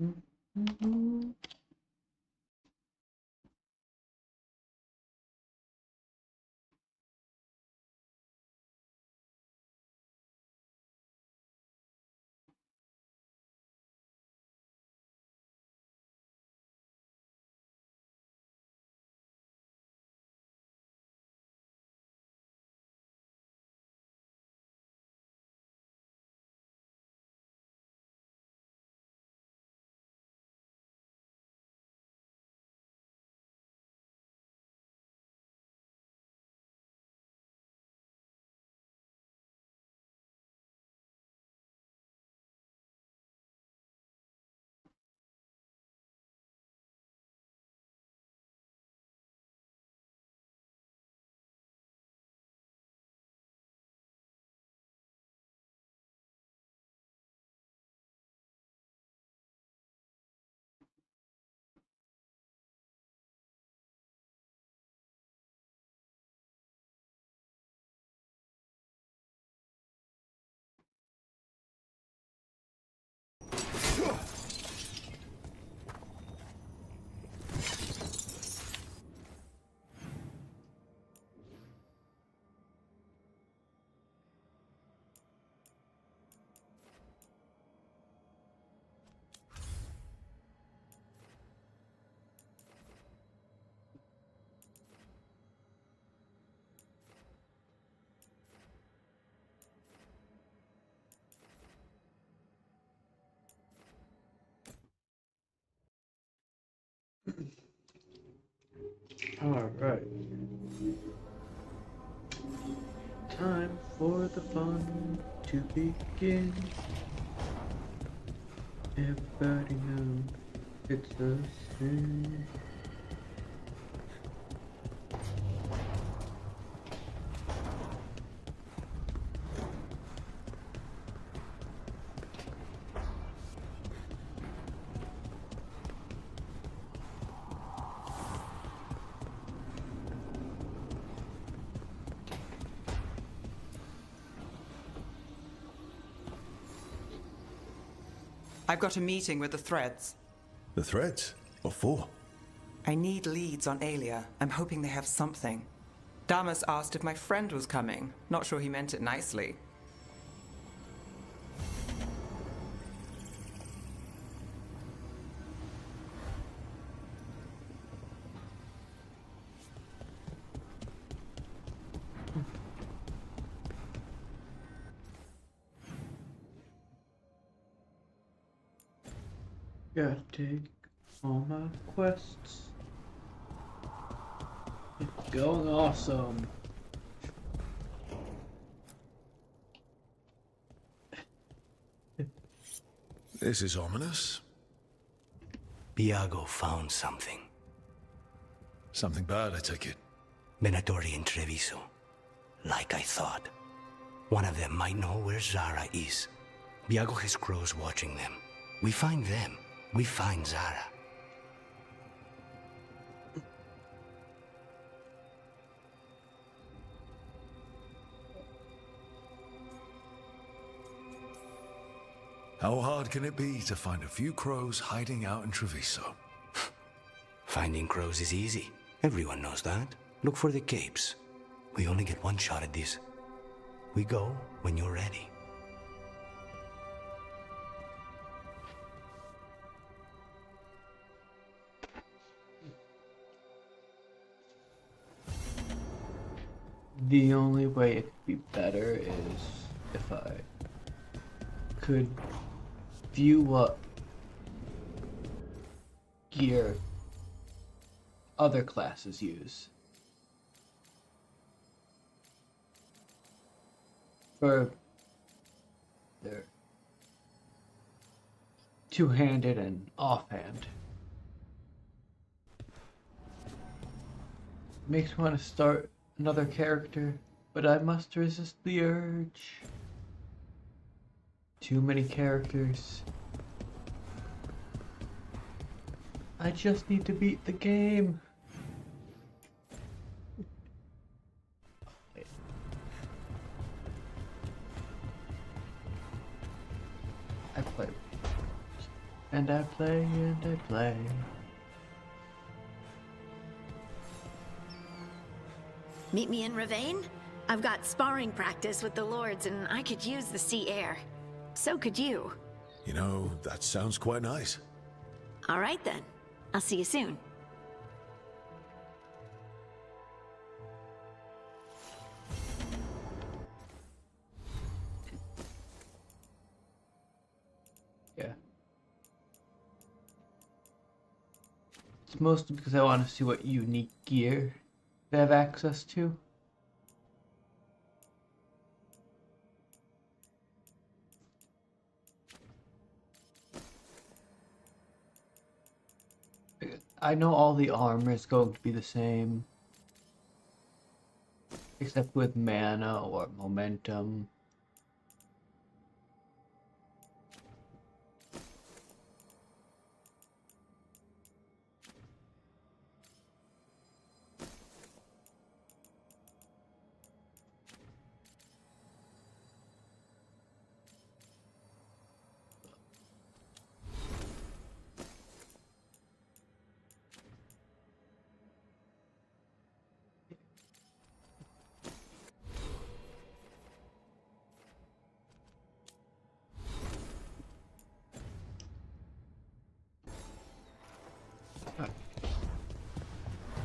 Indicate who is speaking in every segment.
Speaker 1: Mhm. All right. Time for the fun to begin. Everybody knows it's a sin.
Speaker 2: I've got a meeting with the Threads.
Speaker 3: The Threads? What for?
Speaker 2: I need leads on Aelia. I'm hoping they have something. Damas asked if my friend was coming. Not sure he meant it nicely.
Speaker 1: Gotta take all my quests. It's going awesome.
Speaker 3: This is ominous.
Speaker 4: Viago found something.
Speaker 3: Something bad, I take it.
Speaker 4: Venatori and Treviso. Like I thought. One of them might know where Zara is. Viago has crows watching them. We find them. We find Zara.
Speaker 3: How hard can it be to find a few crows hiding out in Treviso?
Speaker 4: Finding crows is easy. Everyone knows that. Look for the capes. We only get one shot at this. We go when you're ready.
Speaker 1: The only way it could be better is if I could view what gear other classes use. For their two-handed and offhand. Makes me want to start another character, but I must resist the urge. Too many characters. I just need to beat the game. I play. And I play and I play.
Speaker 5: Meet me in Ravane? I've got sparring practice with the lords and I could use the sea air. So could you.
Speaker 3: You know, that sounds quite nice.
Speaker 5: All right then. I'll see you soon.
Speaker 1: Yeah. It's mostly because I want to see what unique gear they have access to. I know all the armor is going to be the same, except with mana or momentum.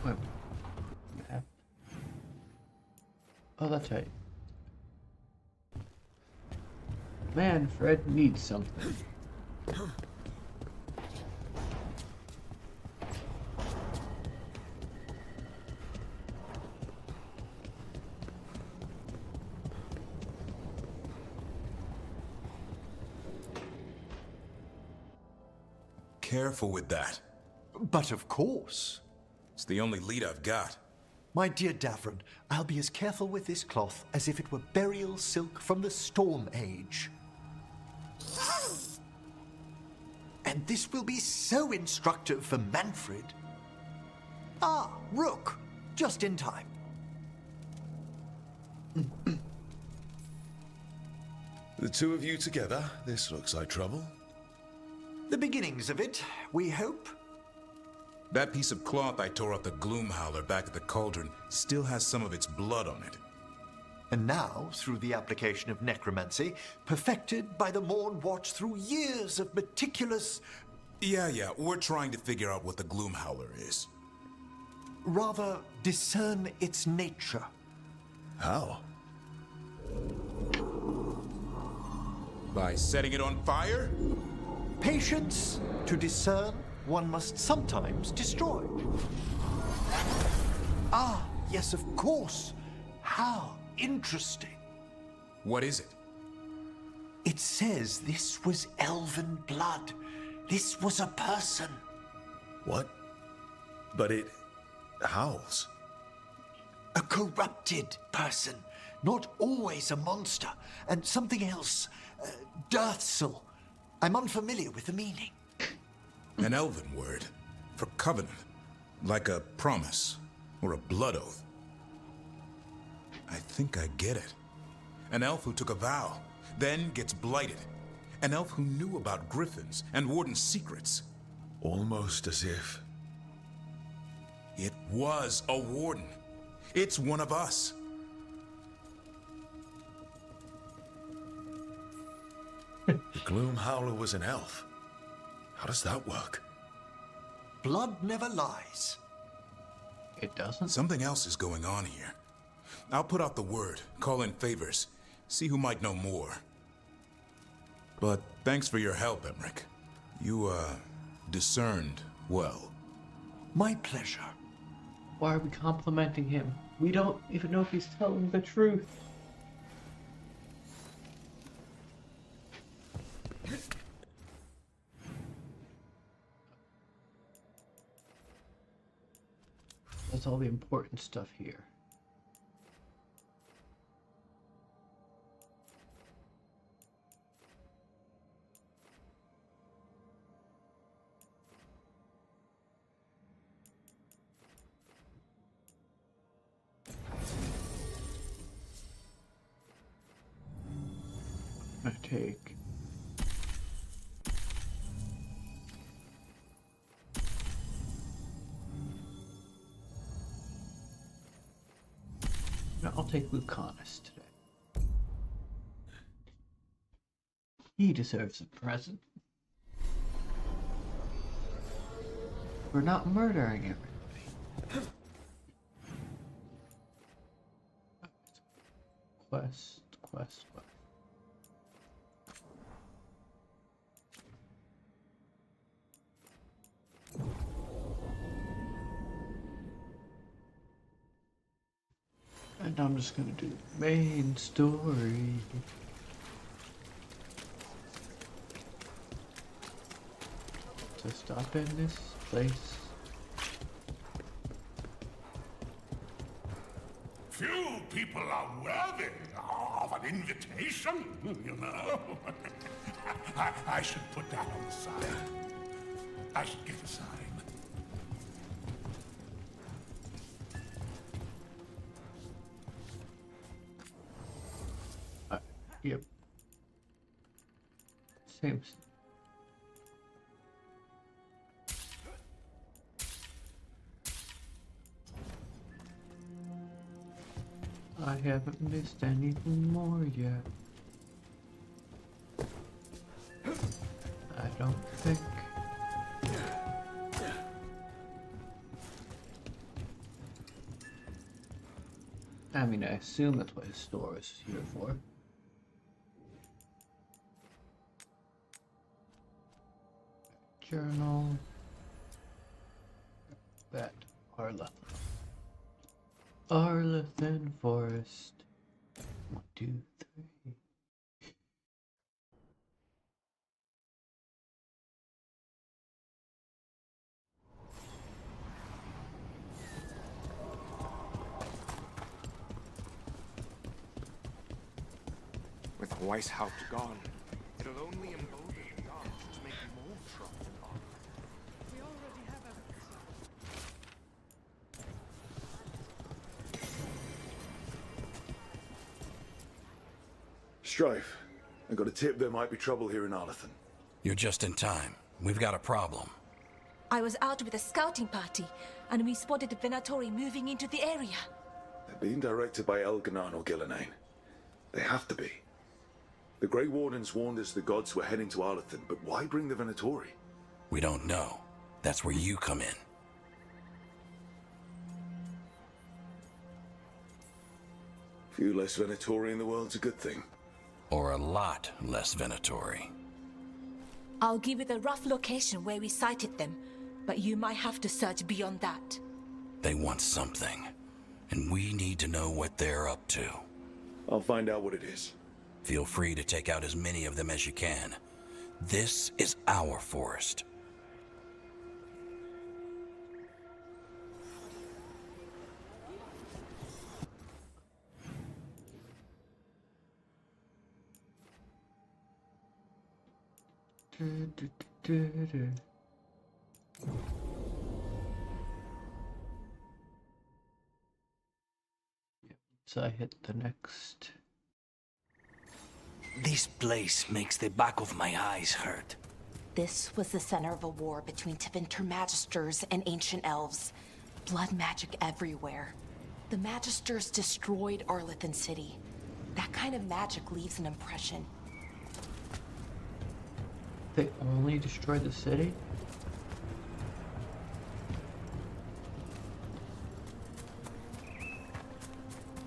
Speaker 1: Wait, map. Oh, that's right. Man, Fred needs something.
Speaker 6: Careful with that.
Speaker 7: But of course.
Speaker 6: It's the only lead I've got.
Speaker 7: My dear Davron, I'll be as careful with this cloth as if it were burial silk from the Storm Age. And this will be so instructive for Manfred. Ah, Rook, just in time.
Speaker 3: The two of you together, this looks like trouble.
Speaker 7: The beginnings of it, we hope.
Speaker 6: That piece of cloth I tore off the Gloom Howler back at the cauldron still has some of its blood on it.
Speaker 7: And now, through the application of necromancy, perfected by the Morn Watch through years of meticulous...
Speaker 6: Yeah, we're trying to figure out what the Gloom Howler is.
Speaker 7: rather discern its nature.
Speaker 3: How?
Speaker 6: By setting it on fire?
Speaker 7: Patience. To discern, one must sometimes destroy. Ah, yes, of course. How interesting.
Speaker 6: What is it?
Speaker 7: It says this was elven blood. This was a person.
Speaker 3: What? But it howls.
Speaker 7: A corrupted person. Not always a monster. And something else. Deathsel. I'm unfamiliar with the meaning.
Speaker 6: An elven word. For covenant. Like a promise. Or a blood oath. I think I get it. An elf who took a vow. Then gets blighted. An elf who knew about griffins and warden's secrets.
Speaker 3: Almost as if...
Speaker 6: It was a warden. It's one of us.
Speaker 3: The Gloom Howler was an elf. How does that work?
Speaker 7: Blood never lies.
Speaker 1: It doesn't?
Speaker 6: Something else is going on here. I'll put out the word, call in favors, see who might know more. But thanks for your help, Emmerich. You, discerned well.
Speaker 7: My pleasure.
Speaker 1: Why are we complimenting him? We don't even know if he's telling the truth. That's all the important stuff here. I'm gonna take No, I'll take Lucanus today. He deserves a present. For not murdering everybody. Quest. And I'm just gonna do the main story. To stop in this place.
Speaker 8: Few people are worthy of an invitation, you know. I should put that on the side. I should get a sign.
Speaker 1: Yep. Same. I haven't missed anything more yet. I don't think. I mean, I assume that's what his store is here for. Journal. That Arlethan. Arlethan Forest. 1, 2, 3.
Speaker 9: With Weishaupt gone, it'll only embolden the guards to make more trouble. We already have evidence.
Speaker 3: Strife, I got a tip there might be trouble here in Arlethan.
Speaker 4: You're just in time. We've got a problem.
Speaker 10: I was out with a scouting party, and we spotted the Venatori moving into the area.
Speaker 3: They're being directed by Elganon or Gillenane. They have to be. The Grey Wardens warned us the gods were heading to Arlethan, but why bring the Venatori?
Speaker 4: We don't know. That's where you come in.
Speaker 3: Few less Venatori in the world's a good thing.
Speaker 4: Or a lot less Venatori.
Speaker 10: I'll give you the rough location where we sighted them, but you might have to search beyond that.
Speaker 4: They want something, and we need to know what they're up to.
Speaker 3: I'll find out what it is.
Speaker 4: Feel free to take out as many of them as you can. This is our forest.
Speaker 1: So I hit the next.
Speaker 4: This place makes the back of my eyes hurt.
Speaker 10: This was the center of a war between Tevinter Magisters and ancient elves. Blood magic everywhere. The Magisters destroyed Arlethan City. That kind of magic leaves an impression.
Speaker 1: They only destroyed the city?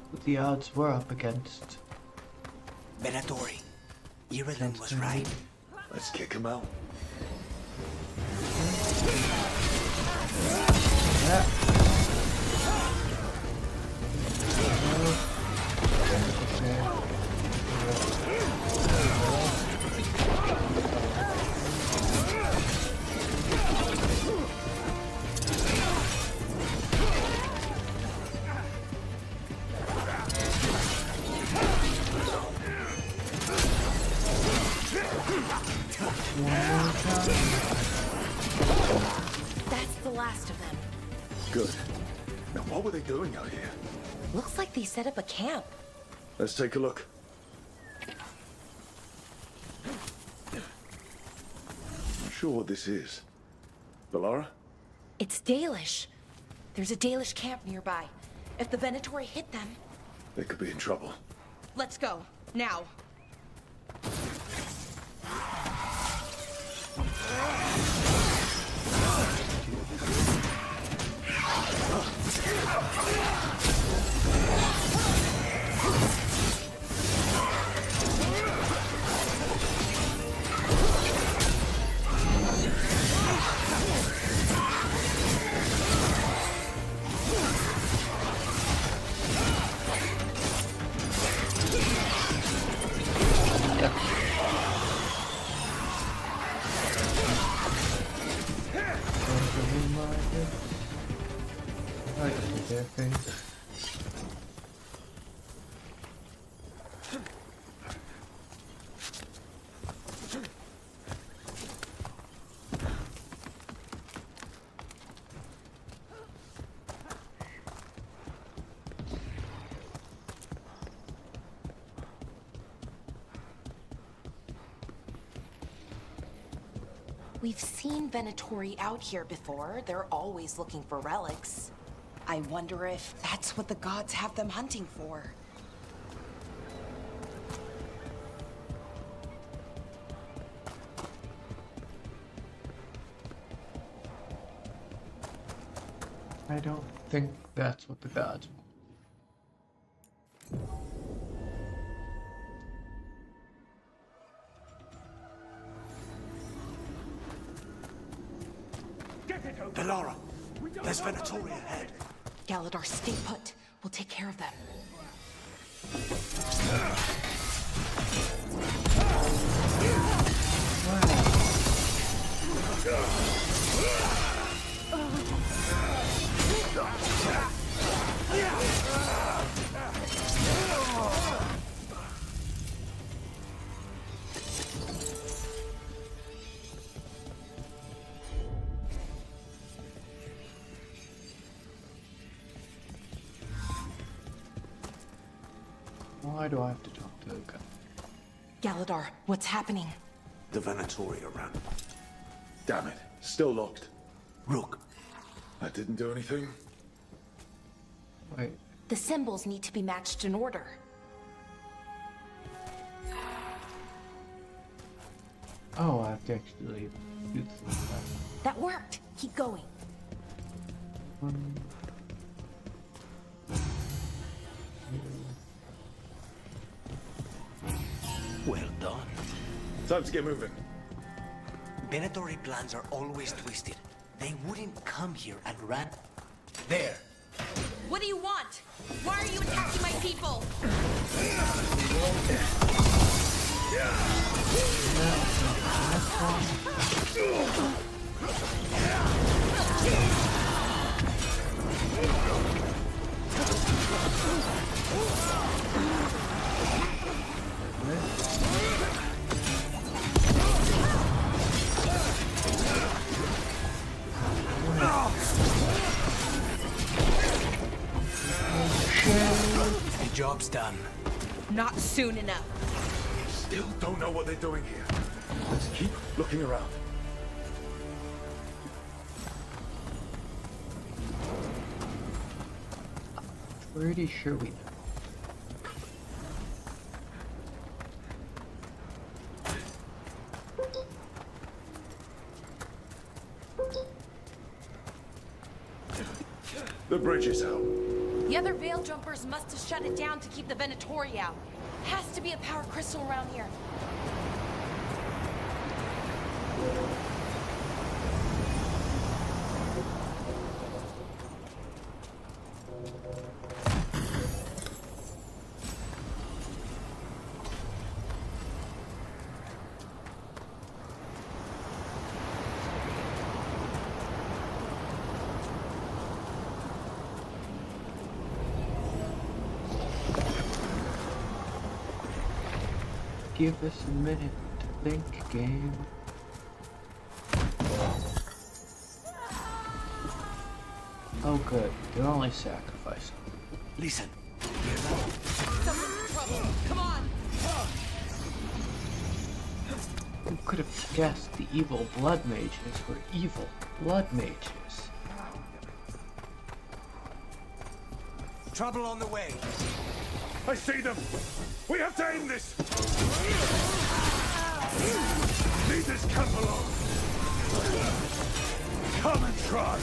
Speaker 1: What the odds were up against?
Speaker 4: Venatori. Irilyn was right.
Speaker 3: Let's kick him out.
Speaker 1: Yeah.
Speaker 10: That's the last of them.
Speaker 3: Good. Now what were they doing out here?
Speaker 10: Looks like they set up a camp.
Speaker 3: Let's take a look. Not sure what this is. Valara?
Speaker 10: It's Dalish. There's a Dalish camp nearby. If the Venatori hit them...
Speaker 3: They could be in trouble.
Speaker 10: Let's go. Now.
Speaker 1: Their face.
Speaker 10: We've seen Venatori out here before. They're always looking for relics. I wonder if that's what the gods have them hunting for.
Speaker 1: I don't think that's what the gods want.
Speaker 7: Velara, there's Venatori ahead.
Speaker 10: Galadar, stay put. We'll take care of them.
Speaker 1: Why do I have to talk to the guy?
Speaker 10: Galadar, what's happening?
Speaker 7: The Venatori are around.
Speaker 3: Damn it. Still locked.
Speaker 7: Rook.
Speaker 3: I didn't do anything.
Speaker 1: Wait.
Speaker 10: The symbols need to be matched in order.
Speaker 1: Oh, I have to actually do this.
Speaker 10: That worked. Keep going.
Speaker 4: Well done.
Speaker 3: Time to get moving.
Speaker 4: Venatori plans are always twisted. They wouldn't come here and run.
Speaker 7: There.
Speaker 10: What do you want? Why are you attacking my people?
Speaker 4: The job's done.
Speaker 10: Not soon enough.
Speaker 3: Still don't know what they're doing here. Let's keep looking around.
Speaker 1: Pretty sure we know.
Speaker 3: The bridge is out.
Speaker 10: The other Veil Jumpers must have shut it down to keep the Venatori out. Has to be a power crystal around here.
Speaker 1: Give us a minute to think, game. Oh good, they're only sacrificing.
Speaker 4: Listen.
Speaker 10: Someone's in trouble. Come on.
Speaker 1: Who could have guessed the evil blood mages were evil blood mages?
Speaker 4: Trouble on the way.
Speaker 3: I see them! We have to end this! Leave this camp alone! Come and try!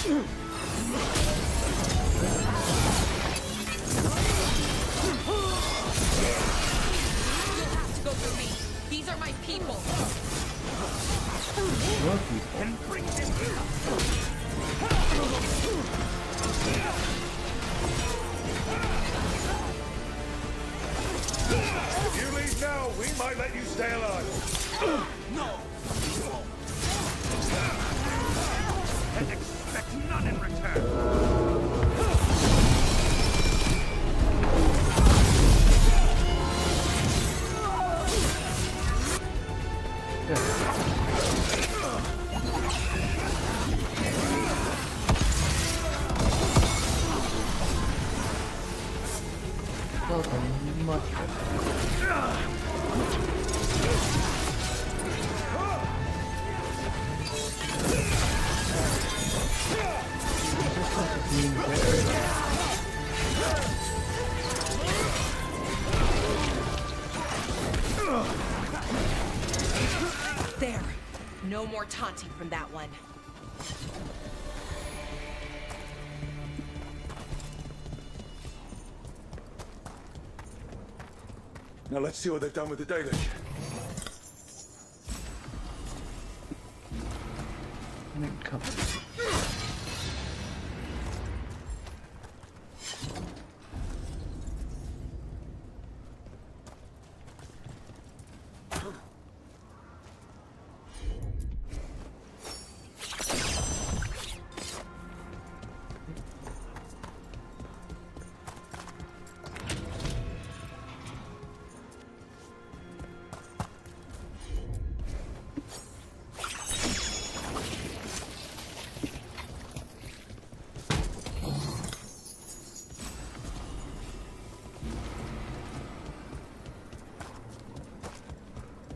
Speaker 10: You'll have to go through me. These are my people.
Speaker 1: Your people.
Speaker 8: And bring them here!
Speaker 3: If you leave now, we might let you stay alive.
Speaker 8: No! And expect none in return!
Speaker 1: Welcome, much
Speaker 10: There. No more taunting from that one.
Speaker 3: Now let's see what they've done with the Dalish.
Speaker 1: come.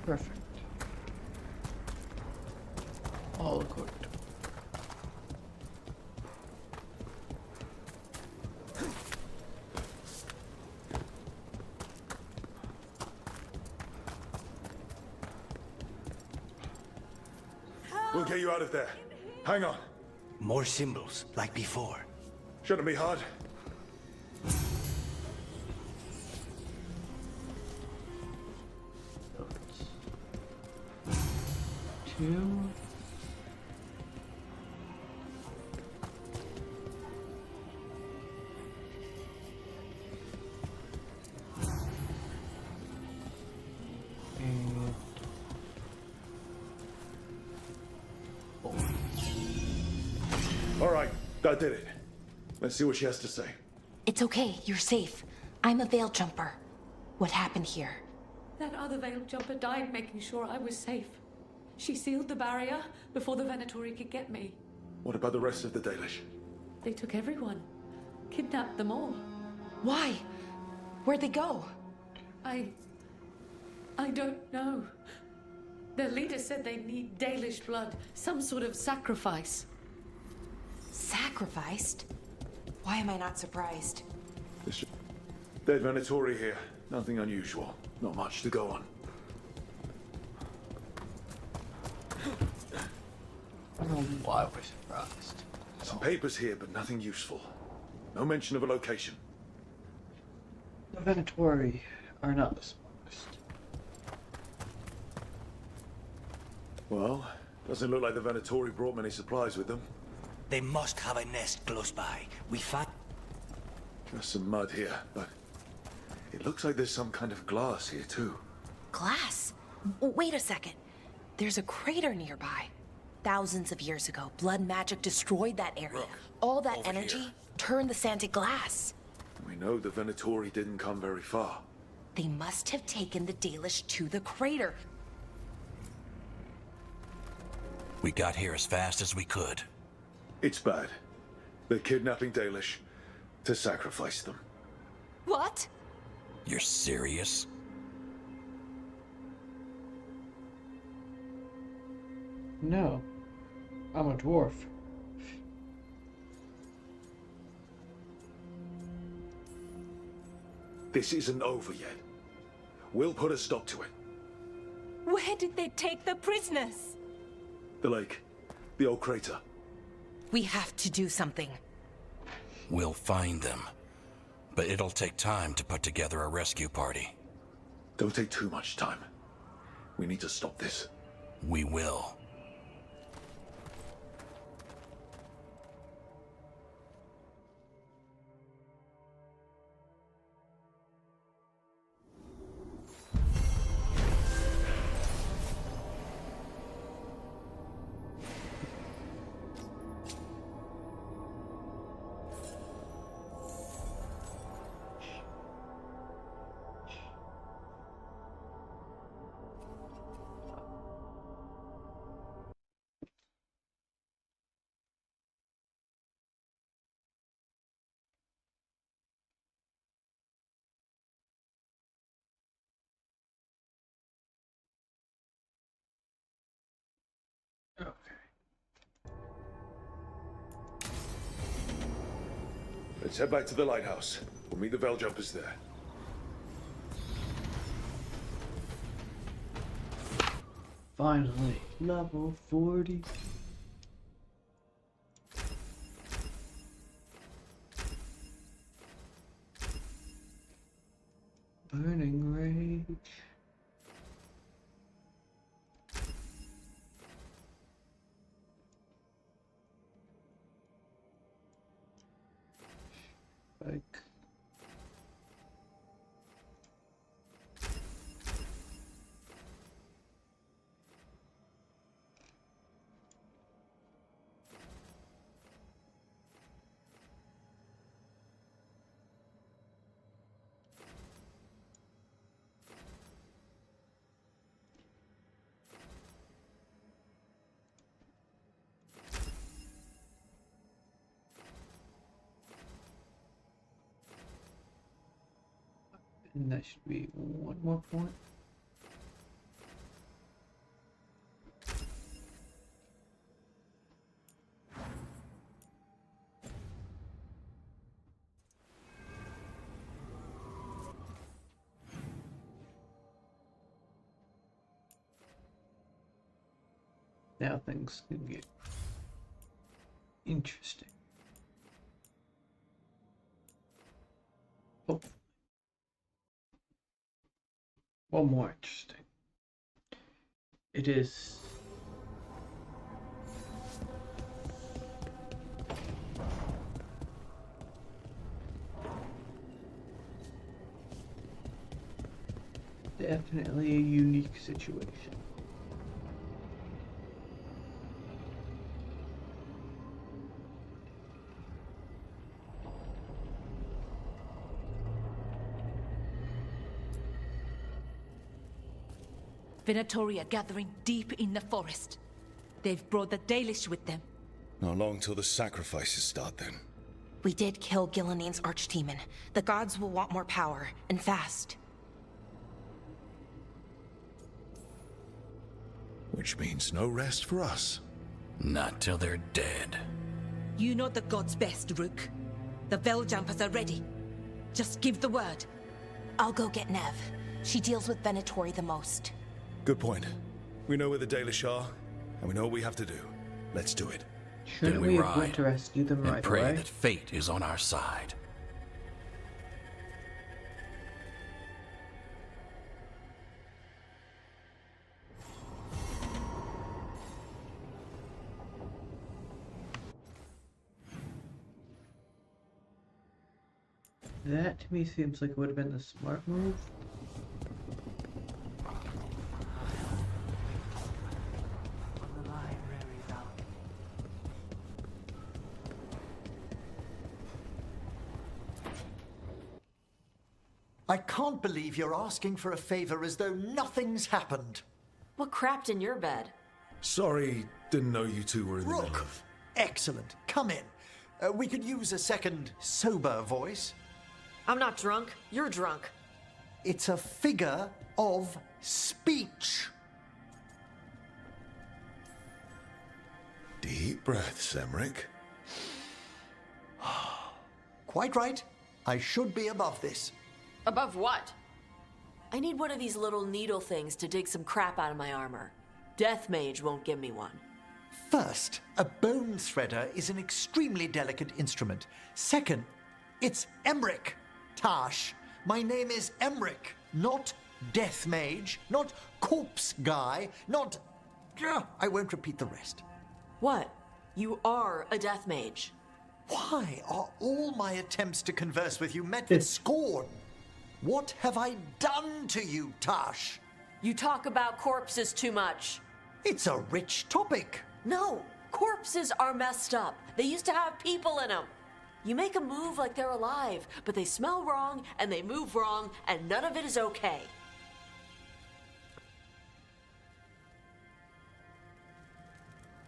Speaker 1: Perfect. All equipped.
Speaker 3: We'll get you out of there. Hang on.
Speaker 4: More symbols, like before.
Speaker 3: Shouldn't be hard.
Speaker 1: Two. And four.
Speaker 3: All right, that did it. Let's see what she has to say.
Speaker 10: It's okay, you're safe. I'm a veil jumper. What happened here?
Speaker 11: That other veil jumper died making sure I was safe. She sealed the barrier before the Venatori could get me.
Speaker 3: What about the rest of the Dalish?
Speaker 11: They took everyone. Kidnapped them all.
Speaker 10: Why? Where'd they go?
Speaker 11: I don't know. Their leader said they need Dalish blood. Some sort of sacrifice.
Speaker 10: Sacrificed? Why am I not surprised?
Speaker 3: Dead Venatori here. Nothing unusual. Not much to go on.
Speaker 1: I don't know why we're surprised.
Speaker 3: Some papers here, but nothing useful. No mention of a location.
Speaker 1: The Venatori are not the smartest.
Speaker 3: Well, doesn't look like the Venatori brought many supplies with them.
Speaker 4: They must have a nest close by. We found...
Speaker 3: Just some mud here, but it looks like there's some kind of glass here too.
Speaker 10: Glass? Wait a second. There's a crater nearby. Thousands of years ago, blood magic destroyed that area.
Speaker 3: Look,
Speaker 10: all that
Speaker 3: over
Speaker 10: energy
Speaker 3: here.
Speaker 10: turned the sand to glass.
Speaker 3: We know the Venatori didn't come very far.
Speaker 10: They must have taken the Dalish to the crater.
Speaker 4: We got here as fast as we could.
Speaker 3: It's bad. They're kidnapping Dalish to sacrifice them.
Speaker 10: What?
Speaker 4: You're serious?
Speaker 1: No. I'm a dwarf.
Speaker 3: This isn't over yet. We'll put a stop to it.
Speaker 10: Where did they take the prisoners?
Speaker 3: The lake. The old crater.
Speaker 10: We have to do something.
Speaker 12: We'll find them. But it'll take time to put together a rescue party.
Speaker 3: Don't take too much time. We need to stop this.
Speaker 12: We will.
Speaker 3: Let's head back to the lighthouse. We'll meet the Veiljumpers there.
Speaker 1: Finally, level 40. Burning rage. Like and that should be one more point. Now things can get interesting. Oh. Well, more interesting. It is definitely a unique situation.
Speaker 13: Venatori are gathering deep in the forest. They've brought the Dalish with them.
Speaker 3: Not long till the sacrifices start then.
Speaker 10: We did kill Gilnean's archdemon. The gods will want more power, and fast.
Speaker 3: Which means no rest for us.
Speaker 12: Not till they're dead.
Speaker 13: You know the gods best, Rook. The Veiljumpers are ready. Just give the word.
Speaker 10: I'll go get Nev. She deals with Venatori the most.
Speaker 3: Good point. We know where the Dalish are, and we know what we have to do. Let's do it.
Speaker 1: Shouldn't we have went to rescue them
Speaker 12: and
Speaker 1: right
Speaker 12: pray
Speaker 1: away?
Speaker 12: that fate is on our side.
Speaker 1: That to me seems like it would have been the smart move.
Speaker 7: I can't believe you're asking for a favor as though nothing's happened.
Speaker 14: What crapped in your bed?
Speaker 3: Sorry, didn't know you two were in the middle
Speaker 7: Rook!
Speaker 3: of...
Speaker 7: Excellent. Come in. We could use a second sober voice.
Speaker 14: I'm not drunk. You're drunk.
Speaker 7: It's a figure of speech.
Speaker 3: Deep breaths, Emmerich.
Speaker 7: Quite right. I should be above this.
Speaker 14: Above what? I need one of these little needle things to dig some crap out of my armor. Death Mage won't give me one.
Speaker 7: First, a bone threader is an extremely delicate instrument. Second, it's Emmerich, Tash. My name is Emmerich, not Death Mage, not Corpse Guy, not... I won't repeat the rest.
Speaker 14: What? You are a Death Mage.
Speaker 7: Why are all my attempts to converse with you met with scorn? What have I done to you, Tash?
Speaker 14: You talk about corpses too much.
Speaker 7: It's a rich topic.
Speaker 14: No, corpses are messed up. They used to have people in them. You make a move like they're alive, but they smell wrong and they move wrong, and none of it is okay.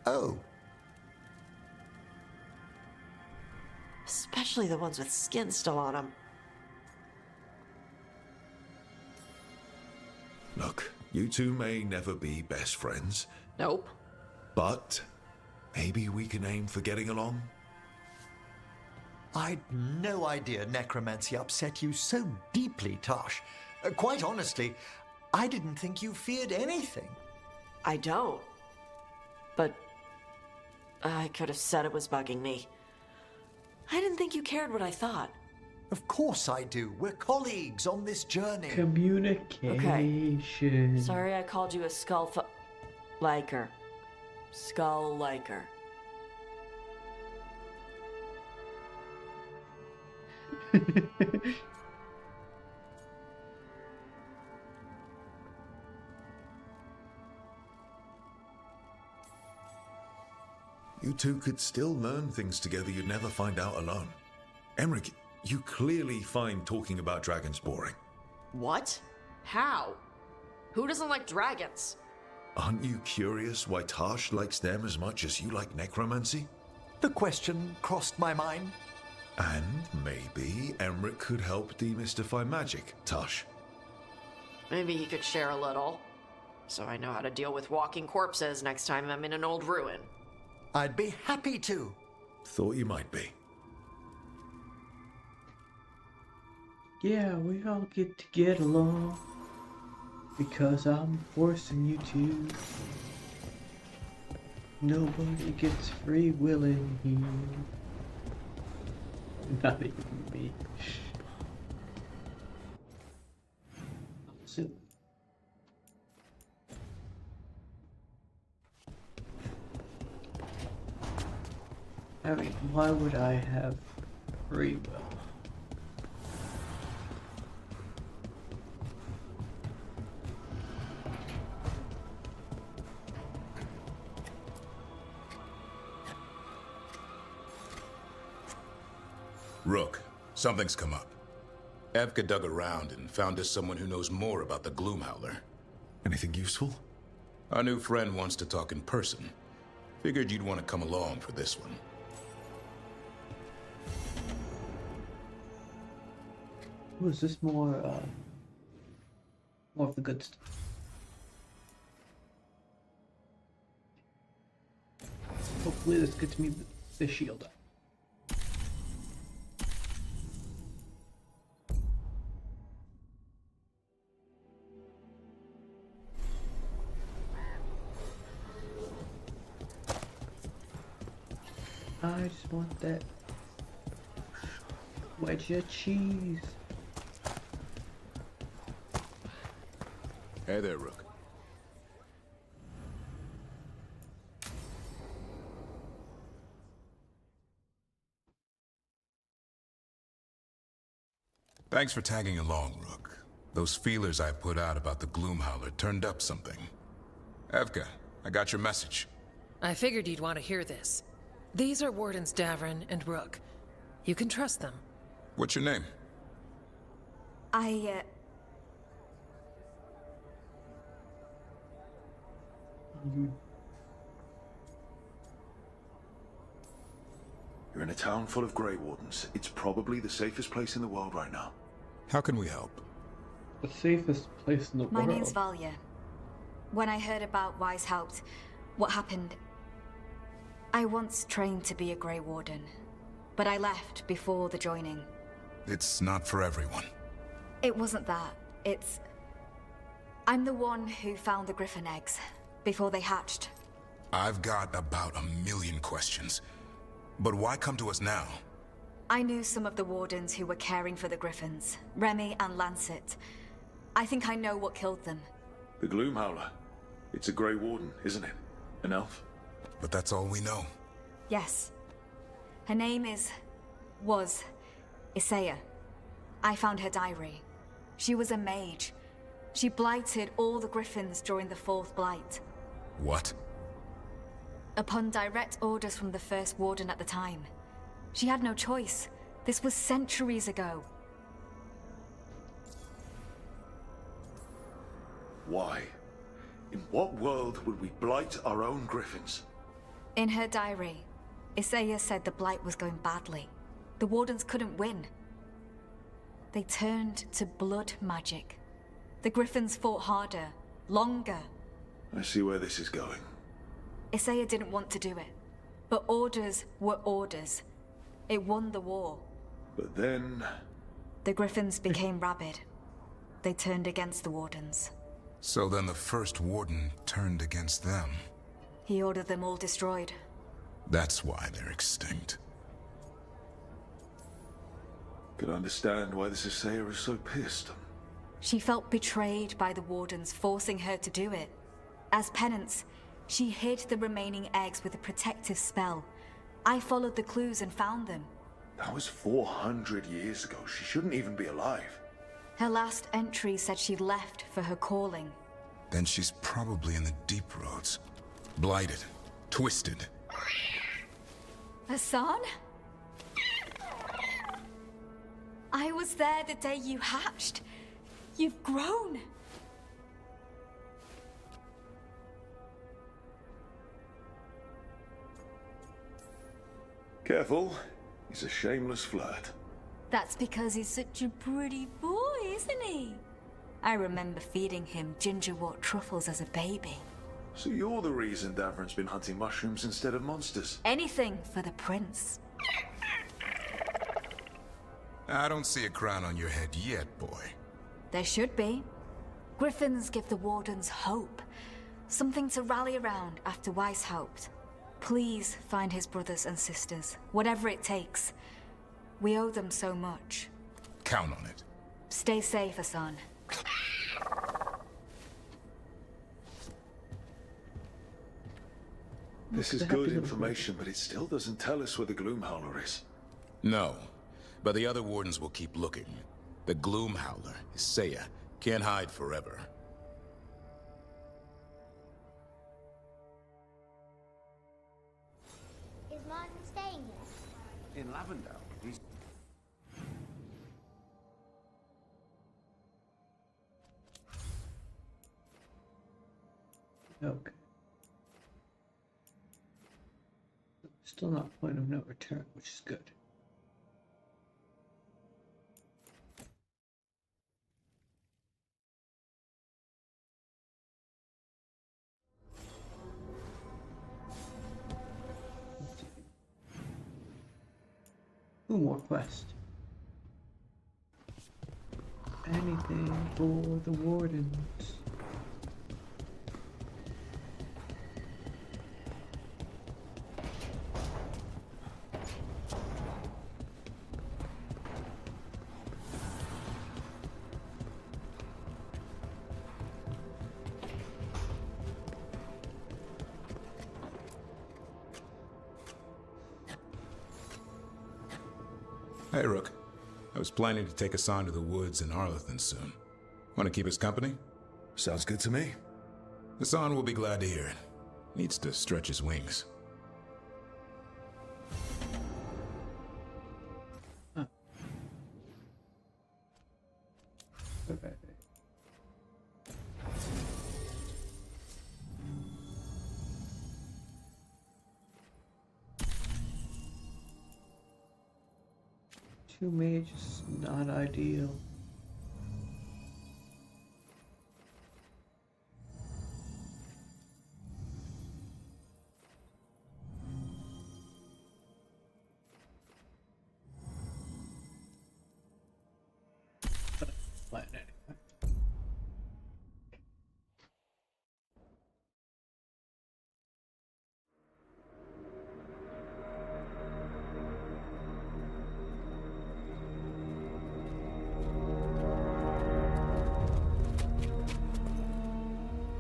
Speaker 7: Oh.
Speaker 14: Especially the ones with skin still on them.
Speaker 3: Look, you two may never be best friends.
Speaker 14: Nope.
Speaker 3: But maybe we can aim for getting along?
Speaker 7: I'd no idea necromancy upset you so deeply, Tash. Quite honestly, I didn't think you feared anything.
Speaker 14: I don't. But I could have said it was bugging me. I didn't think you cared what I thought.
Speaker 7: Of course I do. We're colleagues on this journey.
Speaker 1: Communication.
Speaker 14: Okay. Sorry I called you a liker. Skull liker.
Speaker 3: You two could still learn things together you'd never find out alone. Emmerich, you clearly find talking about dragons boring.
Speaker 14: What? How? Who doesn't like dragons?
Speaker 3: Aren't you curious why Tash likes them as much as you like necromancy?
Speaker 7: The question crossed my mind.
Speaker 3: And maybe Emmerich could help demystify magic, Tash.
Speaker 14: Maybe he could share a little. So I know how to deal with walking corpses next time I'm in an old ruin.
Speaker 7: I'd be happy to.
Speaker 3: Thought you might be.
Speaker 1: Yeah, we all get along. Because I'm forcing you to. Nobody gets free will in here. Not even me. So. I mean, why would I have free will?
Speaker 6: Rook, something's come up. Evka dug around and found us someone who knows more about the Gloomhowler.
Speaker 3: Anything useful?
Speaker 6: Our new friend wants to talk in person. Figured you'd want to come along for this one.
Speaker 1: Was this more of the good stuff? Hopefully this gets me the shield up. I just want that wedge of cheese.
Speaker 6: Hey there, Rook. Thanks for tagging along, Rook. Those feelers I put out about the Gloomhowler turned up something. Evka, I got your message.
Speaker 15: I figured you'd want to hear this. These are Wardens Davrin and Rook. You can trust them.
Speaker 6: What's your name?
Speaker 3: You're in a town full of Grey Wardens. It's probably the safest place in the world right now.
Speaker 6: How can we help?
Speaker 1: The safest place in the world.
Speaker 16: My name's Valia. When I heard about Weishaupt, what happened... I once trained to be a Grey Warden, but I left before the joining.
Speaker 6: It's not for everyone.
Speaker 16: It wasn't that. It's... I'm the one who found the griffin eggs before they hatched.
Speaker 6: I've got about 1,000,000 questions. But why come to us now?
Speaker 16: I knew some of the wardens who were caring for the griffins, Remy and Lancet. I think I know what killed them.
Speaker 3: The Gloomhowler. It's a Grey Warden, isn't it? An elf?
Speaker 6: But that's all we know.
Speaker 16: Yes. Her name was Isaiah. I found her diary. She was a mage. She blighted all the griffins during the Fourth Blight.
Speaker 6: What?
Speaker 16: Upon direct orders from the First Warden at the time. She had no choice. This was centuries ago.
Speaker 3: Why? In what world would we blight our own griffins?
Speaker 16: In her diary, Isaiah said the blight was going badly. The wardens couldn't win. They turned to blood magic. The griffins fought harder, longer.
Speaker 3: I see where this is going.
Speaker 16: Isaiah didn't want to do it. But orders were orders. It won the war.
Speaker 3: But then...
Speaker 16: The griffins became rabid. They turned against the wardens.
Speaker 6: So then the First Warden turned against them.
Speaker 16: He ordered them all destroyed.
Speaker 6: That's why they're extinct.
Speaker 3: Could understand why this Isaiah is so pissed.
Speaker 16: She felt betrayed by the wardens, forcing her to do it. As penance, she hid the remaining eggs with a protective spell. I followed the clues and found them.
Speaker 3: That was 400 years ago. She shouldn't even be alive.
Speaker 16: Her last entry said she left for her calling.
Speaker 6: Then she's probably in the deep roads. Blighted. Twisted.
Speaker 16: Hassan? I was there the day you hatched. You've grown.
Speaker 3: Careful. He's a shameless flirt.
Speaker 16: That's because he's such a pretty boy, isn't he? I remember feeding him gingerwort truffles as a baby.
Speaker 3: So you're the reason Davron's been hunting mushrooms instead of monsters?
Speaker 16: Anything for the prince.
Speaker 6: I don't see a crown on your head yet, boy.
Speaker 16: There should be. Griffins give the wardens hope. Something to rally around after Weishaupt. Please find his brothers and sisters, whatever it takes. We owe them so much.
Speaker 6: Count on it.
Speaker 16: Stay safe, Hassan.
Speaker 3: This is good information, but it still doesn't tell us where the Gloomhowler is.
Speaker 6: No, but the other wardens will keep looking. The Gloomhowler, Isaiah, can't hide forever.
Speaker 17: Is Martin staying here?
Speaker 9: In Lavendale. He's...
Speaker 1: Okay. Still not point of no return, which is good. Ooh, more quest. Anything for the wardens.
Speaker 6: Hey, Rook. I was planning to take Hassan to the woods in Arlithan soon. Want to keep us company?
Speaker 3: Sounds good to me.
Speaker 6: Hassan will be glad to hear it. Needs to stretch his wings.
Speaker 1: Okay. Two mages, not ideal. Fine.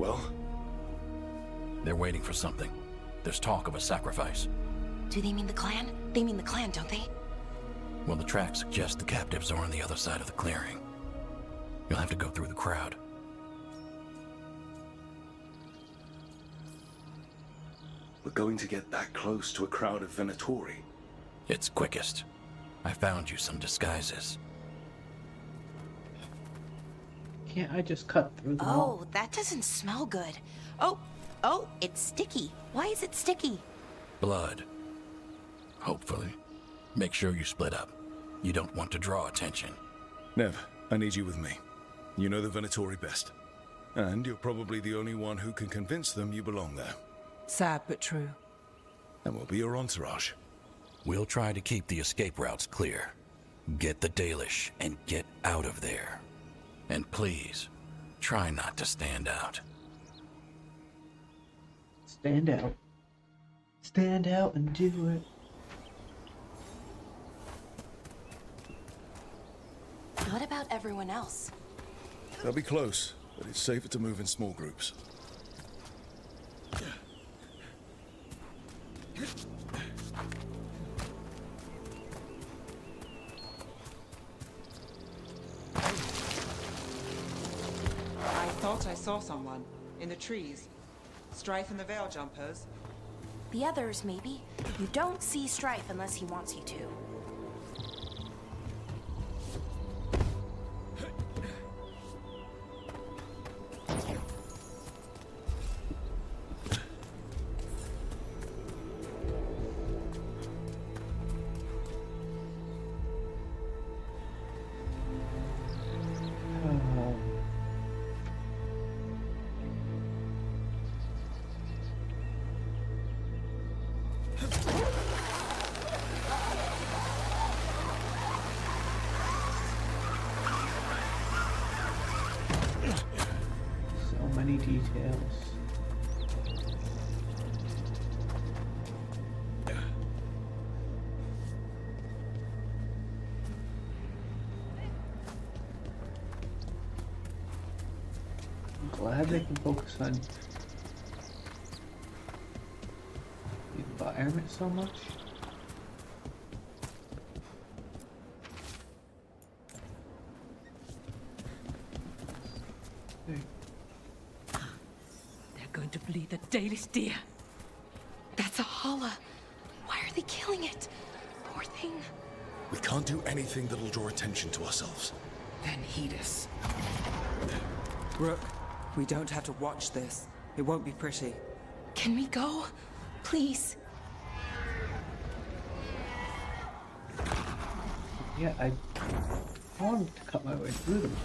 Speaker 3: Well?
Speaker 12: They're waiting for something. There's talk of a sacrifice.
Speaker 10: Do they mean the clan? They mean the clan, don't they?
Speaker 12: Well, the tracks suggest the captives are on the other side of the clearing. You'll have to go through the crowd.
Speaker 3: We're going to get that close to a crowd of Venatori.
Speaker 12: It's quickest. I found you some disguises.
Speaker 1: Can't I just cut through them all?
Speaker 10: Oh, that doesn't smell good. Oh, it's sticky. Why is it sticky?
Speaker 12: Blood. Hopefully. Make sure you split up. You don't want to draw attention.
Speaker 3: Nev, I need you with me. You know the Venatori best. And you're probably the only one who can convince them you belong there.
Speaker 2: Sad but true.
Speaker 3: And we'll be your entourage.
Speaker 12: We'll try to keep the escape routes clear. Get the Dalish and get out of there. And please, try not to stand out.
Speaker 1: Stand out. Stand out and do it.
Speaker 10: What about everyone else?
Speaker 3: They'll be close, but it's safer to move in small groups.
Speaker 2: I thought I saw someone. In the trees. Strife and the Veil Jumpers.
Speaker 10: The others, maybe. You don't see Strife unless he wants you to.
Speaker 1: So many details. I'm glad they can focus on the environment so much.
Speaker 13: They're going to bleed the Dalish deer.
Speaker 10: That's a holla. Why are they killing it? Poor thing.
Speaker 3: We can't do anything that'll draw attention to ourselves.
Speaker 2: Then heed us. Rook, we don't have to watch this. It won't be pretty.
Speaker 10: Can we go? Please.
Speaker 1: Yeah, I wanted to cut my way through them.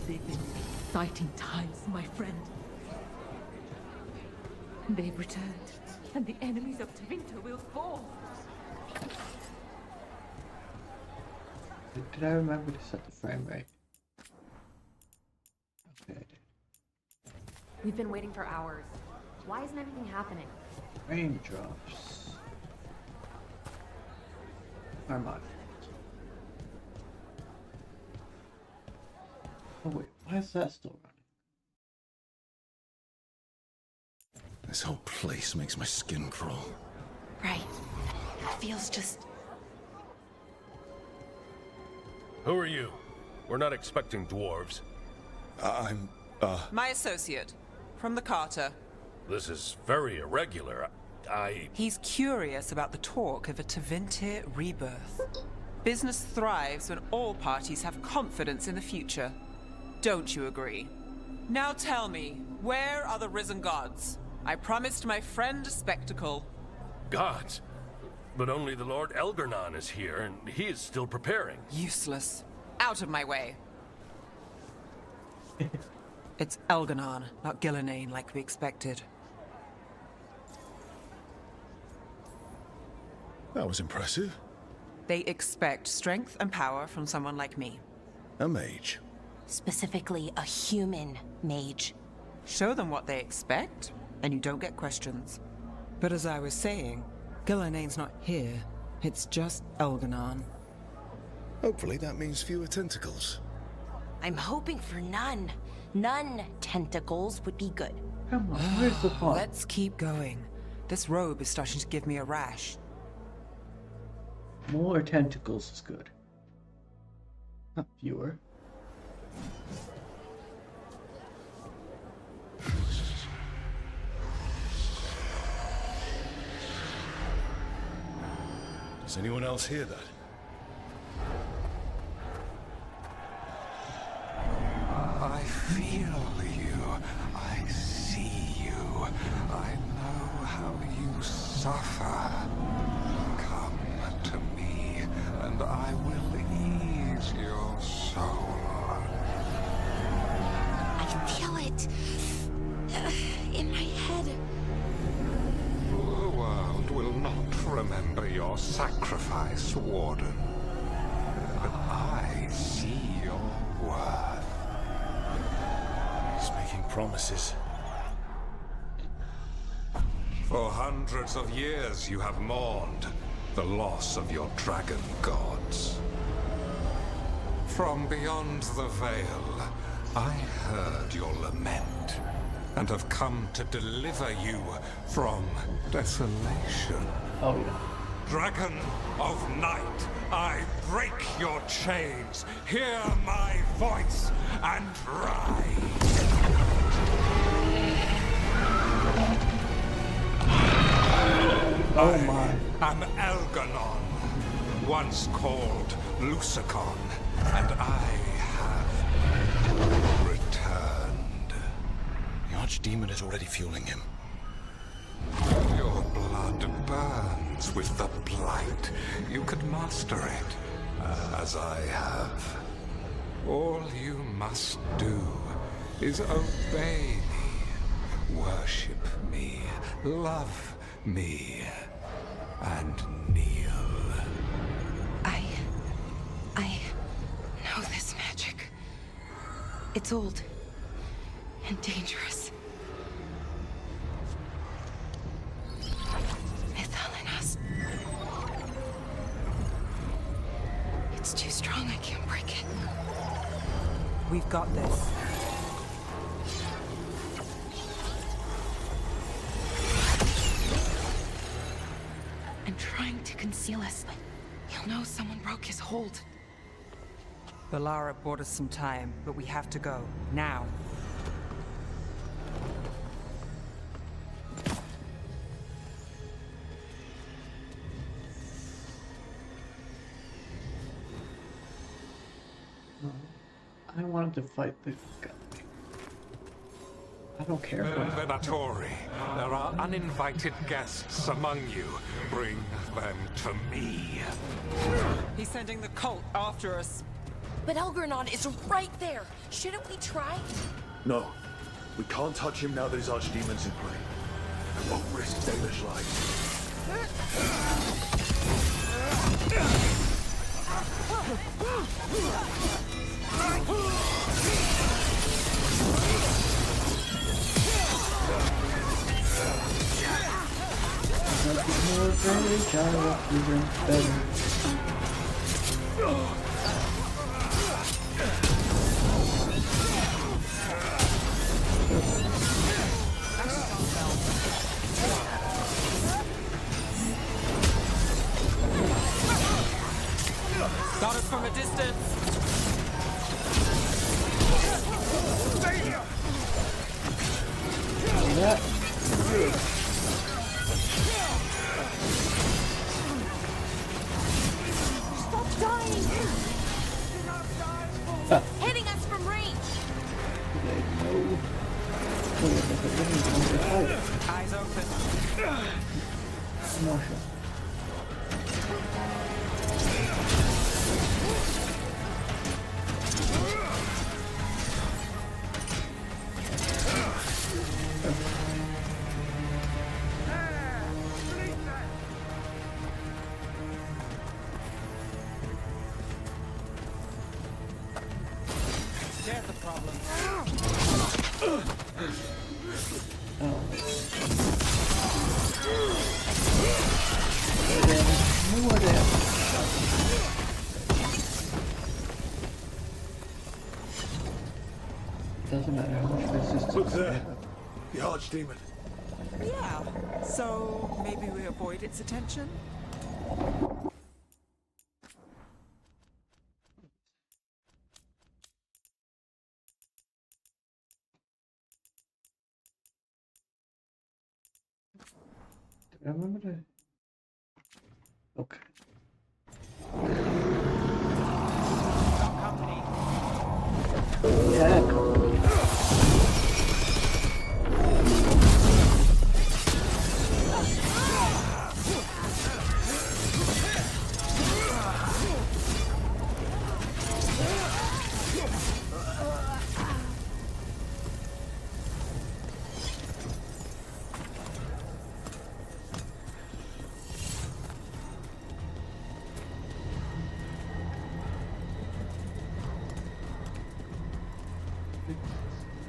Speaker 13: They've been exciting times, my friend. They've returned, and the enemies of Tevinter will fall.
Speaker 1: Did I remember to set the frame rate? Okay, I did.
Speaker 18: We've been waiting for hours. Why isn't anything happening?
Speaker 1: Frame drops. Are my fault. Oh wait, why is that still running?
Speaker 3: This whole place makes my skin crawl.
Speaker 10: Right. It feels just...
Speaker 19: Who are you? We're not expecting dwarves.
Speaker 3: I'm,
Speaker 2: My associate. From the Carter.
Speaker 19: This is very irregular.
Speaker 2: He's curious about the talk of a Tevinter rebirth. Business thrives when all parties have confidence in the future. Don't you agree? Now tell me, where are the risen gods? I promised my friend a spectacle.
Speaker 19: Gods! But only the Lord Elgarnon is here, and he is still preparing.
Speaker 2: Useless. Out of my way. It's Elgarnon, not Gillenane, like we expected.
Speaker 3: That was impressive.
Speaker 2: They expect strength and power from someone like me.
Speaker 3: A mage.
Speaker 10: Specifically, a human mage.
Speaker 2: Show them what they expect, and you don't get questions. But as I was saying, Gillenane's not here. It's just Elgarnon.
Speaker 3: Hopefully that means fewer tentacles.
Speaker 10: I'm hoping for none. None tentacles would be good.
Speaker 1: Come on, where's the point?
Speaker 2: Let's keep going. This robe is starting to give me a rash.
Speaker 1: More tentacles is good. Not fewer.
Speaker 3: Does anyone else hear that?
Speaker 20: I feel you. I see you. I know how you suffer. Come to me, and I will ease your soul.
Speaker 10: I can feel it. In my head.
Speaker 20: The world will not remember your sacrifice, Warden. But I see your worth.
Speaker 3: He's making promises.
Speaker 20: For hundreds of years you have mourned the loss of your dragon gods. From beyond the veil, I heard your lament, and have come to deliver you from desolation.
Speaker 1: Oh yeah.
Speaker 20: Dragon of Night, I break your chains. Hear my voice and rise.
Speaker 1: Oh my.
Speaker 20: I'm Elgarnon, once called Lucicon, and I have returned.
Speaker 12: The Archdemon is already fueling him.
Speaker 20: Your blood burns with the blight. You could master it, as I have. All you must do is obey me, worship me, love me, and kneel.
Speaker 10: I know this magic. It's old and dangerous. Mythalinas. It's too strong, I can't break it.
Speaker 2: We've got this.
Speaker 10: I'm trying to conceal us, but he'll know someone broke his hold.
Speaker 2: Valara bought us some time, but we have to go. Now.
Speaker 1: I wanted to fight the guy. I don't care.
Speaker 20: Venatori, there are uninvited guests among you. Bring them to me.
Speaker 2: He's sending the cult after us.
Speaker 10: But Elgarnon is right there. Shouldn't we try?
Speaker 3: No. We can't touch him now that his Archdemon's in play. I won't risk Dalish lives.
Speaker 1: More rage, I represent better.
Speaker 2: Got us from a distance.
Speaker 1: Yeah.
Speaker 10: Stop dying! Hitting us from range!
Speaker 1: They know.
Speaker 2: Eyes open.
Speaker 1: Marshall.
Speaker 2: There's the problem.
Speaker 1: Doesn't matter how much resistance.
Speaker 3: Look there, the archdemon.
Speaker 2: Yeah, so maybe we avoid its attention?
Speaker 1: I remember to. Okay. Yeah.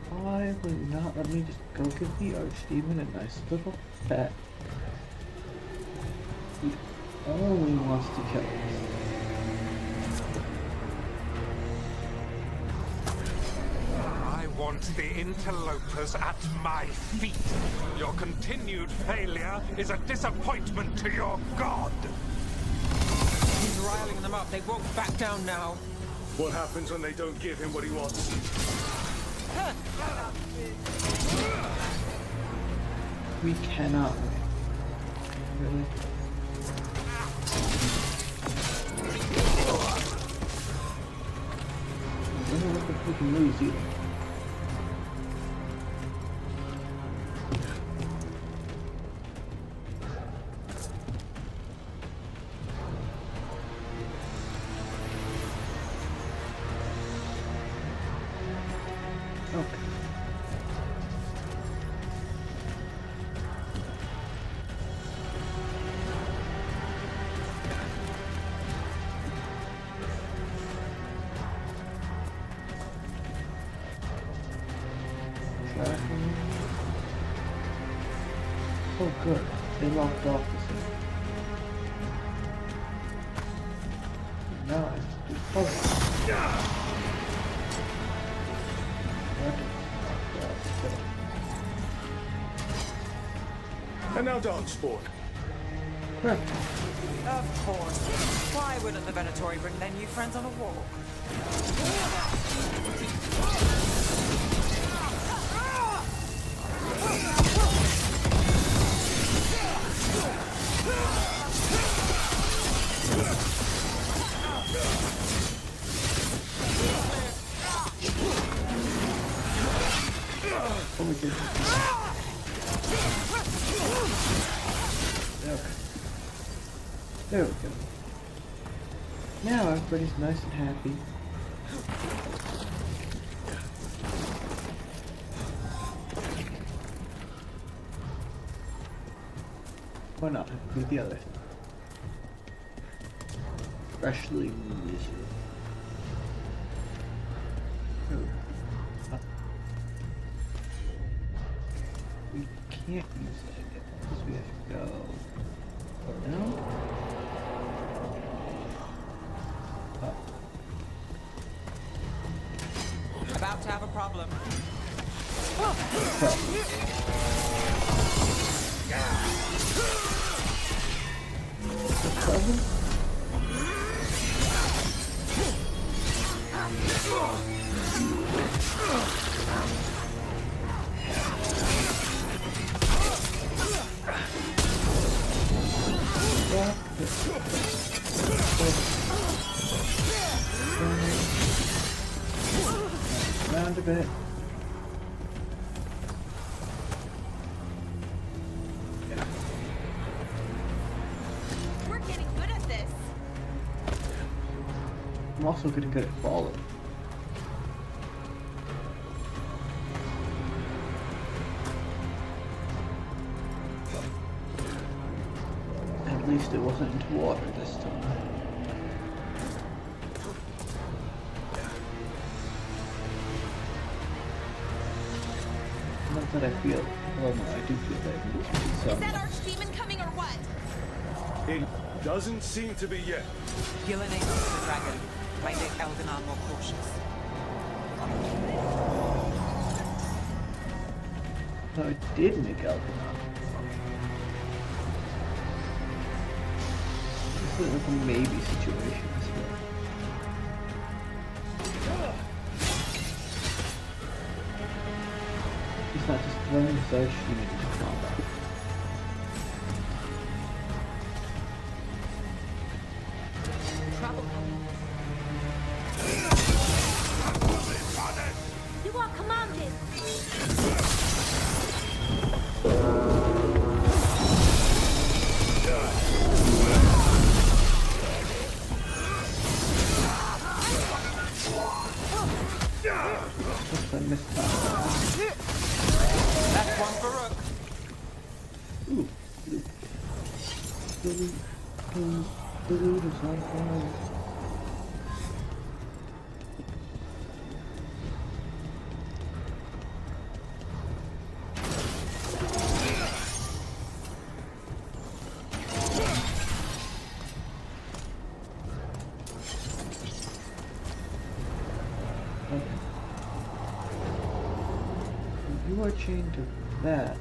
Speaker 1: Why will you not let me just go give the archdemon a nice little pet? He only wants to kill us.
Speaker 20: I want the interlopers at my feet. Your continued failure is a disappointment to your god.
Speaker 2: He's riling them up. They won't back down now.
Speaker 3: What happens when they don't give him what he wants?
Speaker 1: We cannot win. Really? I don't know what we can lose either. Okay. Oh good, they locked off the thing. Now I have to do puzzles.
Speaker 3: And now dance spawn.
Speaker 2: Of course. Why wouldn't the Venatori bring their new friends on a walk?
Speaker 1: Oh my goodness. Okay. There we go. Now everybody's nice and happy. Why not? Do the other thing. Freshly miserable. We can't use that again because we have to go down. Up.
Speaker 2: About to have a problem.
Speaker 1: Problem? Round a bit. also getting good at falling. At least it wasn't into water this time. Not that I feel, well no, I do feel that. So.
Speaker 10: Is that archdemon coming or what?
Speaker 3: It doesn't seem to be yet.
Speaker 2: Gillen aims for the dragon. Might make Elganon more cautious.
Speaker 1: So it did make Elganon. This is like a maybe situation, I swear. He's not just throwing his archdemon into combat.
Speaker 17: You are commanded.
Speaker 2: That's one for Rook.
Speaker 1: Ooh, the loot is on fire. You are chained to that.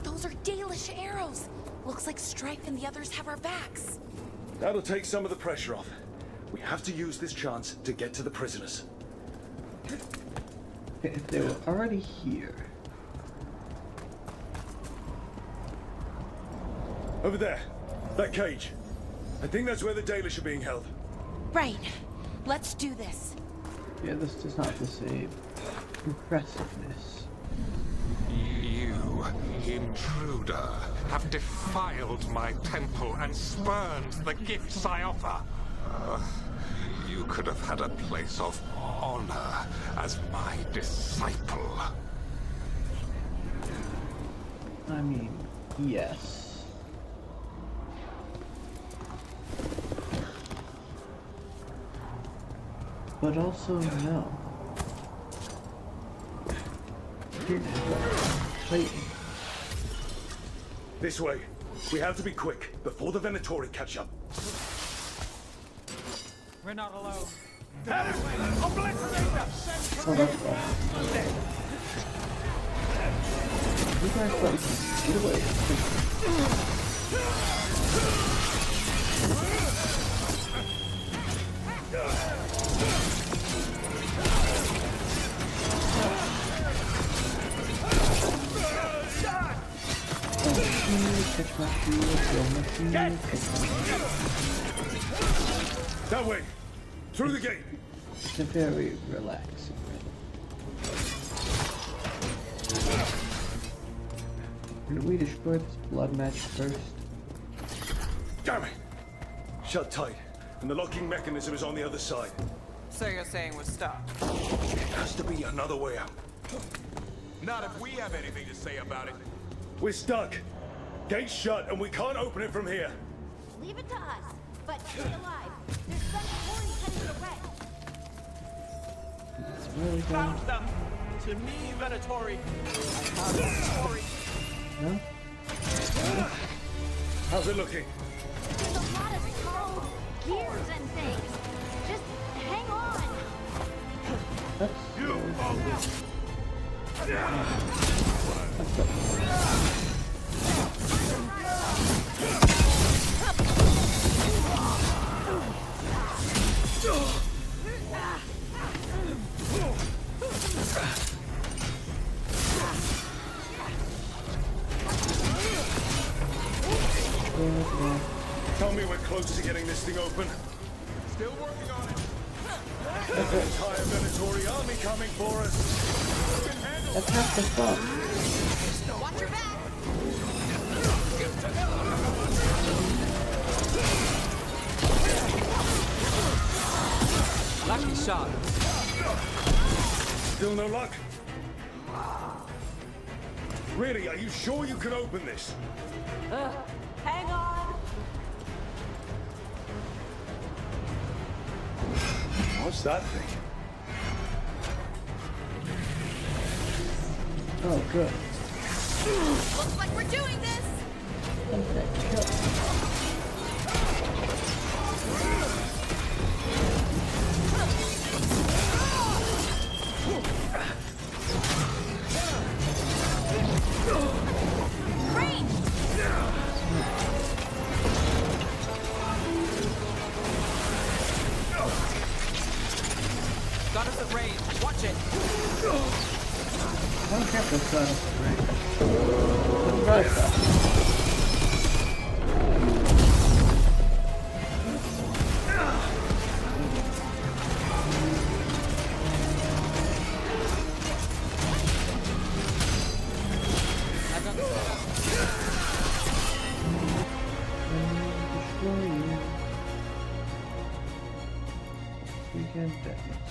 Speaker 10: Those are Dalish arrows. Looks like Strife and the others have our backs.
Speaker 3: That'll take some of the pressure off. We have to use this chance to get to the prisoners.
Speaker 1: If they were already here.
Speaker 3: Over there. That cage. I think that's where the Dalish are being held.
Speaker 10: Right. Let's do this.
Speaker 1: Yeah, this does not the same impressiveness.
Speaker 20: You, intruder, have defiled my temple and spurned the gifts I offer. You could have had a place of honor as my disciple.
Speaker 1: I mean, yes. But also, no.
Speaker 3: This way. We have to be quick before the Venatori catch up.
Speaker 21: We're not alone.
Speaker 1: You guys get away. Catch my shield, kill my shield,
Speaker 3: That way! Through the gate!
Speaker 1: It's a very relaxing rhythm. Can we destroy this blood match first?
Speaker 3: Damn it! Shut tight, and the locking mechanism is on the other side.
Speaker 2: So you're saying we're stuck?
Speaker 3: There has to be another way out.
Speaker 20: Not if we have anything to say about it.
Speaker 3: We're stuck. Gate's shut, and we can't open it from here.
Speaker 17: Leave it to us, but stay alive. There's Venatori heading your way.
Speaker 1: It's really
Speaker 21: Found them! To me, Venatori! Venatori!
Speaker 1: No?
Speaker 3: How's it looking?
Speaker 17: There's a lot of code, gears and things. Just hang on.
Speaker 3: tell me we're close to getting this thing open?
Speaker 9: Still working on it.
Speaker 3: An entire Venatori army coming for us.
Speaker 1: That's half the fun.
Speaker 2: Watch your back. Lucky shot.
Speaker 3: Still no luck? Really, are you sure you can open this?
Speaker 14: Hang on.
Speaker 3: What's that thing?
Speaker 1: Oh, good.
Speaker 17: Looks like we're doing this!
Speaker 1: Okay, kill.
Speaker 2: Got us at range. Watch it.
Speaker 1: I don't care if it's not range. Right. Weekend deadness.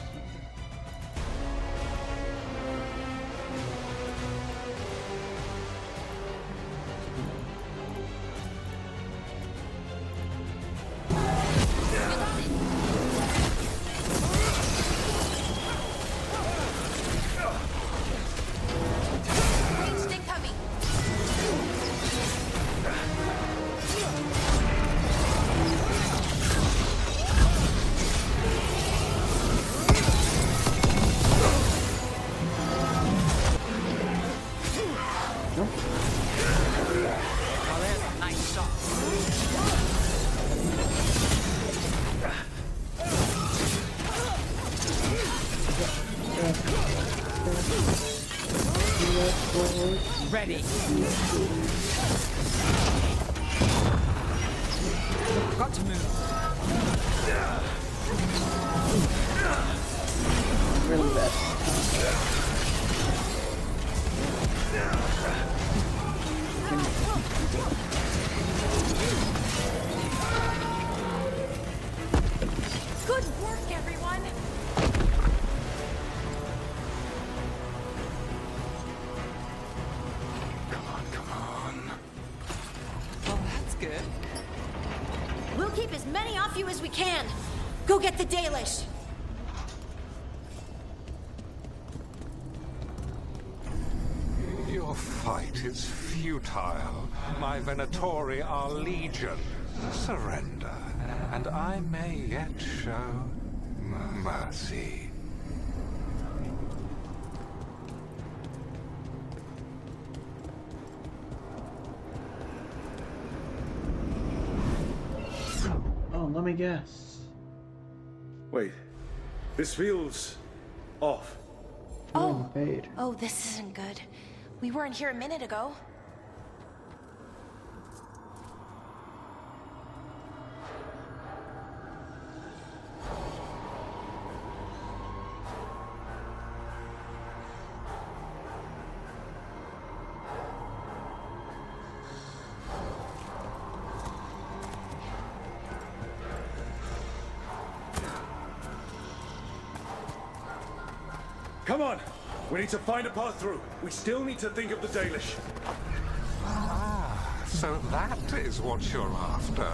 Speaker 17: Ranged incoming!
Speaker 2: Oh, there's a nice shot. Ready. Got to move.
Speaker 1: Really bad.
Speaker 17: Good work, everyone!
Speaker 3: Come on.
Speaker 2: Well, that's good.
Speaker 14: We'll keep as many off you as we can. Go get the Dalish.
Speaker 20: Your fight is futile. My Venatori are legion. Surrender, and I may yet show mercy.
Speaker 1: Oh, let me guess.
Speaker 3: Wait. This feels off.
Speaker 10: Oh.
Speaker 1: Invade.
Speaker 10: Oh, this isn't good. We weren't here a minute ago.
Speaker 3: Come on! We need to find a path through. We still need to think of the Dalish.
Speaker 20: Ah, so that is what you're after.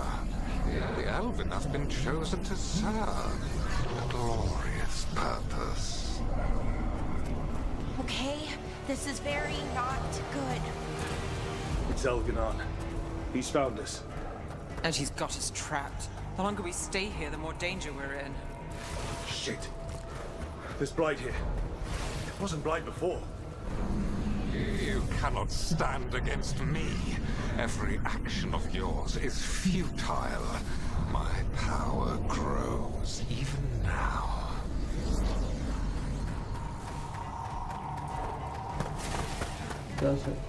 Speaker 20: The Elven have been chosen to serve a glorious purpose.
Speaker 10: Okay, this is very not good.
Speaker 3: It's Elganon. He's found us.
Speaker 2: And she's got us trapped. The longer we stay here, the more danger we're in.
Speaker 3: Shit. There's Blight here. It wasn't Blight before.
Speaker 20: You cannot stand against me. Every action of yours is futile. My power grows even now.
Speaker 1: Does it?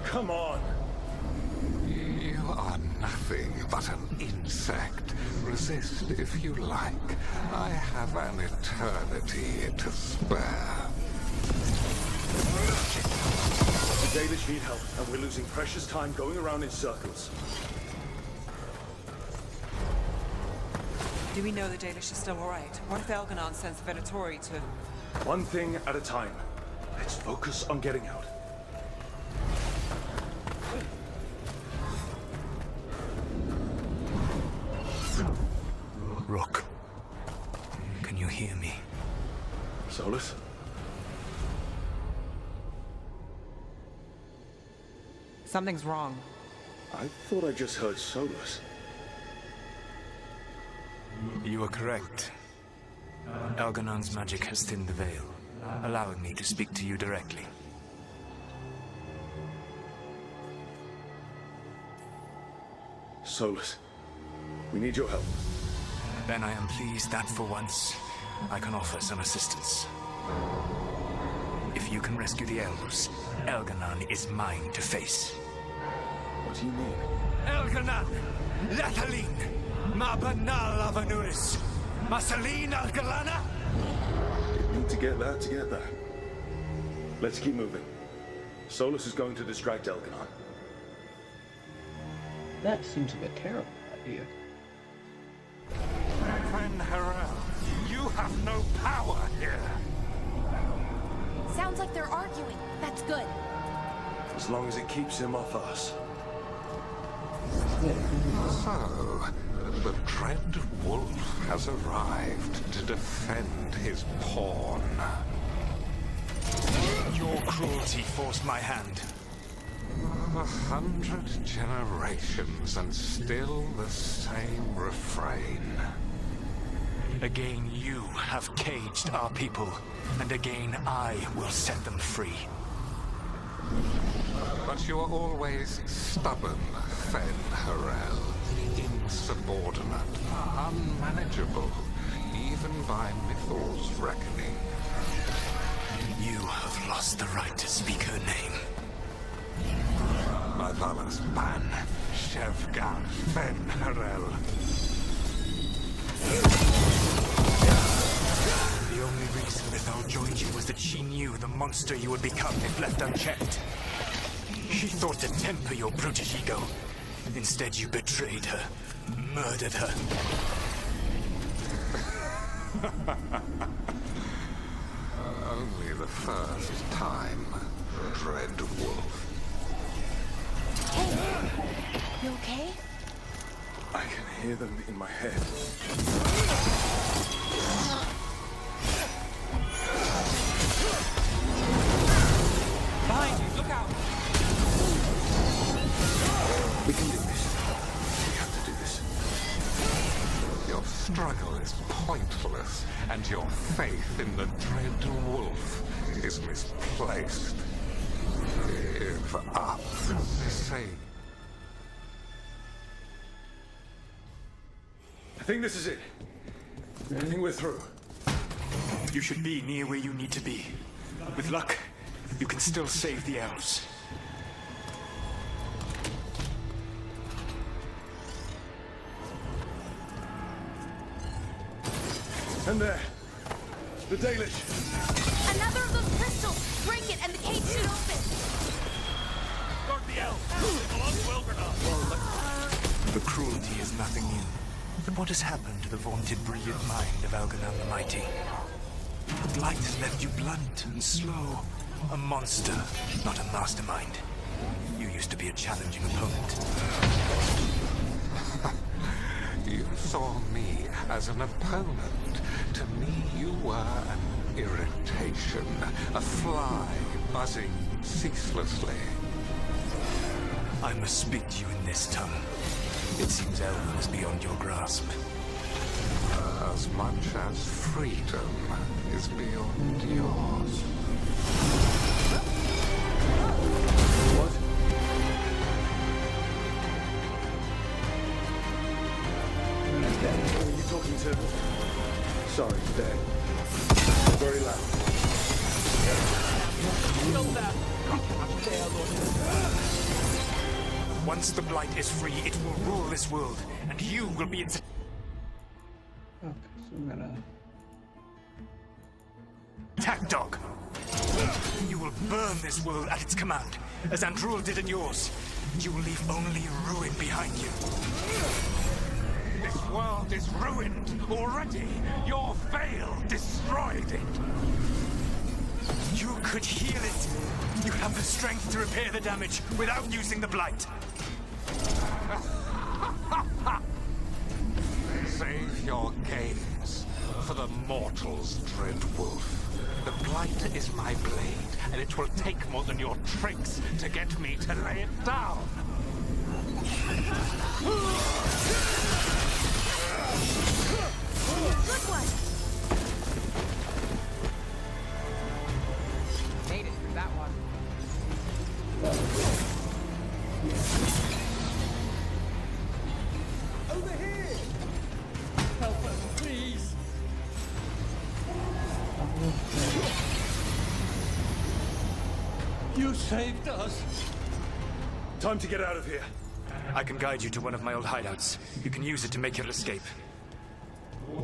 Speaker 3: Come on!
Speaker 20: You are nothing but an insect. Resist if you like. I have an eternity to spare.
Speaker 3: The Dalish need help, and we're losing precious time going around in circles.
Speaker 2: Do we know the Dalish are still alright? What if Elganon sends the Venatori to...
Speaker 3: One thing at a time. Let's focus on getting out.
Speaker 4: Rook, can you hear me?
Speaker 3: Solus?
Speaker 2: Something's wrong.
Speaker 3: I thought I just heard Solus.
Speaker 4: You are correct. Elganon's magic has thinned the veil, allowing me to speak to you directly.
Speaker 3: Solus, we need your help.
Speaker 4: Then I am pleased that for once, I can offer some assistance. If you can rescue the elves, Elganon is mine to face.
Speaker 3: What do you mean?
Speaker 4: Elganon! Lathalin! Mabanal Avanuris! Masaline Algalana!
Speaker 3: You need to get that. Let's keep moving. Solus is going to distract Elganon.
Speaker 1: That seems like a terrible idea.
Speaker 20: Friend Harel, you have no power here.
Speaker 17: Sounds like they're arguing. That's good.
Speaker 3: As long as it keeps him off us.
Speaker 20: So, the Dread Wolf has arrived to defend his pawn.
Speaker 4: Your cruelty forced my hand.
Speaker 20: 100 generations and still the same refrain.
Speaker 4: Again you have caged our people, and again I will set them free.
Speaker 20: But you are always stubborn, Fen Harel. Insubordinate, unmanageable, even by Mythal's reckoning.
Speaker 4: You have lost the right to speak her name.
Speaker 20: Mavalas Ban, Shevgar Fen Harel.
Speaker 4: The only reason Mythal joined you was that she knew the monster you would become if left unchecked. She thought to temper your brutish ego. Instead, you betrayed her, murdered her.
Speaker 20: Only the first time, Dread Wolf.
Speaker 17: Hey, you okay?
Speaker 3: I can hear them in my head.
Speaker 2: Behind you, look out!
Speaker 3: We can do this. We have to do this.
Speaker 20: Your struggle is pointless, and your faith in the Dread Wolf is misplaced. Give up. Say.
Speaker 3: I think this is it. I think we're through.
Speaker 4: You should be near where you need to be. With luck, you can still save the elves.
Speaker 3: And there. The Dalish.
Speaker 17: Another of those crystals! Break it and the cage should open!
Speaker 19: Guard the elves! They belong to Elganon!
Speaker 4: The cruelty is nothing new. But what has happened to the vaunted brilliant mind of Elganon the Mighty? The blight has left you blunt and slow. A monster, not a mastermind. You used to be a challenging opponent.
Speaker 20: You saw me as an opponent. To me, you were an irritation, a fly buzzing ceaselessly.
Speaker 4: I must speak to you in this tongue. It seems Elven is beyond your grasp.
Speaker 20: As much as freedom is beyond yours.
Speaker 3: What? Who are you talking to? Sorry, Dad. Very loud.
Speaker 21: Kill them! I cannot bear, Lord.
Speaker 4: Once the Blight is free, it will rule this world, and you will be its...
Speaker 1: Okay, so I'm gonna...
Speaker 4: Attack dog! You will burn this world at its command, as Andrul did at yours. You will leave only ruin behind you.
Speaker 20: This world is ruined already. Your veil destroyed it.
Speaker 4: You could heal it. You have the strength to repair the damage without using the Blight.
Speaker 20: Save your games for the mortal's dread wolf. The Blight is my blade, and it will take more than your tricks to get me to lay it down.
Speaker 17: Good one.
Speaker 2: Made it through that one.
Speaker 21: Over here! Help us, please! You saved us!
Speaker 3: Time to get out of here.
Speaker 4: I can guide you to one of my old hideouts. You can use it to make your escape.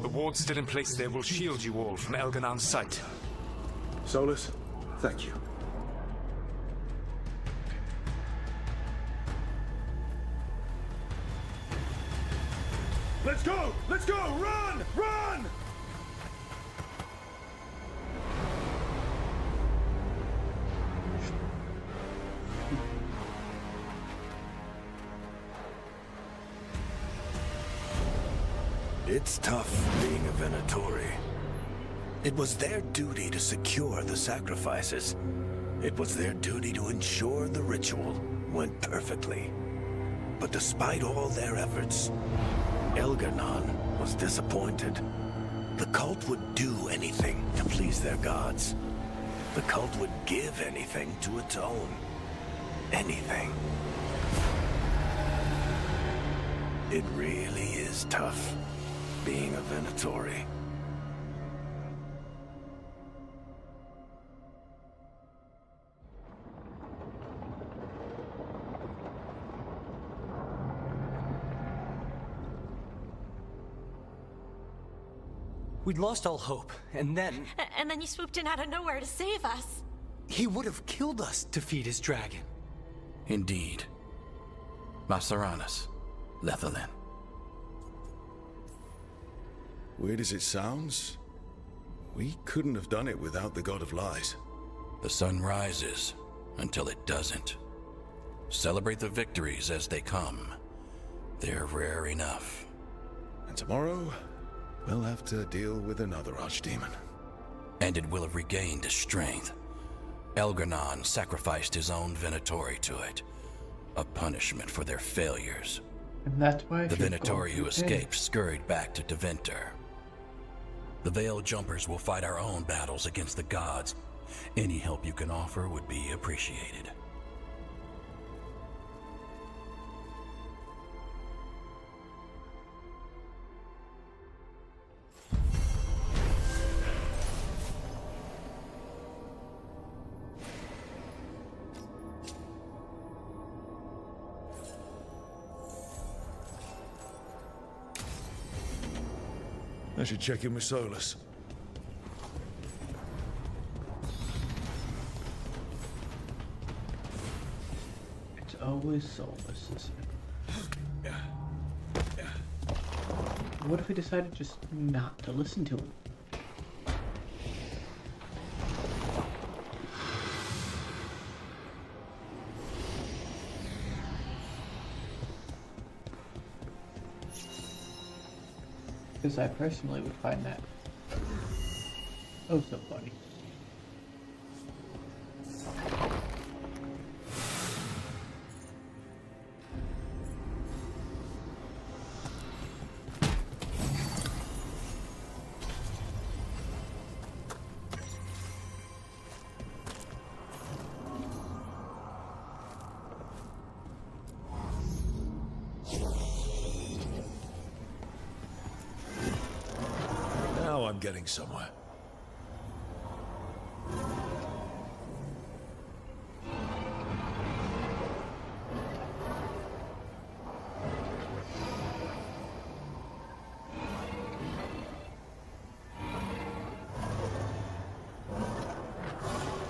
Speaker 4: The wards still in place there will shield you all from Elganon's sight.
Speaker 3: Solus, thank you. Let's go! Let's go! Run! Run!
Speaker 5: It's tough being a Venatori. It was their duty to secure the sacrifices. It was their duty to ensure the ritual went perfectly. But despite all their efforts, Elganon was disappointed. The cult would do anything to please their gods. The cult would give anything to atone. Anything. It really is tough being a Venatori.
Speaker 22: We'd lost all hope, and then...
Speaker 14: And then you swooped in out of nowhere to save us.
Speaker 22: He would have killed us to feed his dragon.
Speaker 12: Indeed. Masaranis, Lethalin.
Speaker 3: Weird as it sounds, we couldn't have done it without the God of Lies.
Speaker 12: The sun rises until it doesn't. Celebrate the victories as they come. They're rare enough.
Speaker 3: And tomorrow, we'll have to deal with another archdemon.
Speaker 12: And it will have regained its strength. Elganon sacrificed his own Venatori to it. A punishment for their failures.
Speaker 1: And that's why
Speaker 12: the Venatori who escaped scurried back to Deventer. The Veil Jumpers will fight our own battles against the gods. Any help you can offer would be appreciated.
Speaker 3: I should check in with Solus.
Speaker 1: It's always Solus, isn't it? What if we decided just not to listen to him? Because I personally would find that oh so funny.
Speaker 3: Now I'm getting somewhere.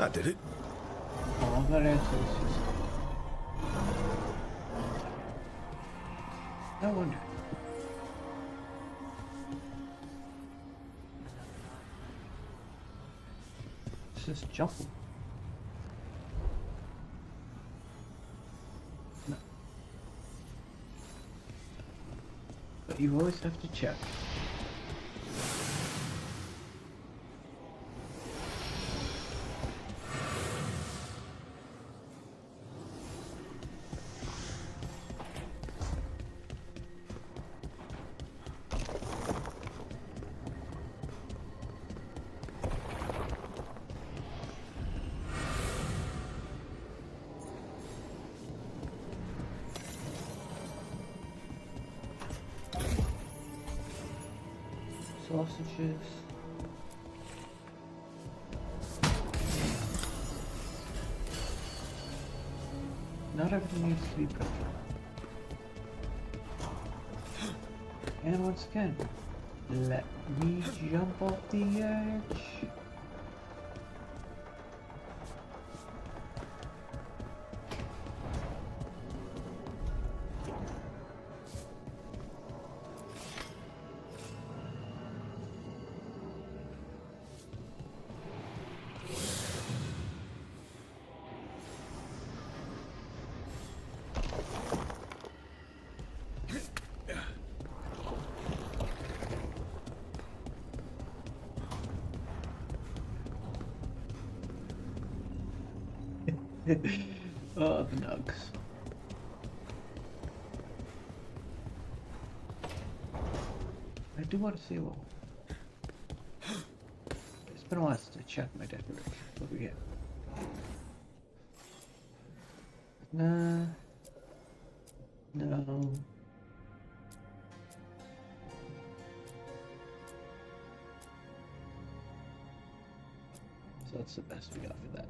Speaker 3: That did it.
Speaker 1: All that answer is just... No wonder. It's just jumping. No. But you always have to check. Sausages. Not everything needs to be perfect. And once again, let me jump off the edge. Oh, the nugs. I do want to see a little. It's been a while since I checked my decorations. What do we get? Nah. No. So that's the best we got for that.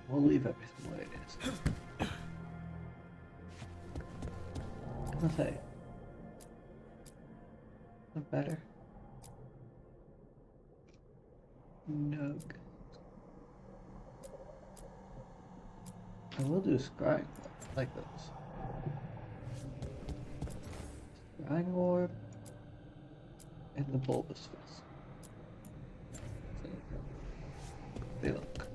Speaker 1: We'll leave everything the way it is. I'll say, not better. No. I will do a scrying like those. Scrying orb and the bulbous fist. They look.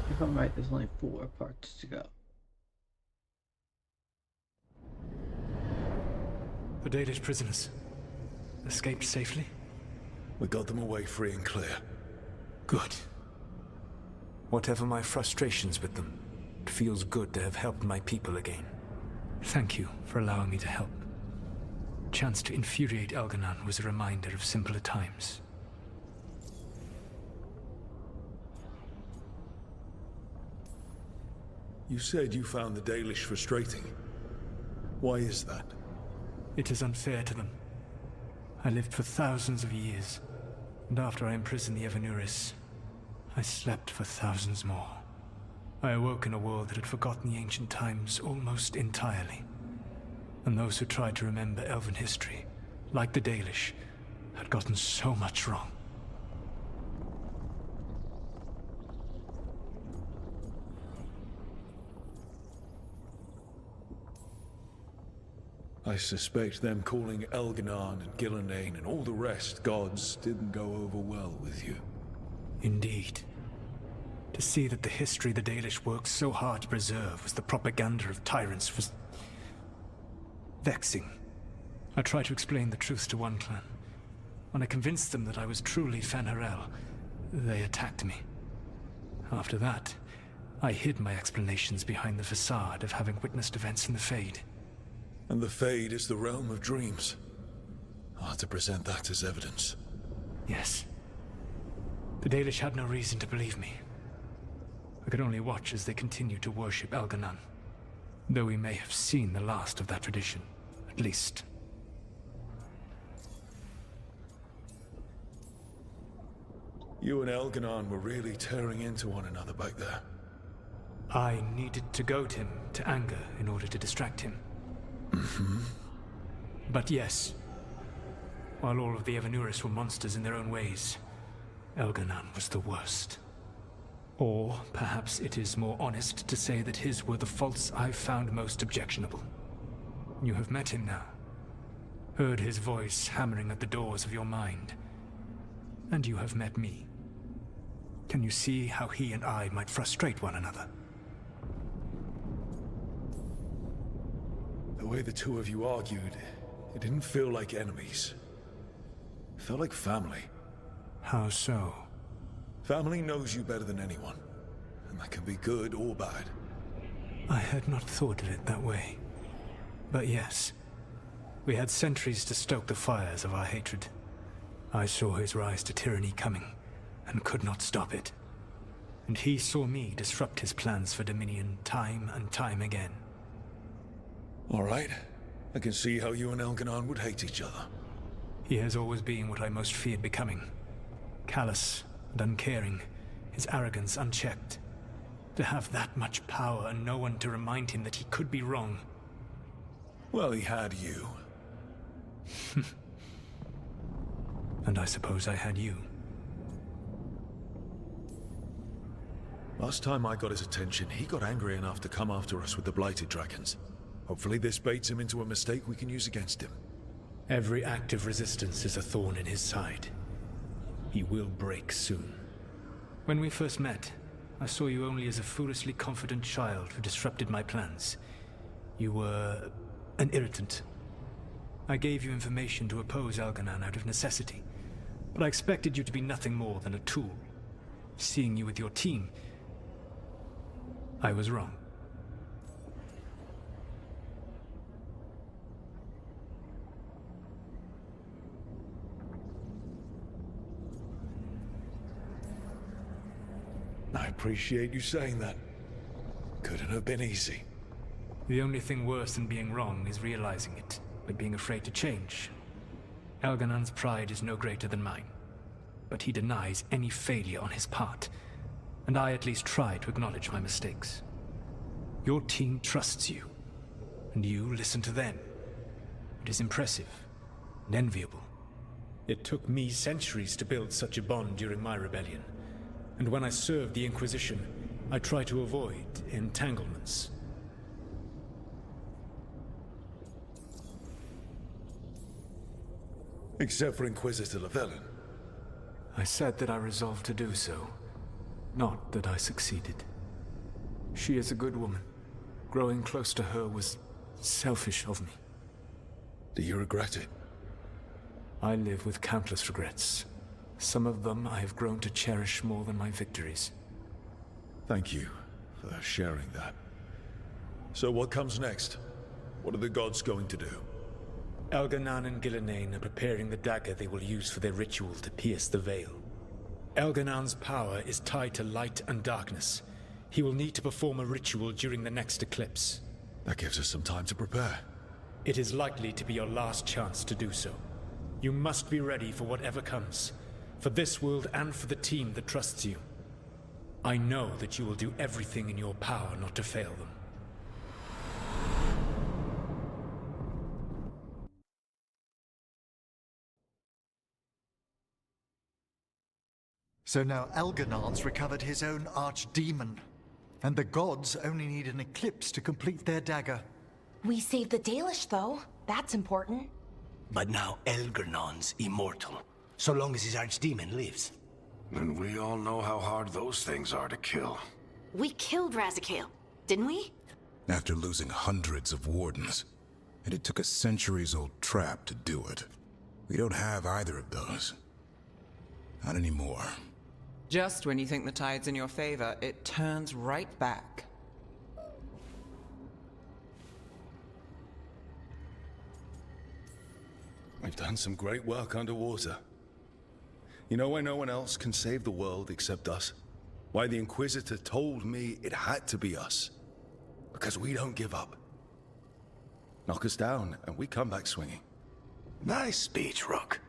Speaker 1: If I'm right, there's only 4 parts to go.
Speaker 4: The Dalish prisoners escaped safely?
Speaker 3: We got them away free and clear.
Speaker 4: Good. Whatever my frustrations with them, it feels good to have helped my people again. Thank you for allowing me to help. Chance to infuriate Elganon was a reminder of simpler times.
Speaker 3: You said you found the Dalish frustrating. Why is that?
Speaker 4: It is unfair to them. I lived for thousands of years, and after I imprisoned the Evanuris, I slept for thousands more. I awoke in a world that had forgotten the ancient times almost entirely. And those who tried to remember Elven history, like the Dalish, had gotten so much wrong.
Speaker 3: I suspect them calling Elganon and Gillenane and all the rest gods didn't go over well with you.
Speaker 4: Indeed. To see that the history the Dalish worked so hard to preserve was the propaganda of tyrants was vexing. I tried to explain the truth to one clan. When I convinced them that I was truly Fen'Harel, they attacked me. After that, I hid my explanations behind the facade of having witnessed events in the Fade.
Speaker 3: And the Fade is the realm of dreams. Hard to present that as evidence.
Speaker 4: Yes. The Dalish had no reason to believe me. I could only watch as they continue to worship Elganon, though we may have seen the last of that tradition, at least.
Speaker 3: You and Elganon were really tearing into one another back there.
Speaker 4: I needed to goad him to anger in order to distract him.
Speaker 3: Mm-hmm.
Speaker 4: But yes, while all of the Evanuris were monsters in their own ways, Elganon was the worst. Or perhaps it is more honest to say that his were the faults I've found most objectionable. You have met him now, heard his voice hammering at the doors of your mind, and you have met me. Can you see how he and I might frustrate one another?
Speaker 3: The way the two of you argued, it didn't feel like enemies. It felt like family.
Speaker 4: How so?
Speaker 3: Family knows you better than anyone, and that can be good or bad.
Speaker 4: I had not thought of it that way. But yes, we had centuries to stoke the fires of our hatred. I saw his rise to tyranny coming, and could not stop it. And he saw me disrupt his plans for Dominion time and time again.
Speaker 3: All right. I can see how you and Elganon would hate each other.
Speaker 4: He has always been what I most feared becoming. Callous and uncaring, his arrogance unchecked. To have that much power and no one to remind him that he could be wrong.
Speaker 3: Well, he had you.
Speaker 4: And I suppose I had you.
Speaker 3: Last time I got his attention, he got angry enough to come after us with the Blighted Dragons. Hopefully this baits him into a mistake we can use against him.
Speaker 4: Every act of resistance is a thorn in his side. He will break soon. When we first met, I saw you only as a foolishly confident child who disrupted my plans. You were an irritant. I gave you information to oppose Elganon out of necessity, but I expected you to be nothing more than a tool. Seeing you with your team, I was wrong.
Speaker 3: I appreciate you saying that. Couldn't have been easy.
Speaker 4: The only thing worse than being wrong is realizing it, like being afraid to change. Elganon's pride is no greater than mine, but he denies any failure on his part, and I at least try to acknowledge my mistakes. Your team trusts you, and you listen to them. It is impressive and enviable. It took me centuries to build such a bond during my rebellion, and when I served the Inquisition, I tried to avoid entanglements.
Speaker 3: Except for Inquisitor Llewellyn.
Speaker 4: I said that I resolved to do so, not that I succeeded. She is a good woman. Growing close to her was selfish of me.
Speaker 3: Do you regret it?
Speaker 4: I live with countless regrets. Some of them I have grown to cherish more than my victories.
Speaker 3: Thank you for sharing that. So what comes next? What are the gods going to do?
Speaker 4: Elganon and Gillenane are preparing the dagger they will use for their ritual to pierce the veil. Elganon's power is tied to light and darkness. He will need to perform a ritual during the next eclipse.
Speaker 3: That gives us some time to prepare.
Speaker 4: It is likely to be your last chance to do so. You must be ready for whatever comes, for this world and for the team that trusts you. I know that you will do everything in your power not to fail them.
Speaker 7: So now Elganon's recovered his own archdemon, and the gods only need an eclipse to complete their dagger.
Speaker 10: We saved the Dalish, though. That's important.
Speaker 5: But now Elganon's immortal, so long as his archdemon lives.
Speaker 8: And we all know how hard those things are to kill.
Speaker 14: We killed Razikale, didn't we?
Speaker 6: After losing hundreds of wardens, and it took a centuries-old trap to do it. We don't have either of those. Not anymore.
Speaker 2: Just when you think the tide's in your favor, it turns right back.
Speaker 3: We've done some great work underwater. You know why no one else can save the world except us? Why the Inquisitor told me it had to be us. Because we don't give up. Knock us down, and we come back swinging.
Speaker 5: Nice speech, Rook.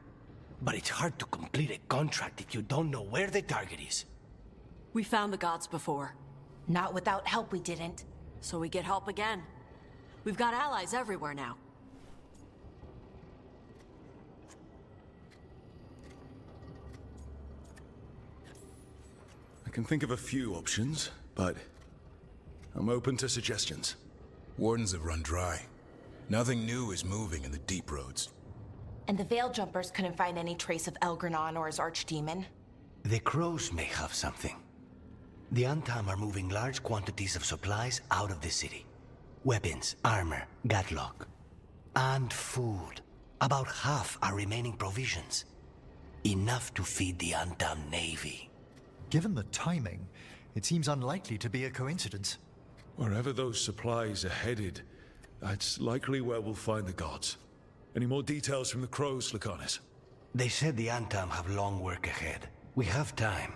Speaker 5: But it's hard to complete a contract if you don't know where the target is.
Speaker 14: We found the gods before.
Speaker 10: Not without help, we didn't.
Speaker 14: So we get help again. We've got allies everywhere now.
Speaker 3: I can think of a few options, but I'm open to suggestions.
Speaker 6: Wardens have run dry. Nothing new is moving in the deep roads.
Speaker 10: And the Veil Jumpers couldn't find any trace of Elgranon or his archdemon.
Speaker 5: The crows may have something. The Antam are moving large quantities of supplies out of the city. Weapons, armor, gatlock. And food. About half are remaining provisions. Enough to feed the Antam navy.
Speaker 7: Given the timing, it seems unlikely to be a coincidence.
Speaker 3: Wherever those supplies are headed, that's likely where we'll find the gods. Any more details from the crows, Lucanus?
Speaker 5: They said the Antam have long work ahead. We have time.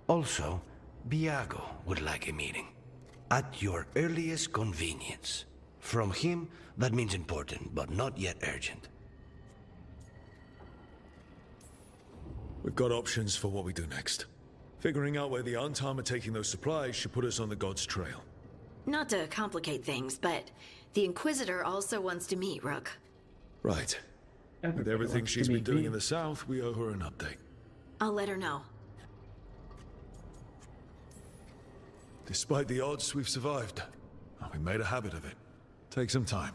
Speaker 5: Also, Biago would like a meeting. At your earliest convenience. From him, that means important, but not yet urgent.
Speaker 3: We've got options for what we do next. Figuring out where the Antam are taking those supplies should put us on the gods' trail.
Speaker 11: Not to complicate things, but the Inquisitor also wants to meet Rook.
Speaker 3: Right. With everything she's been doing in the south, we owe her an update.
Speaker 11: I'll let her know.
Speaker 3: Despite the odds, we've survived. We made a habit of it. Take some time.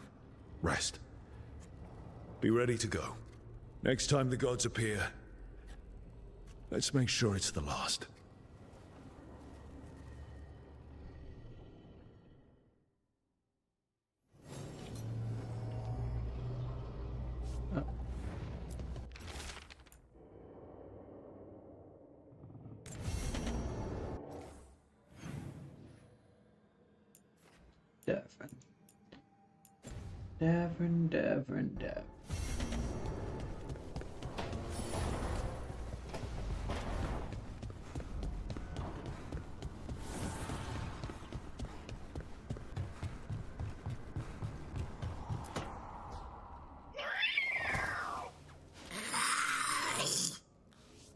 Speaker 3: Rest. Be ready to go. Next time the gods appear, let's make sure it's the last.
Speaker 1: Davern.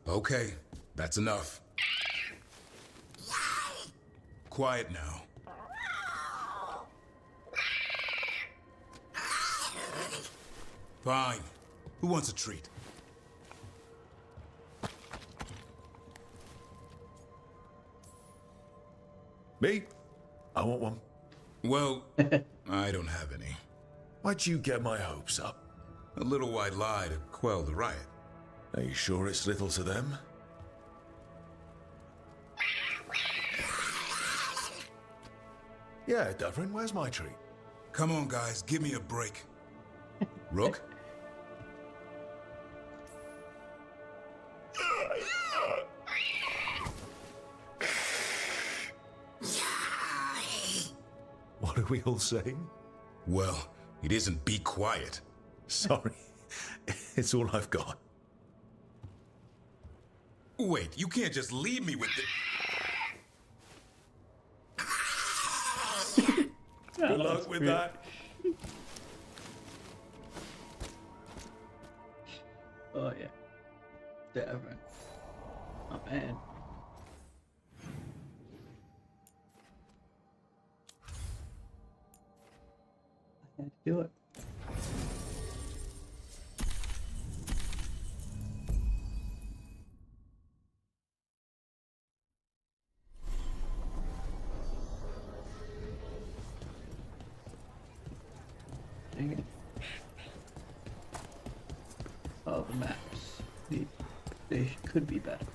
Speaker 6: Okay, that's enough. Quiet now. Fine. Who wants a treat?
Speaker 3: Me? I want one.
Speaker 6: Well, I don't have any.
Speaker 3: Why'd you get my hopes up?
Speaker 6: A little white lie to quell the riot.
Speaker 3: Are you sure it's little to them? Yeah, Davrin, where's my treat?
Speaker 6: Come on, guys, give me a break. Rook?
Speaker 3: What are we all saying?
Speaker 6: Well, it isn't be quiet.
Speaker 3: Sorry. It's all I've got.
Speaker 6: Wait, you can't just leave me with the...
Speaker 3: Good luck with that.
Speaker 1: Oh yeah. Davern. Oh man. I had to do it. Dang it. Oh, the maps. They could be better.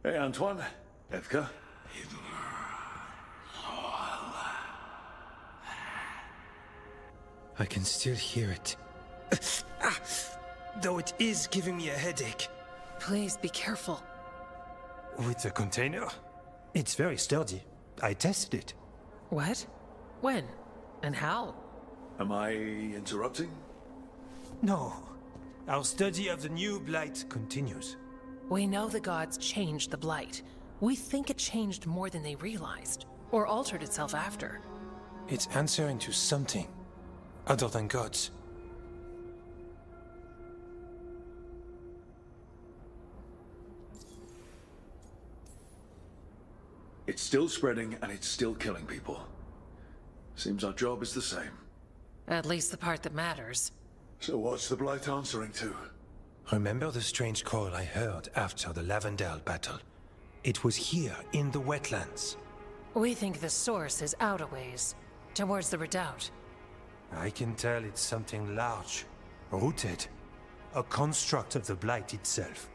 Speaker 3: Hey, Antoine. Evka.
Speaker 4: I can still hear it. Though it is giving me a headache.
Speaker 13: Please be careful.
Speaker 4: With the container? It's very sturdy. I tested it.
Speaker 2: What? When? And how?
Speaker 3: Am I interrupting?
Speaker 4: No. Our study of the new Blight continues.
Speaker 2: We know the gods changed the Blight. We think it changed more than they realized, or altered itself after.
Speaker 4: It's answering to something other than gods.
Speaker 3: It's still spreading and it's still killing people. Seems our job is the same.
Speaker 2: At least the part that matters.
Speaker 3: So what's the Blight answering to?
Speaker 4: Remember the strange call I heard after the Lavendale battle? It was here, in the wetlands.
Speaker 2: We think the source is out a ways, towards the redoubt.
Speaker 4: I can tell it's something large, rooted. A construct of the Blight itself.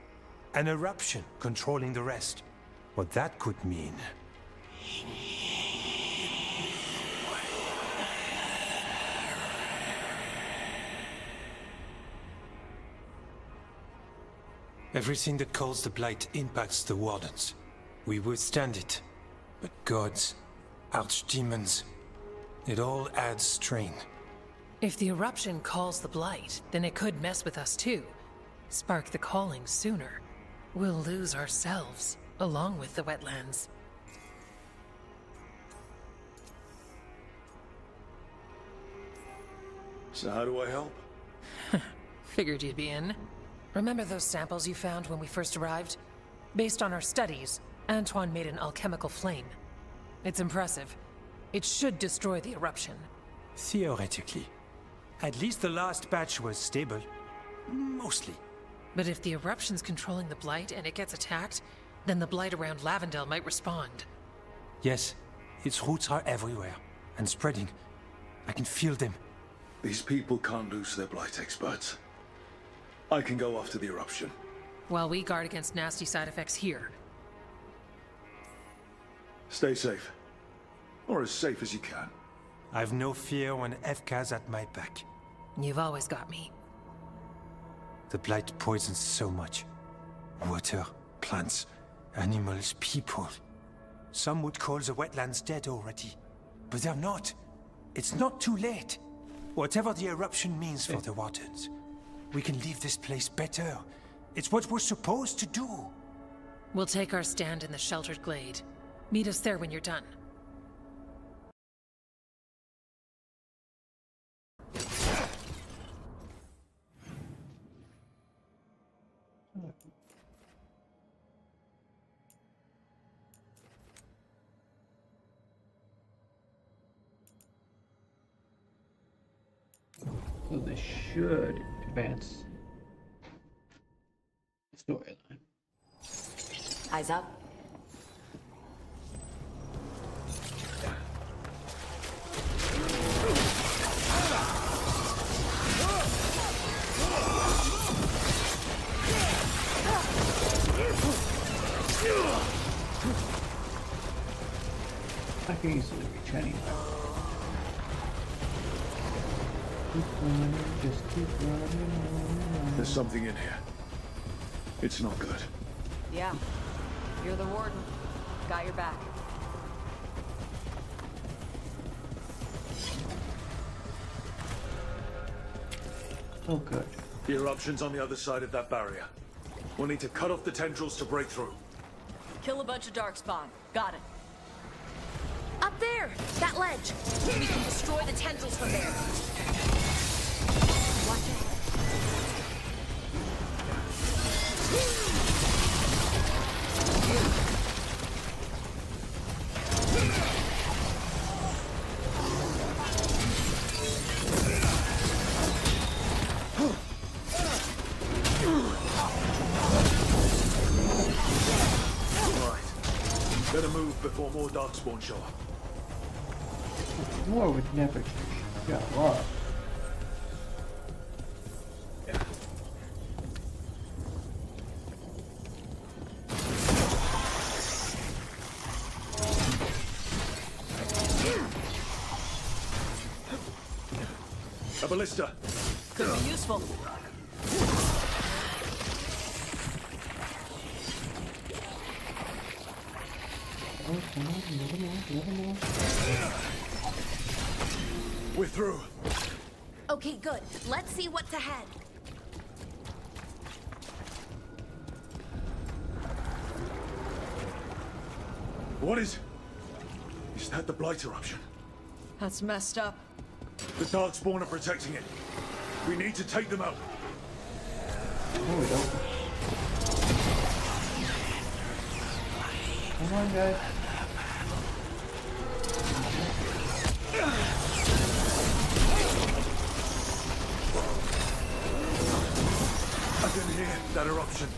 Speaker 4: An eruption controlling the rest. What that could mean... Everything that calls the Blight impacts the Wardens. We withstand it. But gods, archdemons, it all adds strain.
Speaker 2: If the eruption calls the Blight, then it could mess with us too. Spark the calling sooner. We'll lose ourselves, along with the wetlands.
Speaker 3: So how do I help?
Speaker 2: Figured you'd be in. Remember those samples you found when we first arrived? Based on our studies, Antoine made an alchemical flame. It's impressive. It should destroy the eruption.
Speaker 4: Theoretically. At least the last batch was stable. Mostly.
Speaker 2: But if the eruption's controlling the Blight and it gets attacked, then the Blight around Lavendale might respond.
Speaker 4: Yes, its roots are everywhere, and spreading. I can feel them.
Speaker 3: These people can't lose their Blight experts. I can go after the eruption.
Speaker 2: While we guard against nasty side effects here.
Speaker 3: Stay safe. Or as safe as you can.
Speaker 4: I've no fear when FK's at my back.
Speaker 2: You've always got me.
Speaker 4: The Blight poisons so much. Water, plants, animals, people. Some would call the wetlands dead already. But they're not. It's not too late. Whatever the eruption means for the Wardens, we can leave this place better. It's what we're supposed to do.
Speaker 2: We'll take our stand in the sheltered glade. Meet us there when you're done.
Speaker 1: So this should advance the storyline.
Speaker 14: Eyes up.
Speaker 1: I can easily reach anywhere. Keep running, just keep running.
Speaker 3: There's something in here. It's not good.
Speaker 14: Yeah. You're the warden. Got your back.
Speaker 1: Oh, good.
Speaker 3: The eruption's on the other side of that barrier. We'll need to cut off the tendrils to break through.
Speaker 14: Kill a bunch of darkspawn. Got it.
Speaker 17: Up there! That ledge! We can destroy the tendrils from there. Watch it.
Speaker 3: Better move before more darkspawn show up.
Speaker 1: War would never show up.
Speaker 3: A ballista.
Speaker 14: Could be useful.
Speaker 3: We're through.
Speaker 17: Okay, good. Let's see what's ahead.
Speaker 3: What is... Is that the Blight eruption?
Speaker 13: That's messed up.
Speaker 3: The Darkspawn are protecting it. We need to take them out.
Speaker 1: No, we don't. Come on, guys.
Speaker 3: I can hear that eruption.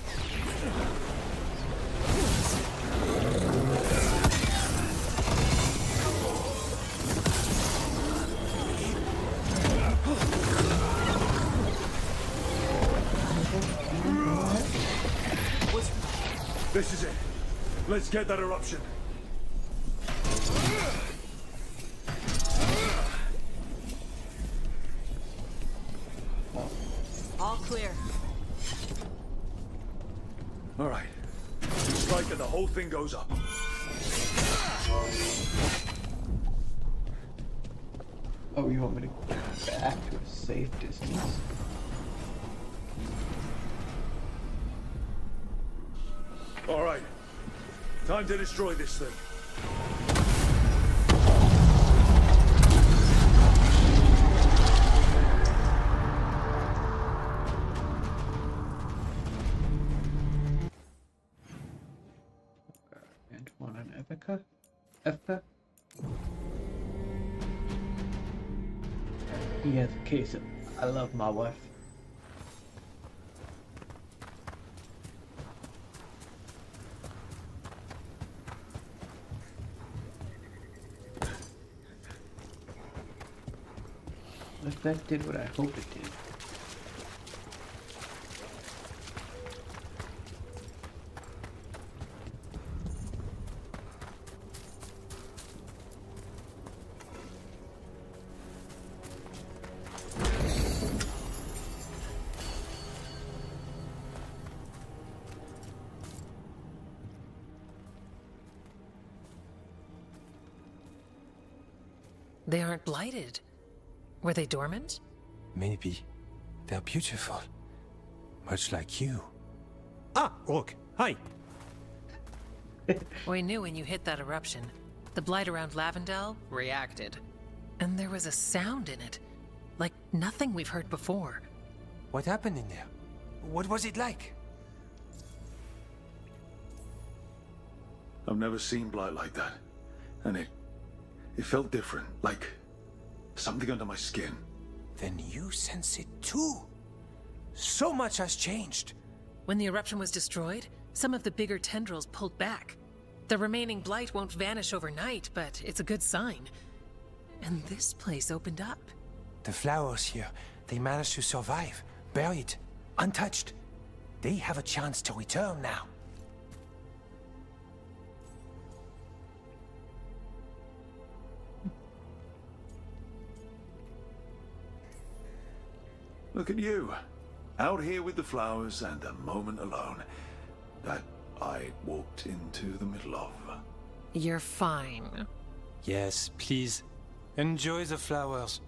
Speaker 3: This is it. Let's get that eruption.
Speaker 13: All clear.
Speaker 3: All right. Strike and the whole thing goes up.
Speaker 1: Oh, you want me to get back to a safe distance?
Speaker 3: All right. Time to destroy this thing.
Speaker 1: Antoine and Evica? Evica? He has a case of I love my wife. If that did what I hoped it did.
Speaker 2: They aren't blighted. Were they dormant?
Speaker 4: Maybe. They're beautiful. Much like you. Ah, Rook. Hi.
Speaker 2: We knew when you hit that eruption, the blight around Lavendel reacted. And there was a sound in it. Like nothing we've heard before.
Speaker 4: What happened in there? What was it like?
Speaker 3: I've never seen blight like that. And it felt different, like something under my skin.
Speaker 4: Then you sense it too. So much has changed.
Speaker 2: When the eruption was destroyed, some of the bigger tendrils pulled back. The remaining blight won't vanish overnight, but it's a good sign. And this place opened up.
Speaker 4: The flowers here, they managed to survive, buried, untouched. They have a chance to return now.
Speaker 3: Look at you. Out here with the flowers and a moment alone that I walked into the middle of.
Speaker 2: You're fine.
Speaker 4: Yes, please. Enjoy the flowers.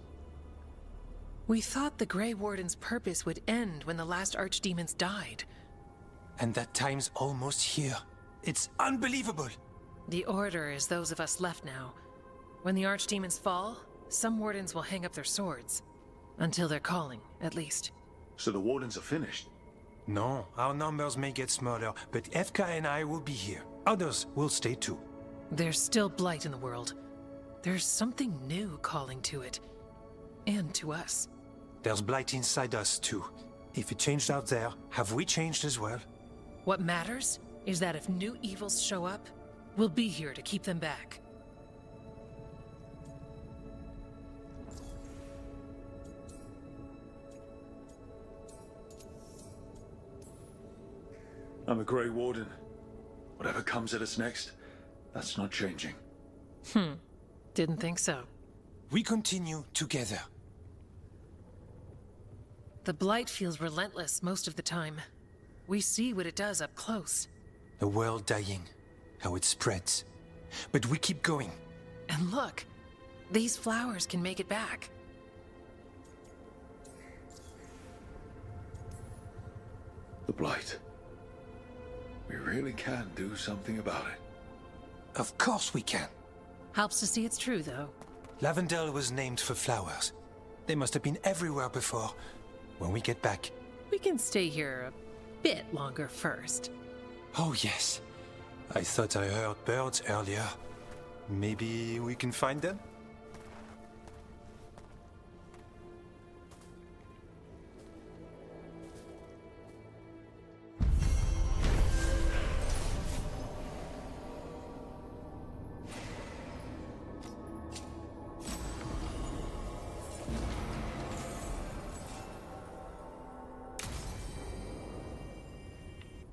Speaker 2: We thought the Grey Warden's purpose would end when the last archdemons died.
Speaker 4: And that time's almost here. It's unbelievable.
Speaker 2: The Order is those of us left now. When the archdemons fall, some wardens will hang up their swords. Until they're calling, at least.
Speaker 3: So the Wardens are finished?
Speaker 4: No, our numbers may get smaller, but Evka and I will be here. Others will stay too.
Speaker 2: There's still blight in the world. There's something new calling to it. And to us.
Speaker 4: There's blight inside us too. If it changed out there, have we changed as well?
Speaker 2: What matters is that if new evils show up, we'll be here to keep them back.
Speaker 3: I'm a Grey Warden. Whatever comes at us next, that's not changing.
Speaker 2: Didn't think so.
Speaker 4: We continue together.
Speaker 2: The blight feels relentless most of the time. We see what it does up close.
Speaker 4: A world dying, how it spreads. but we keep going.
Speaker 2: And look, these flowers can make it back.
Speaker 3: The Blight. We really can do something about it.
Speaker 4: Of course we can.
Speaker 2: Helps to see it's true, though.
Speaker 4: Lavendel was named for flowers. They must have been everywhere before. When we get back...
Speaker 2: We can stay here a bit longer first.
Speaker 4: Oh, yes. I thought I heard birds earlier. Maybe we can find them?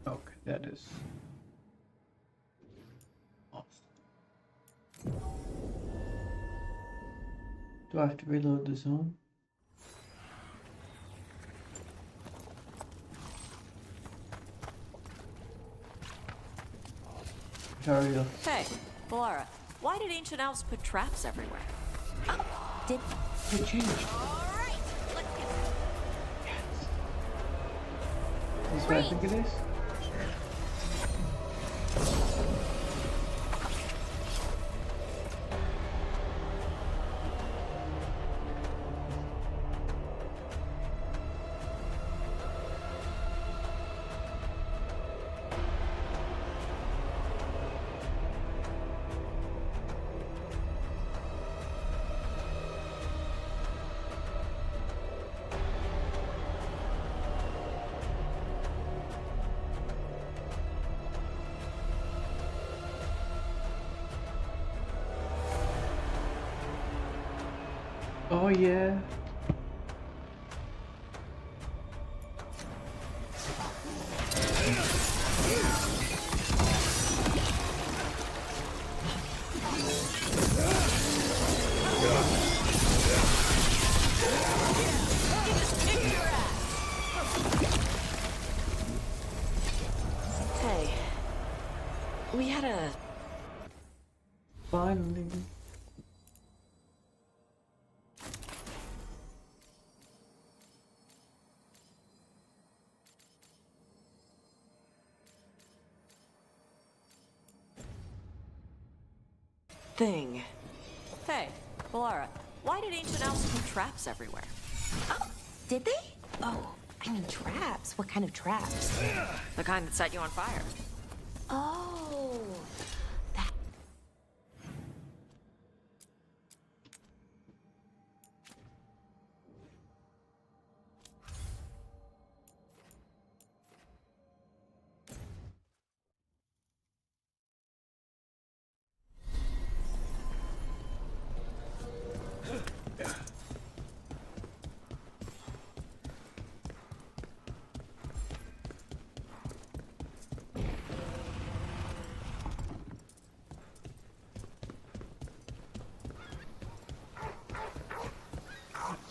Speaker 1: Okay, that is awesome. Do I have to reload the zone? Sorry.
Speaker 14: Hey, Valara, why did ancient elves put traps everywhere?
Speaker 10: Did
Speaker 1: they change?
Speaker 17: Alright, let's get
Speaker 1: Is this what I think it is? Oh yeah.
Speaker 14: Hey, we had a...
Speaker 1: Finally.
Speaker 14: thing. Hey, Valara, why did ancient elves put traps everywhere?
Speaker 10: Oh, did they? Oh, I mean traps. What kind of traps?
Speaker 14: The kind that set you on fire.
Speaker 10: Oh,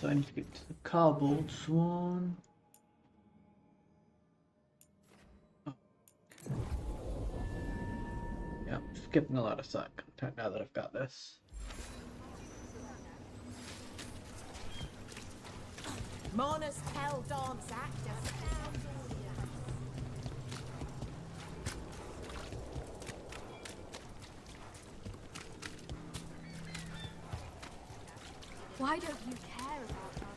Speaker 1: So I need to get to the Cobbled Swan. Oh. Yeah, I'm skipping a lot of side content now that I've got this.
Speaker 17: Mona's Hell Dance Act astounds audience. Why don't you care about us?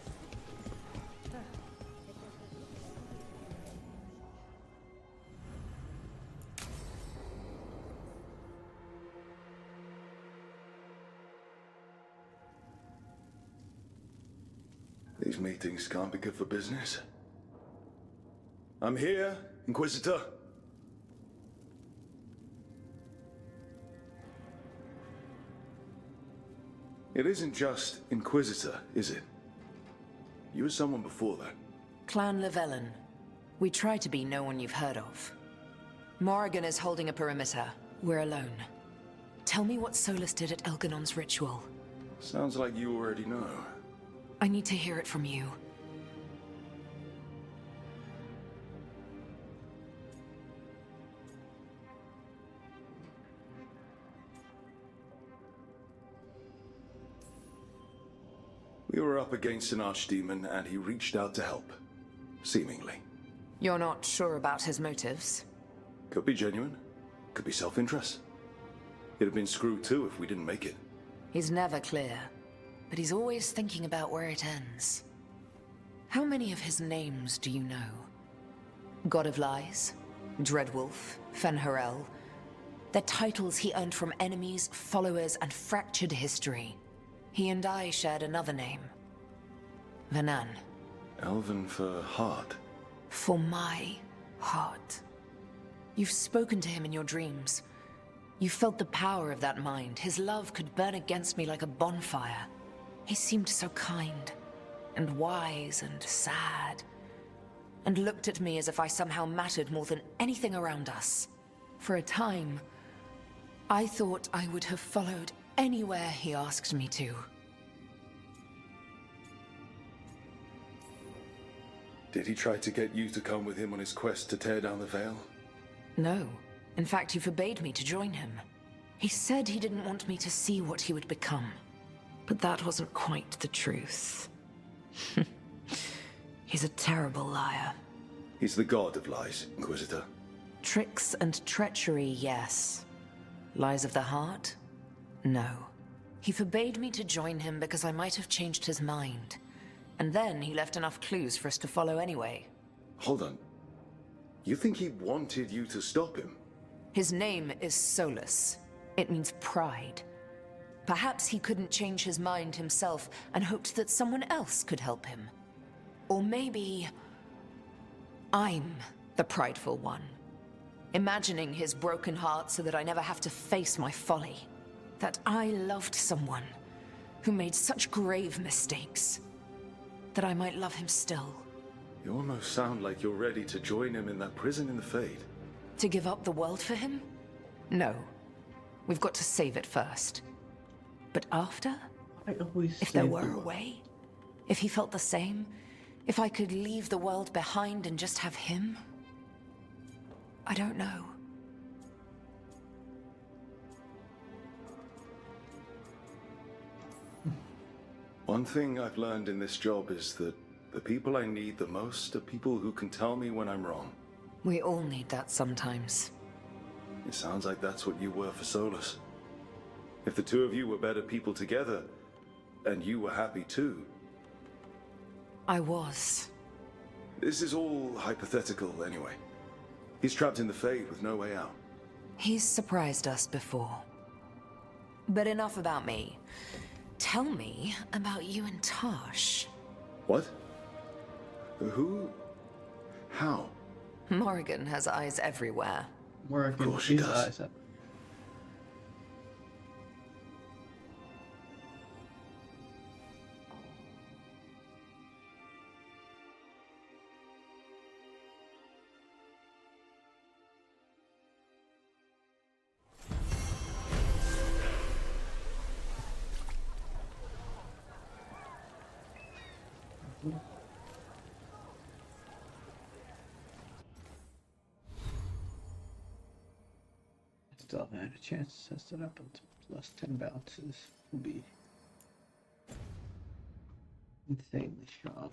Speaker 3: These meetings can't be good for business. I'm here, Inquisitor. It isn't just Inquisitor, is it? You were someone before that.
Speaker 15: Clan Llewellyn. We try to be no one you've heard of. Morrigan is holding a perimeter. We're alone. Tell me what Solus did at Elganon's ritual.
Speaker 3: Sounds like you already know.
Speaker 15: I need to hear it from you.
Speaker 3: We were up against an archdemon, and he reached out to help. Seemingly.
Speaker 15: You're not sure about his motives?
Speaker 3: Could be genuine. Could be self-interest. He'd have been screwed too if we didn't make it.
Speaker 15: He's never clear, but he's always thinking about where it ends. How many of his names do you know? God of Lies, Dreadwolf, Fen'Harel. They're titles he earned from enemies, followers, and fractured history. He and I shared another name. Vanan.
Speaker 3: Elven for heart.
Speaker 15: For my heart. You've spoken to him in your dreams. You felt the power of that mind. His love could burn against me like a bonfire. He seemed so kind, and wise, and sad, and looked at me as if I somehow mattered more than anything around us. For a time, I thought I would have followed anywhere he asked me to.
Speaker 3: Did he try to get you to come with him on his quest to tear down the Veil?
Speaker 15: No. In fact, he forbade me to join him. He said he didn't want me to see what he would become. But that wasn't quite the truth. He's a terrible liar.
Speaker 3: He's the god of lies, Inquisitor.
Speaker 15: Tricks and treachery, yes. Lies of the heart? No. He forbade me to join him because I might have changed his mind. And then he left enough clues for us to follow anyway.
Speaker 3: Hold on. You think he wanted you to stop him?
Speaker 15: His name is Solus. It means pride. Perhaps he couldn't change his mind himself and hoped that someone else could help him. Or maybe I'm the prideful one, imagining his broken heart so that I never have to face my folly. That I loved someone who made such grave mistakes, that I might love him still.
Speaker 3: You almost sound like you're ready to join him in that prison in the Fade.
Speaker 15: To give up the world for him? No. We've got to save it first. But after? If there were a way? If he felt the same? If I could leave the world behind and just have him? I don't know.
Speaker 3: One thing I've learned in this job is that the people I need the most are people who can tell me when I'm wrong.
Speaker 15: We all need that sometimes.
Speaker 3: It sounds like that's what you were for Solus. If the two of you were better people together, and you were happy too.
Speaker 15: I was.
Speaker 3: This is all hypothetical anyway. He's trapped in the Fade with no way out.
Speaker 15: He's surprised us before. But enough about me. Tell me about you and Tosh.
Speaker 3: What? Who? How?
Speaker 15: Morrigan has eyes everywhere.
Speaker 1: Morrigan,
Speaker 3: of course she does.
Speaker 1: Eyes up. Still haven't had a chance to test it up until plus 10 bounces will be insanely strong.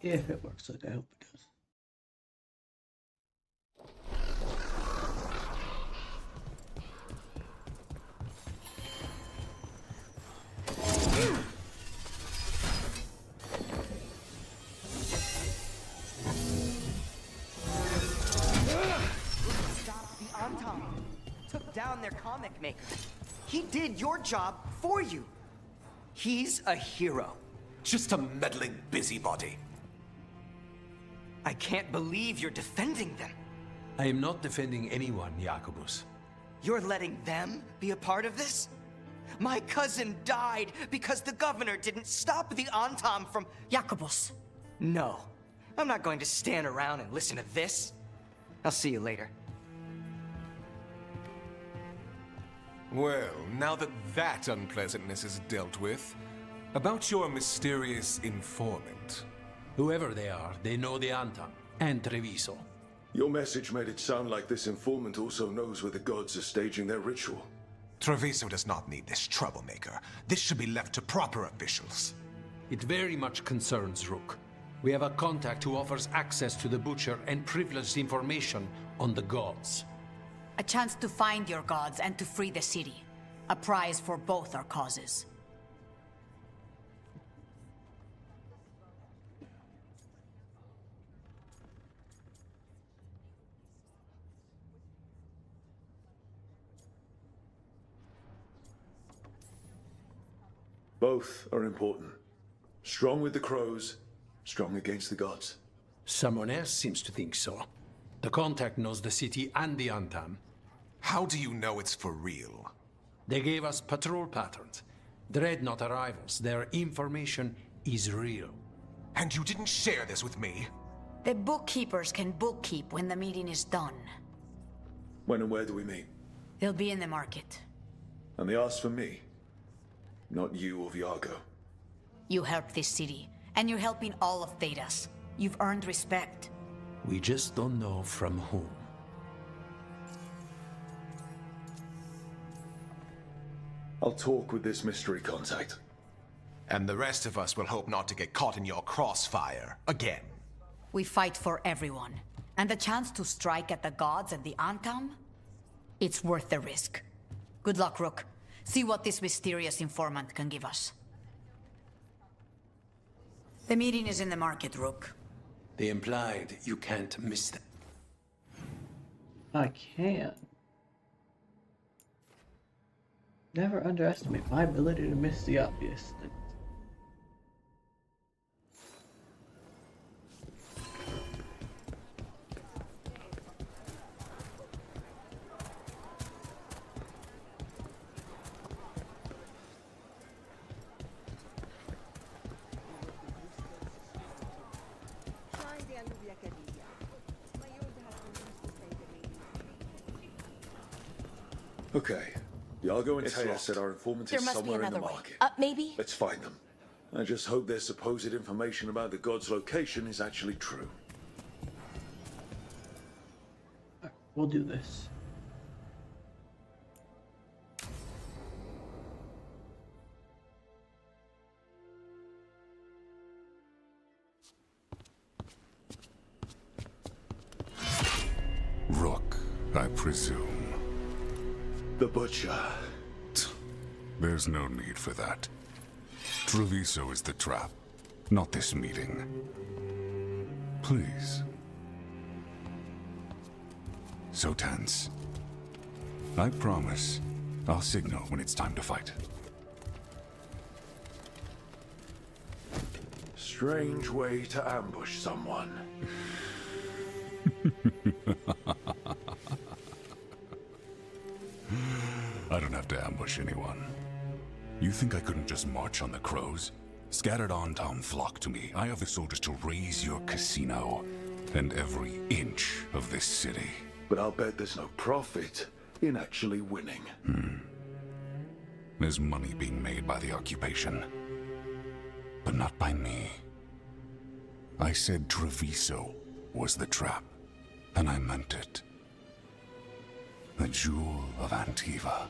Speaker 1: If it works like I hope it does.
Speaker 16: Took down their comic maker. He did your job for you. He's a hero.
Speaker 4: Just a meddling busybody.
Speaker 16: I can't believe you're defending them.
Speaker 18: I am not defending anyone, Jacobus.
Speaker 16: You're letting them be a part of this? My cousin died because the governor didn't stop the Antam from...
Speaker 13: Jacobus.
Speaker 16: No. I'm not going to stand around and listen to this. I'll see you later.
Speaker 20: Well, now that that unpleasantness is dealt with, about your mysterious informant.
Speaker 18: Whoever they are, they know the Antam and Treviso.
Speaker 3: Your message made it sound like this informant also knows where the gods are staging their ritual.
Speaker 9: Treviso does not need this troublemaker. This should be left to proper officials.
Speaker 18: It very much concerns Rook. We have a contact who offers access to the Butcher and privileged information on the gods.
Speaker 19: A chance to find your gods and to free the city. A prize for both our causes.
Speaker 3: Both are important. Strong with the crows, strong against the gods.
Speaker 18: Someone else seems to think so. The contact knows the city and the Antam.
Speaker 9: How do you know it's for real?
Speaker 18: They gave us patrol patterns. Dreadnought arrivals. Their information is real.
Speaker 9: And you didn't share this with me?
Speaker 19: The bookkeepers can bookkeep when the meeting is done.
Speaker 3: When and where do we meet?
Speaker 19: They'll be in the market.
Speaker 3: And they asked for me, not you or Viago.
Speaker 19: You helped this city, and you're helping all of Thedas. You've earned respect.
Speaker 18: We just don't know from whom.
Speaker 3: I'll talk with this mystery contact.
Speaker 9: And the rest of us will hope not to get caught in your crossfire again.
Speaker 19: We fight for everyone. And the chance to strike at the gods and the Antam? It's worth the risk. Good luck, Rook. See what this mysterious informant can give us. The meeting is in the market, Rook.
Speaker 18: They implied you can't miss them.
Speaker 1: I can. Never underestimate my ability to miss the obvious.
Speaker 3: Okay. Iago and Taya said our informant
Speaker 10: There
Speaker 3: is
Speaker 10: must be
Speaker 3: somewhere in the
Speaker 10: another way.
Speaker 3: market.
Speaker 10: Maybe?
Speaker 3: Let's find them. I just hope their supposed information about the god's location is actually true.
Speaker 1: We'll do this.
Speaker 23: Rook, I presume.
Speaker 3: The Butcher.
Speaker 23: There's no need for that. Treviso is the trap, not this meeting. Please. So tense. I promise I'll signal when it's time to fight.
Speaker 3: Strange way to ambush someone.
Speaker 23: I don't have to ambush anyone. You think I couldn't just march on the crows? Scattered Antam flock to me. I have the soldiers to raise your casino and every inch of this city.
Speaker 3: But I'll bet there's no profit in actually winning.
Speaker 23: There's money being made by the occupation, but not by me. I said Treviso was the trap, and I meant it. The Jewel of Antiva.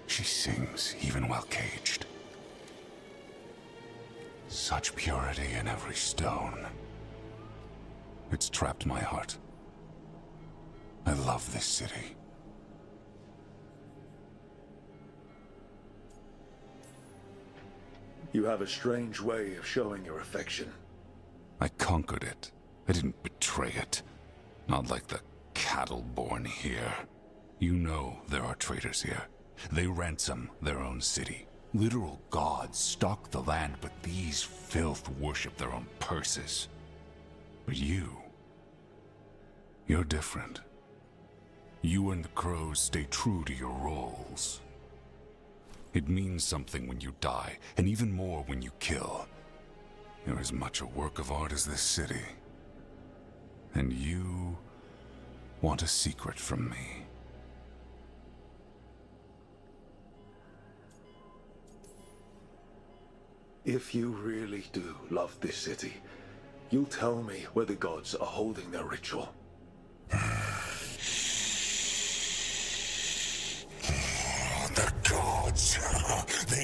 Speaker 23: She sings even while caged. Such purity in every stone. It's trapped my heart. I love this city.
Speaker 3: You have a strange way of showing your affection.
Speaker 23: I conquered it. I didn't betray it. Not like the cattle born here. You know there are traitors here. They ransom their own city. Literal gods stalk the land, but these filth worship their own purses. But you're different. You and the crows stay true to your roles. It means something when you die, and even more when you kill. You're as much a work of art as this city. And you want a secret from me.
Speaker 3: If you really do love this city, you'll tell me where the gods are holding their ritual.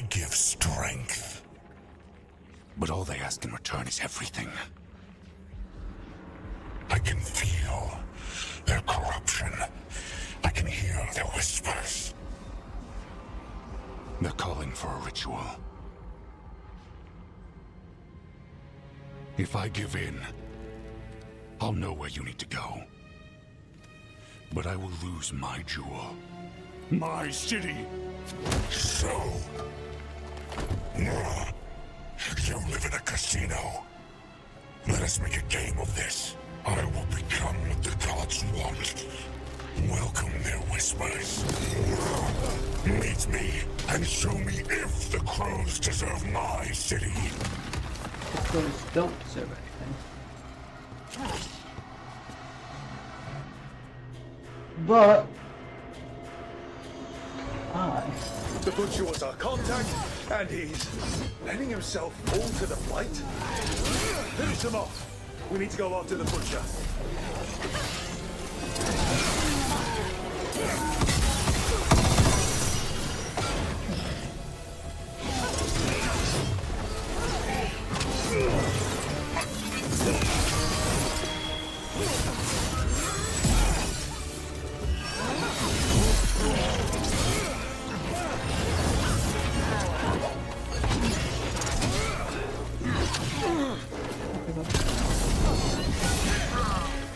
Speaker 23: give strength. But all they ask in return is everything. I can feel their corruption. I can hear their whispers. They're calling for a ritual. If I give in, I'll know where you need to go. But I will lose my jewel. My city! So... you live in a casino. Let us make a game of this. I will become what the gods want. Welcome their whispers. Meet me and show me if the crows deserve my city.
Speaker 1: The crows don't deserve anything. But
Speaker 3: The Butcher was our contact, and he's letting himself fall to the fight. Finish him off. We need to go after the Butcher.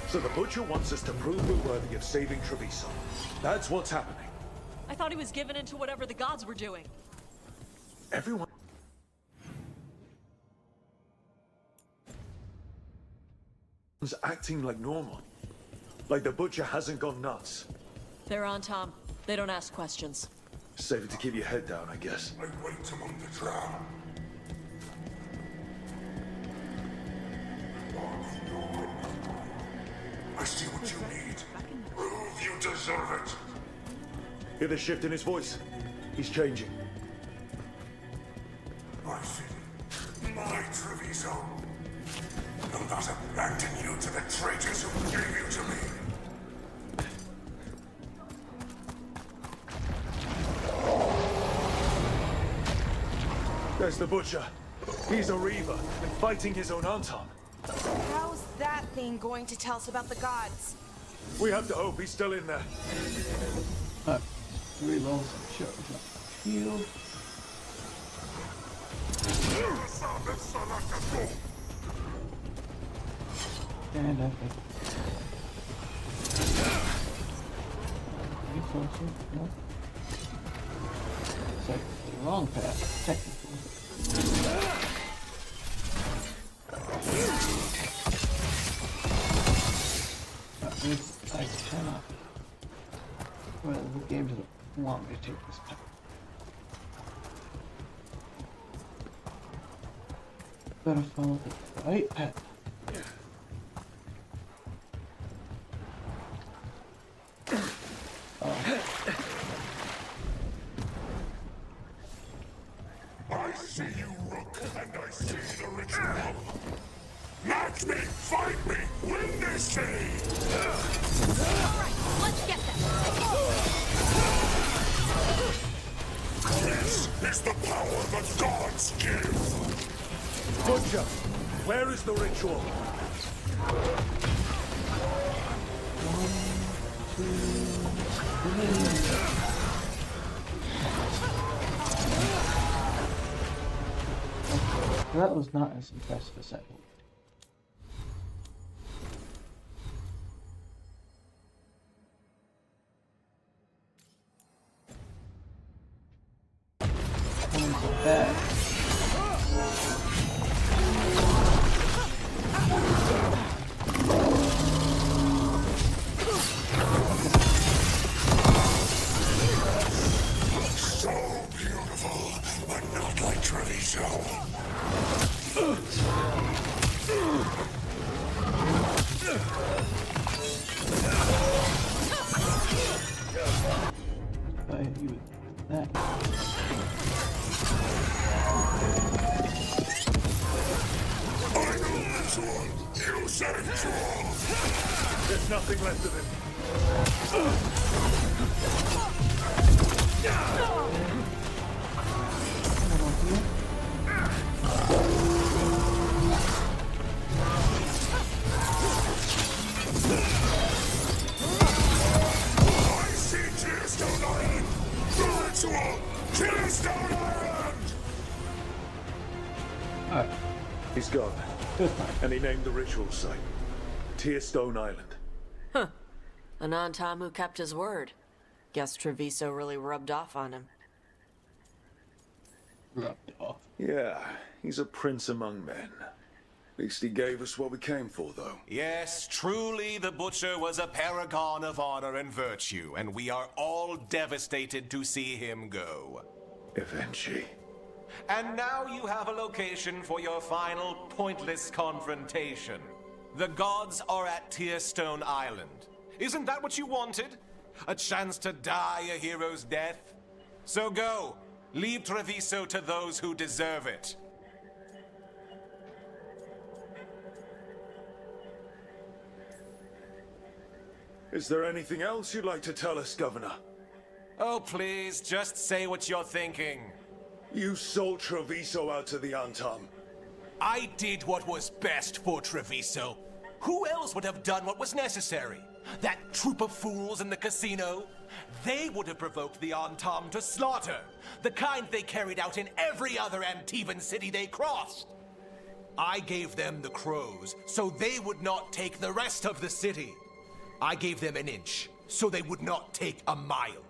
Speaker 3: So the Butcher wants us to prove we're worthy of saving Treviso. That's what's happening.
Speaker 14: I thought he was given into whatever the gods were doing.
Speaker 3: Everyone... is acting like normal. Like the Butcher hasn't gone nuts.
Speaker 14: They're on, Tom. They don't ask questions.
Speaker 3: Save it to keep your head down, I guess.
Speaker 23: I wait among the drowned. I see what you need. Prove you deserve it.
Speaker 3: Hear the shift in his voice? He's changing.
Speaker 23: My city, my Treviso. Will not abandon you to the traitors who gave you to me.
Speaker 3: There's the Butcher. He's a Reaver and fighting his own Anton.
Speaker 12: How's that thing going to tell us about the gods?
Speaker 3: We have to hope he's still in there.
Speaker 1: 3 levels of shield. And I think. No. It's like the wrong path, technically. I cannot. Well, the game doesn't want me to take this path. Gotta follow the right path.
Speaker 23: I see you, Rook, and I see the ritual. Match me, fight me, win this city!
Speaker 17: Alright, let's get them!
Speaker 23: This is the power that gods give!
Speaker 3: Butcher, where is the ritual?
Speaker 1: 1, 2, 3. That was not as impressive as I hoped. Back.
Speaker 23: So beautiful, but not like Treviso.
Speaker 1: If I hit you with that.
Speaker 23: You said it all.
Speaker 3: There's nothing left of him. done. And he named the ritual site Tearstone Island.
Speaker 14: Huh. An Antam who kept his word. Guess Treviso really rubbed off on him.
Speaker 1: Rubbed off.
Speaker 3: Yeah, he's a prince among men. At least he gave us what we came for, though.
Speaker 9: Yes, truly the Butcher was a paragon of honor and virtue, and we are all devastated to see him go.
Speaker 3: Eventually.
Speaker 9: And now you have a location for your final pointless confrontation. The gods are at Tearstone Island. Isn't that what you wanted? A chance to die a hero's death? So go. Leave Treviso to those who deserve it.
Speaker 3: Is there anything else you'd like to tell us, Governor?
Speaker 9: Oh, please, just say what you're thinking.
Speaker 3: You sold Treviso out to the Antam.
Speaker 9: I did what was best for Treviso. Who else would have done what was necessary? That troop of fools in the casino? They would have provoked the Antam to slaughter, the kind they carried out in every other Antivan city they crossed. I gave them the crows, so they would not take the rest of the city. I gave them an inch, so they would not take a mile.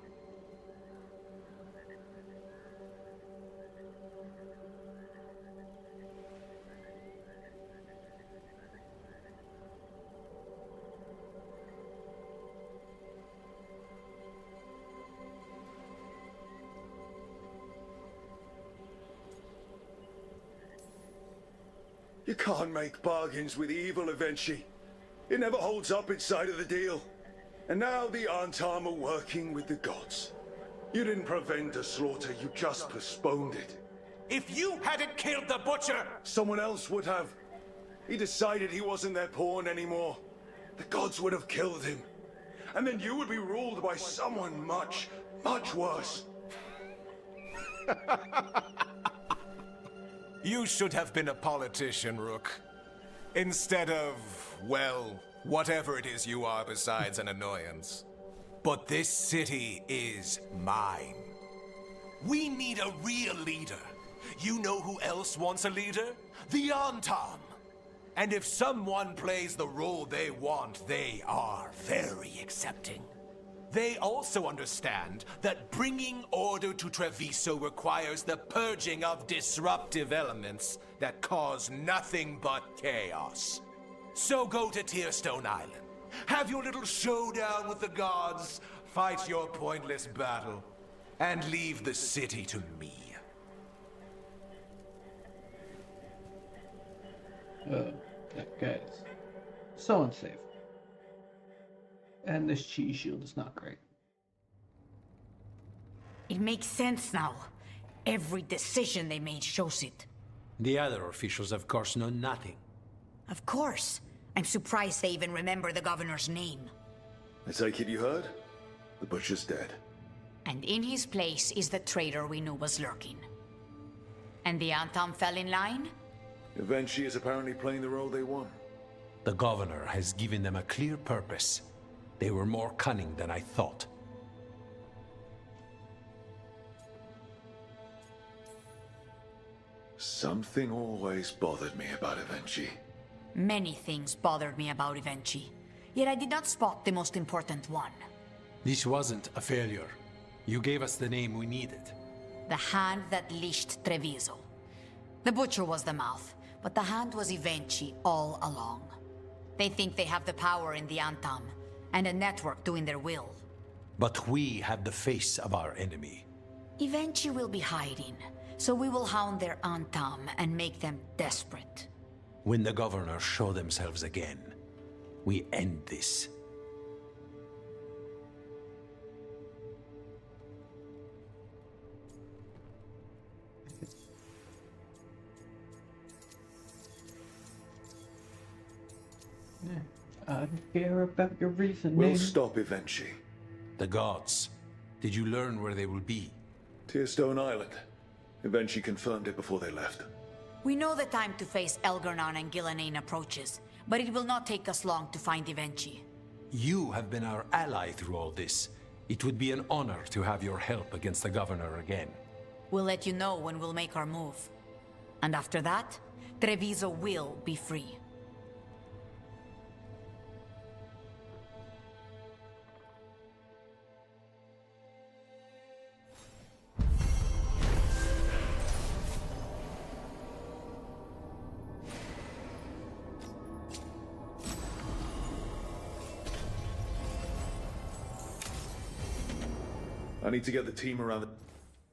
Speaker 3: You can't make bargains with evil, Eventually. It never holds up its side of the deal. And now the Antam are working with the gods. You didn't prevent the slaughter, you just postponed it.
Speaker 9: If you hadn't killed the Butcher!
Speaker 3: Someone else would have. He decided he wasn't their pawn anymore. The gods would have killed him. And then you would be ruled by someone much, much worse.
Speaker 9: You should have been a politician, Rook. Instead of, well, whatever it is you are besides an annoyance. But this city is mine. We need a real leader. You know who else wants a leader? The Antam. And if someone plays the role they want, they are very accepting. They also understand that bringing order to Treviso requires the purging of disruptive elements that cause nothing but chaos. So go to Tearstone Island, have your little showdown with the gods, fight your pointless battle, and leave the city to me.
Speaker 1: That guy's so unsafe. And this cheese shield is not great.
Speaker 19: It makes sense now. Every decision they made shows it.
Speaker 18: The other officials, of course, know nothing.
Speaker 19: Of course. I'm surprised they even remember the governor's name.
Speaker 3: I take it you heard? The Butcher's dead.
Speaker 19: And in his place is the traitor we knew was lurking. And the Antam fell in line?
Speaker 3: Eventually is apparently playing the role they want.
Speaker 18: The governor has given them a clear purpose. They were more cunning than I thought.
Speaker 3: Something always bothered me about Eventually.
Speaker 19: Many things bothered me about Evenchi, yet I did not spot the most important one.
Speaker 18: This wasn't a failure. You gave us the name we needed.
Speaker 19: The hand that leashed Treviso. The Butcher was the mouth, but the hand was Evenchi all along. They think they have the power in the Antam, and a network doing their will.
Speaker 18: But we have the face of our enemy.
Speaker 19: Evenchi will be hiding, so we will hound their Antam and make them desperate.
Speaker 18: When the governors show themselves again, we end this.
Speaker 1: I don't care about your reasoning.
Speaker 3: We'll stop eventually.
Speaker 18: The gods. Did you learn where they will be?
Speaker 3: Tearstone Island. Eventually confirmed it before they left.
Speaker 19: We know the time to face Elgarnan and Gillanane approaches, but it will not take us long to find Evenchi.
Speaker 18: You have been our ally through all this. It would be an honor to have your help against the governor again.
Speaker 19: We'll let you know when we'll make our move. And after that, Treviso will be free.
Speaker 3: I need to get the team around the...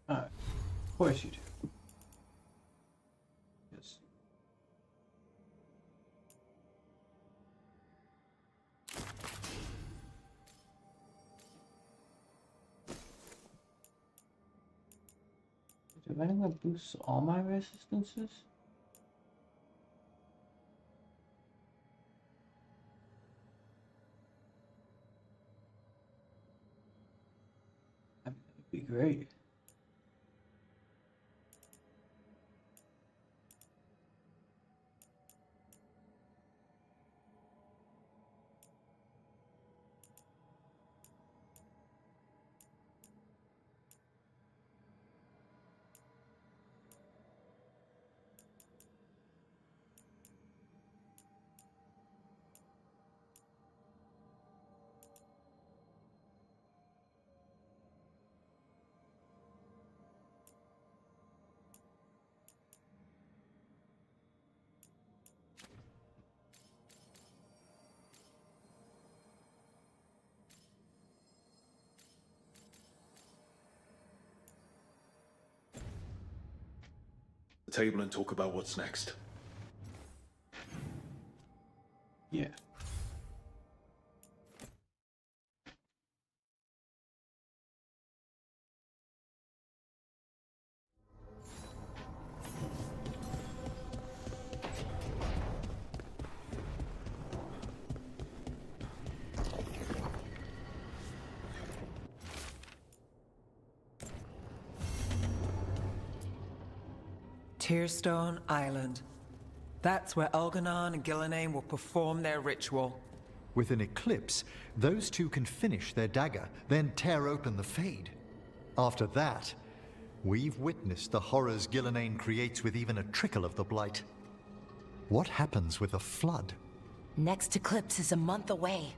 Speaker 1: Alright. Of course you do. Yes. Do anyone boost all my resistances? I mean, that'd be great.
Speaker 3: The table and talk about what's next.
Speaker 1: Yeah.
Speaker 2: Tearstone Island. That's where Elganon and Gillenane will perform their ritual.
Speaker 7: With an eclipse, those two can finish their dagger, then tear open the Fade. After that, we've witnessed the horrors Gillenane creates with even a trickle of the Blight. What happens with a flood?
Speaker 10: Next eclipse is a month away.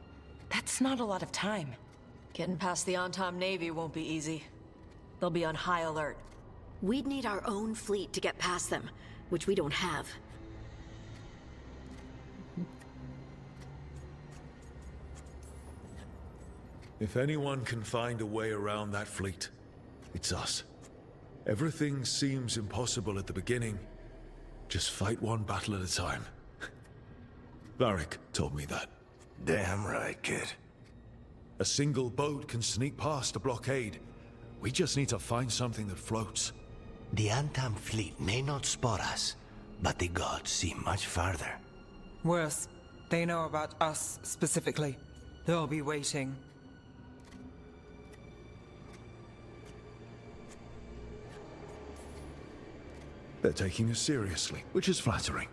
Speaker 10: That's not a lot of time.
Speaker 14: Getting past the Antom Navy won't be easy. They'll be on high alert.
Speaker 11: We'd need our own fleet to get past them, which we don't have.
Speaker 3: If anyone can find a way around that fleet, it's us. Everything seems impossible at the beginning. Just fight one battle at a time. Varric told me that.
Speaker 5: Damn right, kid.
Speaker 3: A single boat can sneak past a blockade. We just need to find something that floats.
Speaker 5: The Antam fleet may not spot us, but the gods see much farther.
Speaker 2: Worse, they know about us specifically. They'll be waiting.
Speaker 3: They're taking us seriously, which is flattering.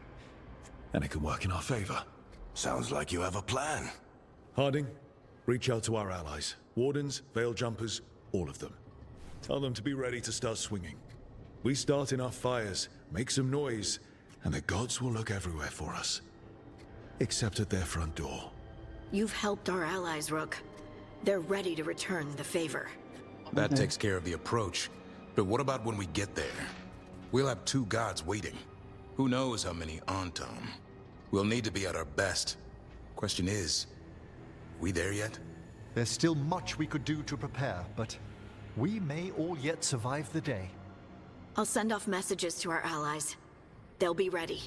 Speaker 3: And it can work in our favor.
Speaker 5: Sounds like you have a plan.
Speaker 3: Harding, reach out to our allies. Wardens, Veil Jumpers, all of them. Tell them to be ready to start swinging. We start enough fires, make some noise, and the gods will look everywhere for us. Except at their front door.
Speaker 11: You've helped our allies, Rook. They're ready to return the favor.
Speaker 6: That takes care of the approach. But what about when we get there? We'll have two gods waiting. Who knows how many Antom? We'll need to be at our best. Question is, we there yet?
Speaker 7: There's still much we could do to prepare, but we may all yet survive the day.
Speaker 11: I'll send off messages to our allies. They'll be ready.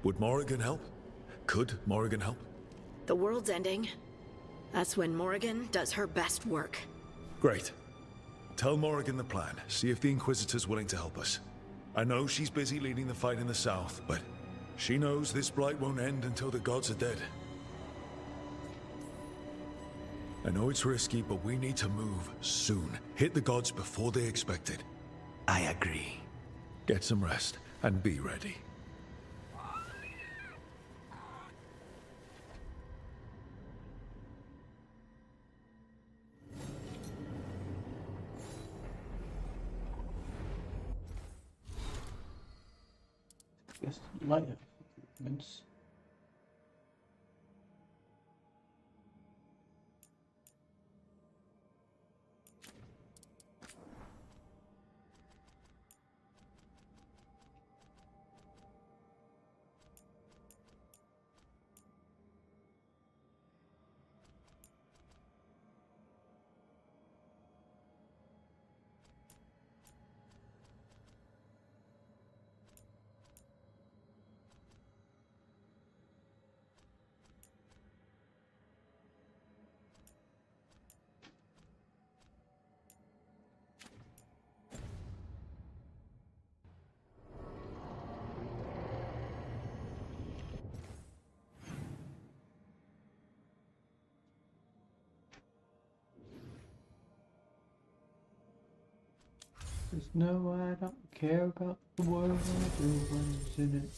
Speaker 3: Would Morrigan help? Could Morrigan help?
Speaker 11: The world's ending. That's when Morrigan does her best work.
Speaker 3: Great. Tell Morrigan the plan. See if the Inquisitor's willing to help us. I know she's busy leading the fight in the south, but she knows this blight won't end until the gods are dead. I know it's risky, but we need to move soon. Hit the gods before they expect it.
Speaker 5: I agree.
Speaker 3: Get some rest, and be ready.
Speaker 1: guess lighter movements. There's no, I don't care about the world, everyone's in it.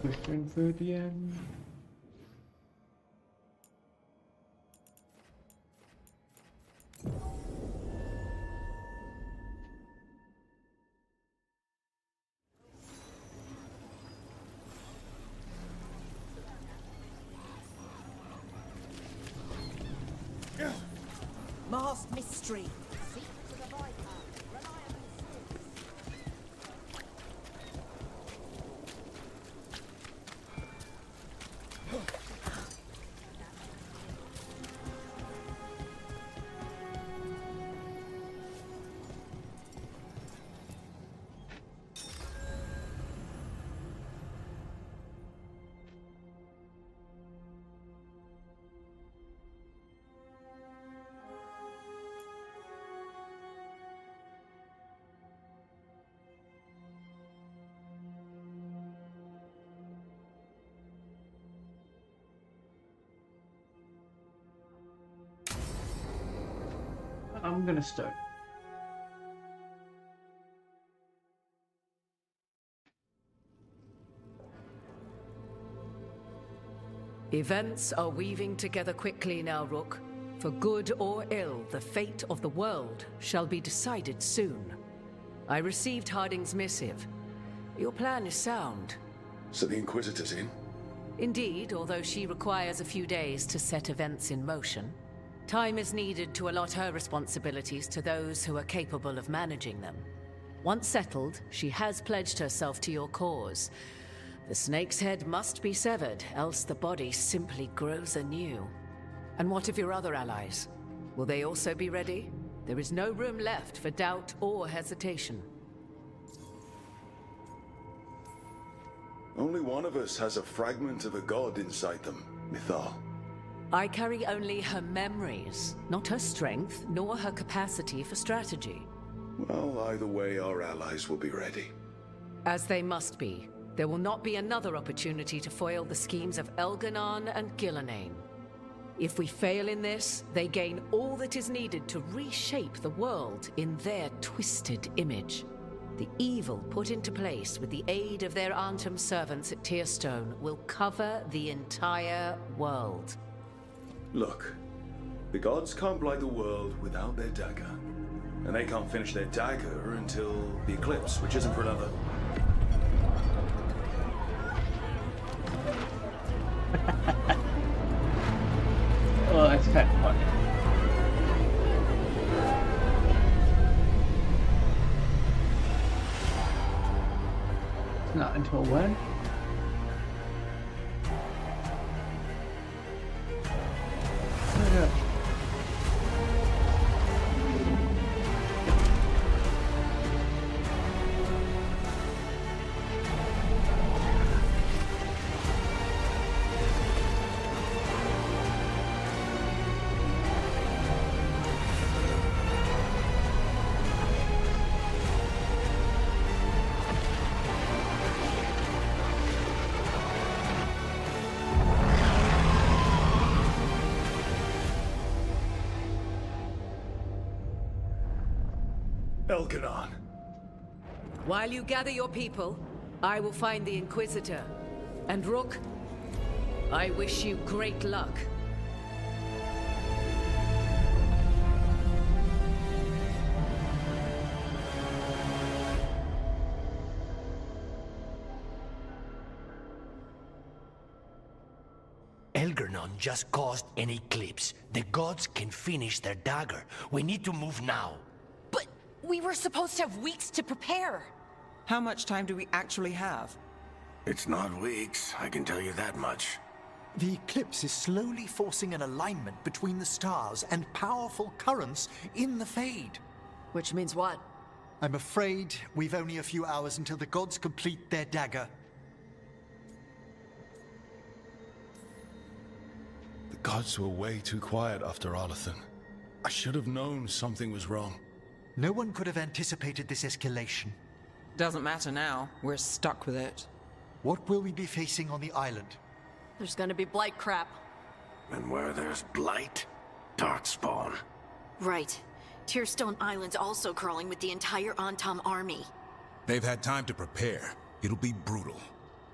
Speaker 1: Pushing through the end.
Speaker 13: Masked mystery. I'm gonna start.
Speaker 8: Events are weaving together quickly now, Rook. For good or ill, the fate of the world shall be decided soon. I received Harding's missive. Your plan is sound.
Speaker 3: So the Inquisitor's in?
Speaker 8: Indeed, although she requires a few days to set events in motion. Time is needed to allot her responsibilities to those who are capable of managing them. Once settled, she has pledged herself to your cause. The snake's head must be severed, else the body simply grows anew. And what of your other allies? Will they also be ready? There is no room left for doubt or hesitation.
Speaker 3: Only one of us has a fragment of a god inside them, Mythal.
Speaker 8: I carry only her memories, not her strength, nor her capacity for strategy.
Speaker 3: Well, either way, our allies will be ready.
Speaker 8: As they must be. There will not be another opportunity to foil the schemes of Elganon and Gillenane. If we fail in this, they gain all that is needed to reshape the world in their twisted image. The evil put into place with the aid of their Arnhem servants at Tearstone will cover the entire world.
Speaker 3: Look, the gods can't blight the world without their dagger. And they can't finish their dagger until the eclipse, which isn't for another.
Speaker 1: Oh, that's kind of funny. It's not until when? Oh, yeah.
Speaker 3: Elganon.
Speaker 8: While you gather your people, I will find the Inquisitor. And Rook, I wish you great luck.
Speaker 5: Elgernon just caused an eclipse. The gods can finish their dagger. We need to move now.
Speaker 12: But we were supposed to have weeks to prepare.
Speaker 15: How much time do we actually have?
Speaker 5: It's not weeks, I can tell you that much.
Speaker 7: The eclipse is slowly forcing an alignment between the stars and powerful currents in the Fade.
Speaker 14: Which means what?
Speaker 7: I'm afraid we've only a few hours until the gods complete their dagger.
Speaker 3: The gods were way too quiet after Arlathan. I should have known something was wrong.
Speaker 7: No one could have anticipated this escalation.
Speaker 15: Doesn't matter now. We're stuck with it.
Speaker 7: What will we be facing on the island?
Speaker 14: There's gonna be blight crap.
Speaker 5: And where there's blight, darkspawn.
Speaker 11: Right. Tearstone Island's also crawling with the entire Antam army.
Speaker 6: They've had time to prepare. It'll be brutal.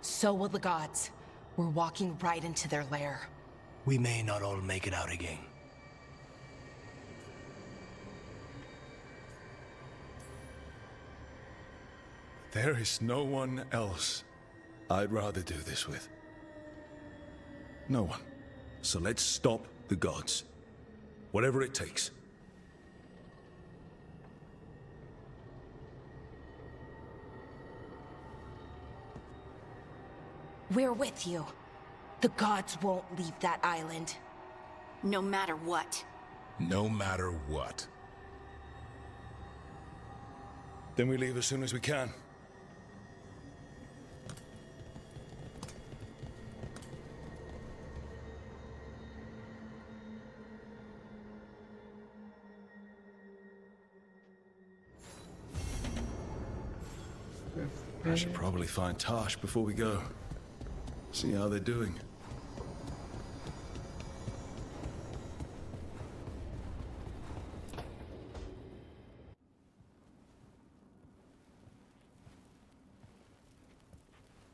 Speaker 10: So will the gods. We're walking right into their lair.
Speaker 5: We may not all make it out again.
Speaker 3: There is no one else I'd rather do this with. No one. So let's stop the gods. Whatever it takes.
Speaker 10: We're with you. The gods won't leave that island.
Speaker 11: No matter what.
Speaker 6: No matter what.
Speaker 3: Then we leave as soon as we can. I should probably find Tash before we go. See how they're doing.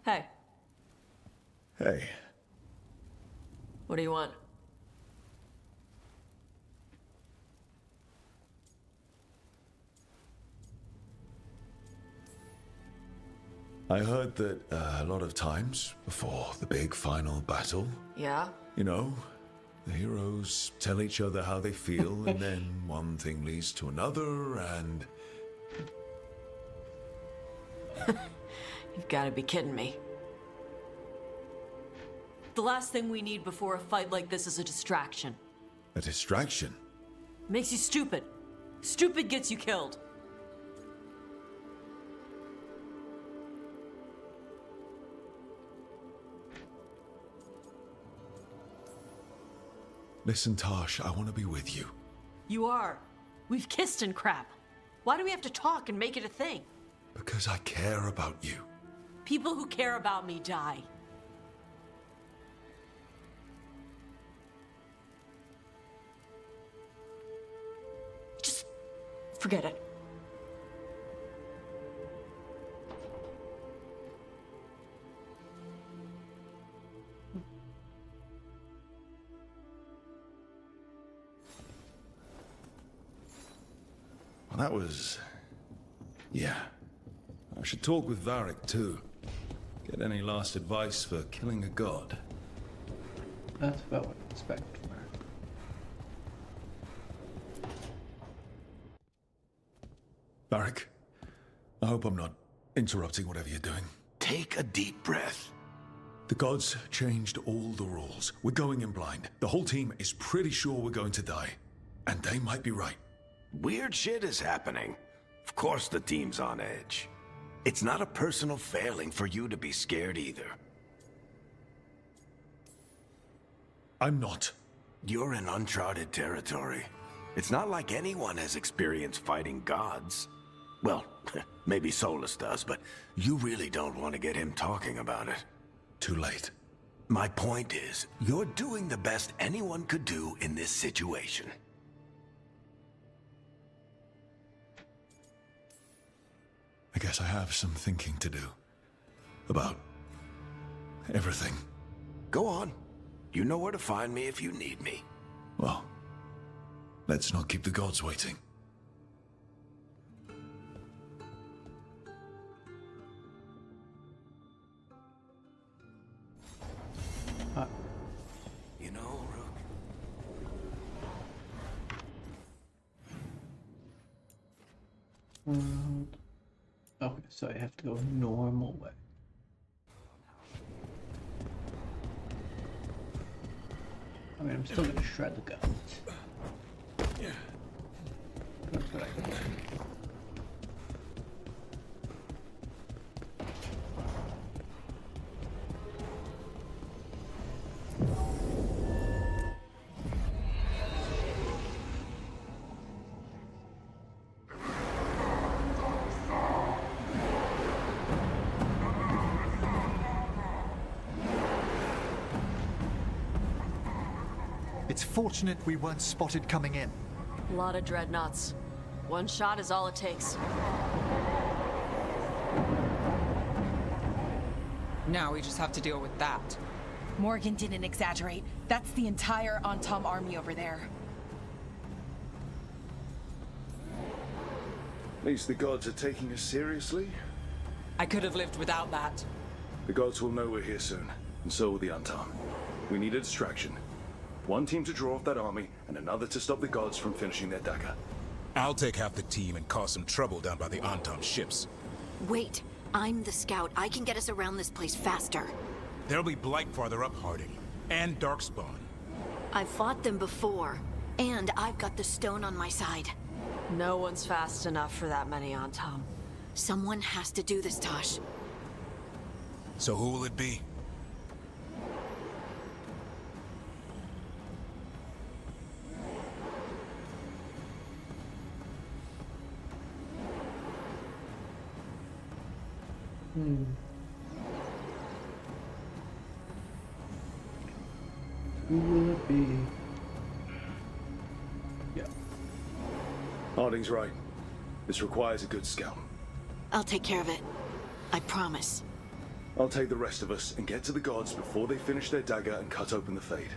Speaker 14: Hey,
Speaker 3: Hey,
Speaker 14: what do you want?
Speaker 3: I heard that a lot of times before the big final battle,
Speaker 14: Yeah?
Speaker 3: you know, the heroes tell each other how they feel, and then one thing leads to another, and...
Speaker 14: You've gotta be kidding me. The last thing we need before a fight like this is a distraction.
Speaker 3: A distraction?
Speaker 14: Makes you stupid. Stupid gets you killed.
Speaker 3: Listen, Tash, I want to be with you.
Speaker 14: You are. We've kissed and crap. Why do we have to talk and make it a thing?
Speaker 3: Because I care about you.
Speaker 14: People who care about me die. Just forget it.
Speaker 3: Well, that was... yeah. I should talk with Varric, too. Get any last advice for killing a god.
Speaker 1: That's about what I expect from her.
Speaker 3: Varric, I hope I'm not interrupting whatever you're doing.
Speaker 5: Take a deep breath.
Speaker 3: The gods changed all the rules. We're going in blind. The whole team is pretty sure we're going to die. And they might be right.
Speaker 5: Weird shit is happening. Of course the team's on edge. It's not a personal failing for you to be scared either.
Speaker 3: I'm not.
Speaker 5: You're in uncharted territory. It's not like anyone has experience fighting gods. Well, maybe Solus does, but you really don't want to get him talking about it.
Speaker 3: Too late.
Speaker 5: My point is, you're doing the best anyone could do in this situation.
Speaker 3: I guess I have some thinking to do. About everything.
Speaker 5: Go on. You know where to find me if you need me.
Speaker 3: Well, let's not keep the gods waiting.
Speaker 5: You know, Rook.
Speaker 1: Okay, so I have to go normal way. I mean, I'm still gonna shred the guns. That's what I can do.
Speaker 7: It's fortunate we weren't spotted coming in.
Speaker 14: A lot of dreadnoughts. One shot is all it takes.
Speaker 15: Now we just have to deal with that.
Speaker 12: Morgan didn't exaggerate. That's the entire Antam army over there.
Speaker 3: At least the gods are taking us seriously.
Speaker 15: I could have lived without that.
Speaker 3: The gods will know we're here soon, and so will the Antam. We need a distraction. One team to draw off that army, and another to stop the gods from finishing their dagger.
Speaker 6: I'll take half the team and cause some trouble down by the Antam ships.
Speaker 11: Wait, I'm the scout. I can get us around this place faster.
Speaker 6: There'll be Blight farther up, Harding. And Darkspawn.
Speaker 11: I've fought them before, and I've got the stone on my side.
Speaker 14: No one's fast enough for that many Antam.
Speaker 11: Someone has to do this, Tosh.
Speaker 6: So who will it be?
Speaker 1: Who will it be? Yeah.
Speaker 3: Harding's right. This requires a good scout.
Speaker 11: I'll take care of it. I promise.
Speaker 3: I'll take the rest of us and get to the gods before they finish their dagger and cut open the Fade.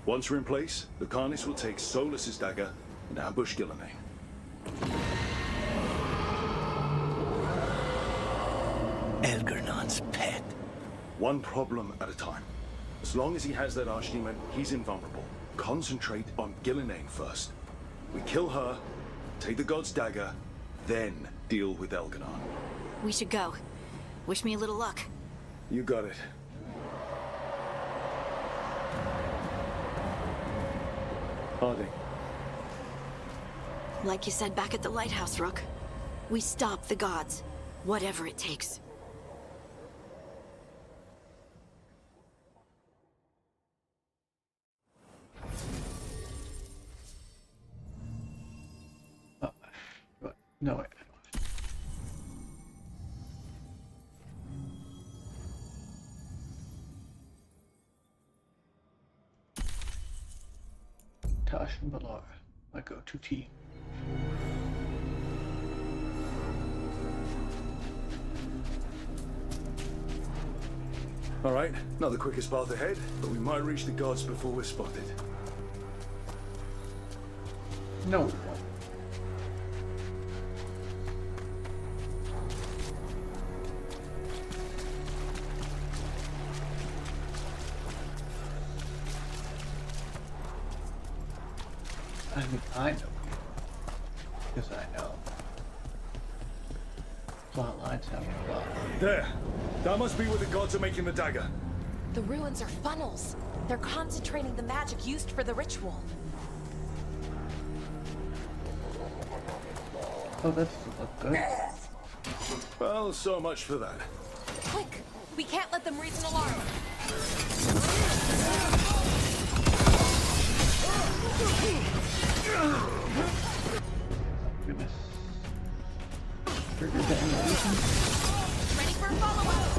Speaker 3: Once we're in place, the Carnis will take Solus's dagger and ambush Gillenane.
Speaker 5: Elgernon's pet.
Speaker 3: One problem at a time. As long as he has that archdemon, he's invulnerable. Concentrate on Gillenane first. We kill her, take the god's dagger, then deal with Elgernon.
Speaker 11: We should go. Wish me a little luck.
Speaker 3: You got it. Harding.
Speaker 11: Like you said back at the lighthouse, Rook. We stop the gods. Whatever it takes.
Speaker 1: No, wait. Tosh and Balar, my go-to team.
Speaker 3: All right, not the quickest path ahead, but we might reach the gods before we're spotted.
Speaker 1: No. I mean, I know because I know. Plot lines have a plot.
Speaker 3: There! That must be where the gods are making the dagger.
Speaker 10: The ruins are funnels. They're concentrating the magic used for the ritual.
Speaker 1: Oh, that doesn't look good.
Speaker 3: Well, so much for that.
Speaker 10: Quick! We can't let them raise an alarm.
Speaker 1: Goodness. Trigger the animation.
Speaker 10: Ready for follow-up!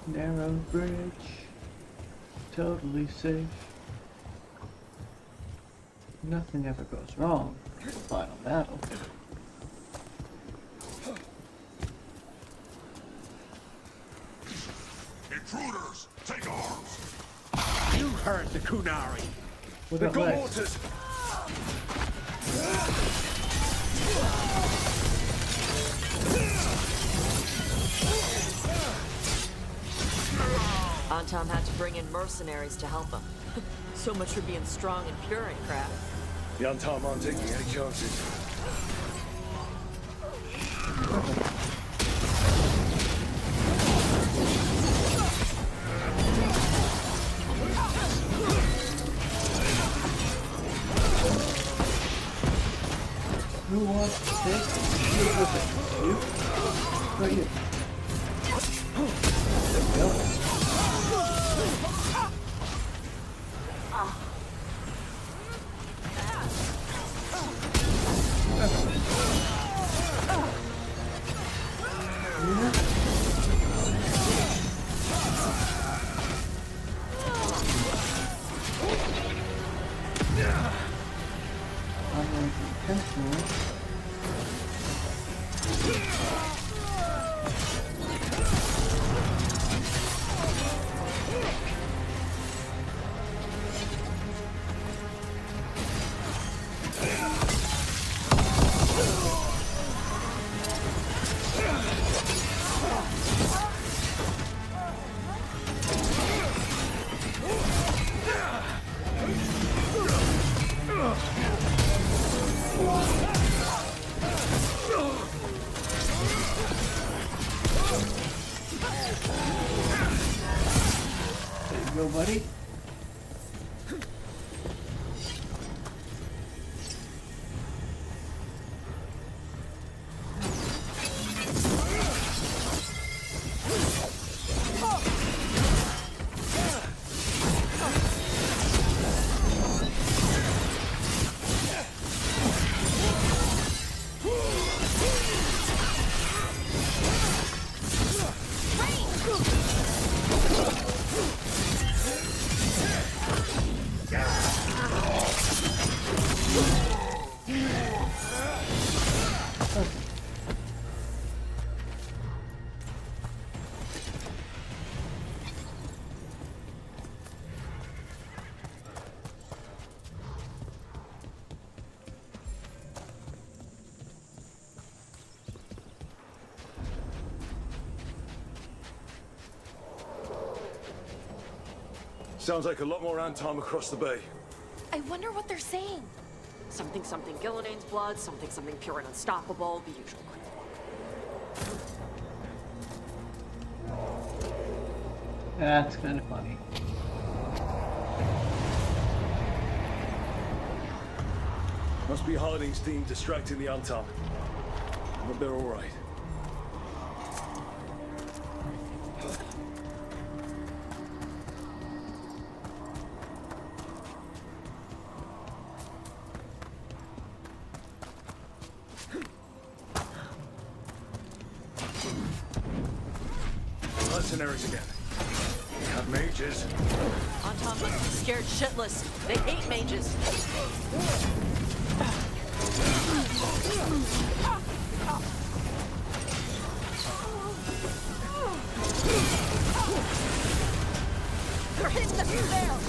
Speaker 1: Narrow bridge. Totally safe. Nothing ever goes wrong. Final battle.
Speaker 3: Intruders, take arms!
Speaker 18: You heard the Kunari.
Speaker 1: What
Speaker 18: The
Speaker 1: about
Speaker 18: Gomortas.
Speaker 14: Antom had to bring in mercenaries to help him. So much for being strong and pure in craft.
Speaker 3: The Antom aren't taking any chances.
Speaker 1: Who wants to take shoot with it? You? Or you? There we go. Go, buddy.
Speaker 3: Sounds like a lot more Antom across the bay.
Speaker 10: I wonder what they're saying.
Speaker 14: Something something Gillidane's blood, something something pure and unstoppable, the usual.
Speaker 1: That's kind of funny.
Speaker 3: Must be Harding's team distracting the Antom. But they're all right. Mercenaries again. We have mages.
Speaker 14: Antom must be scared shitless. They hate mages.
Speaker 13: They're hitting the there!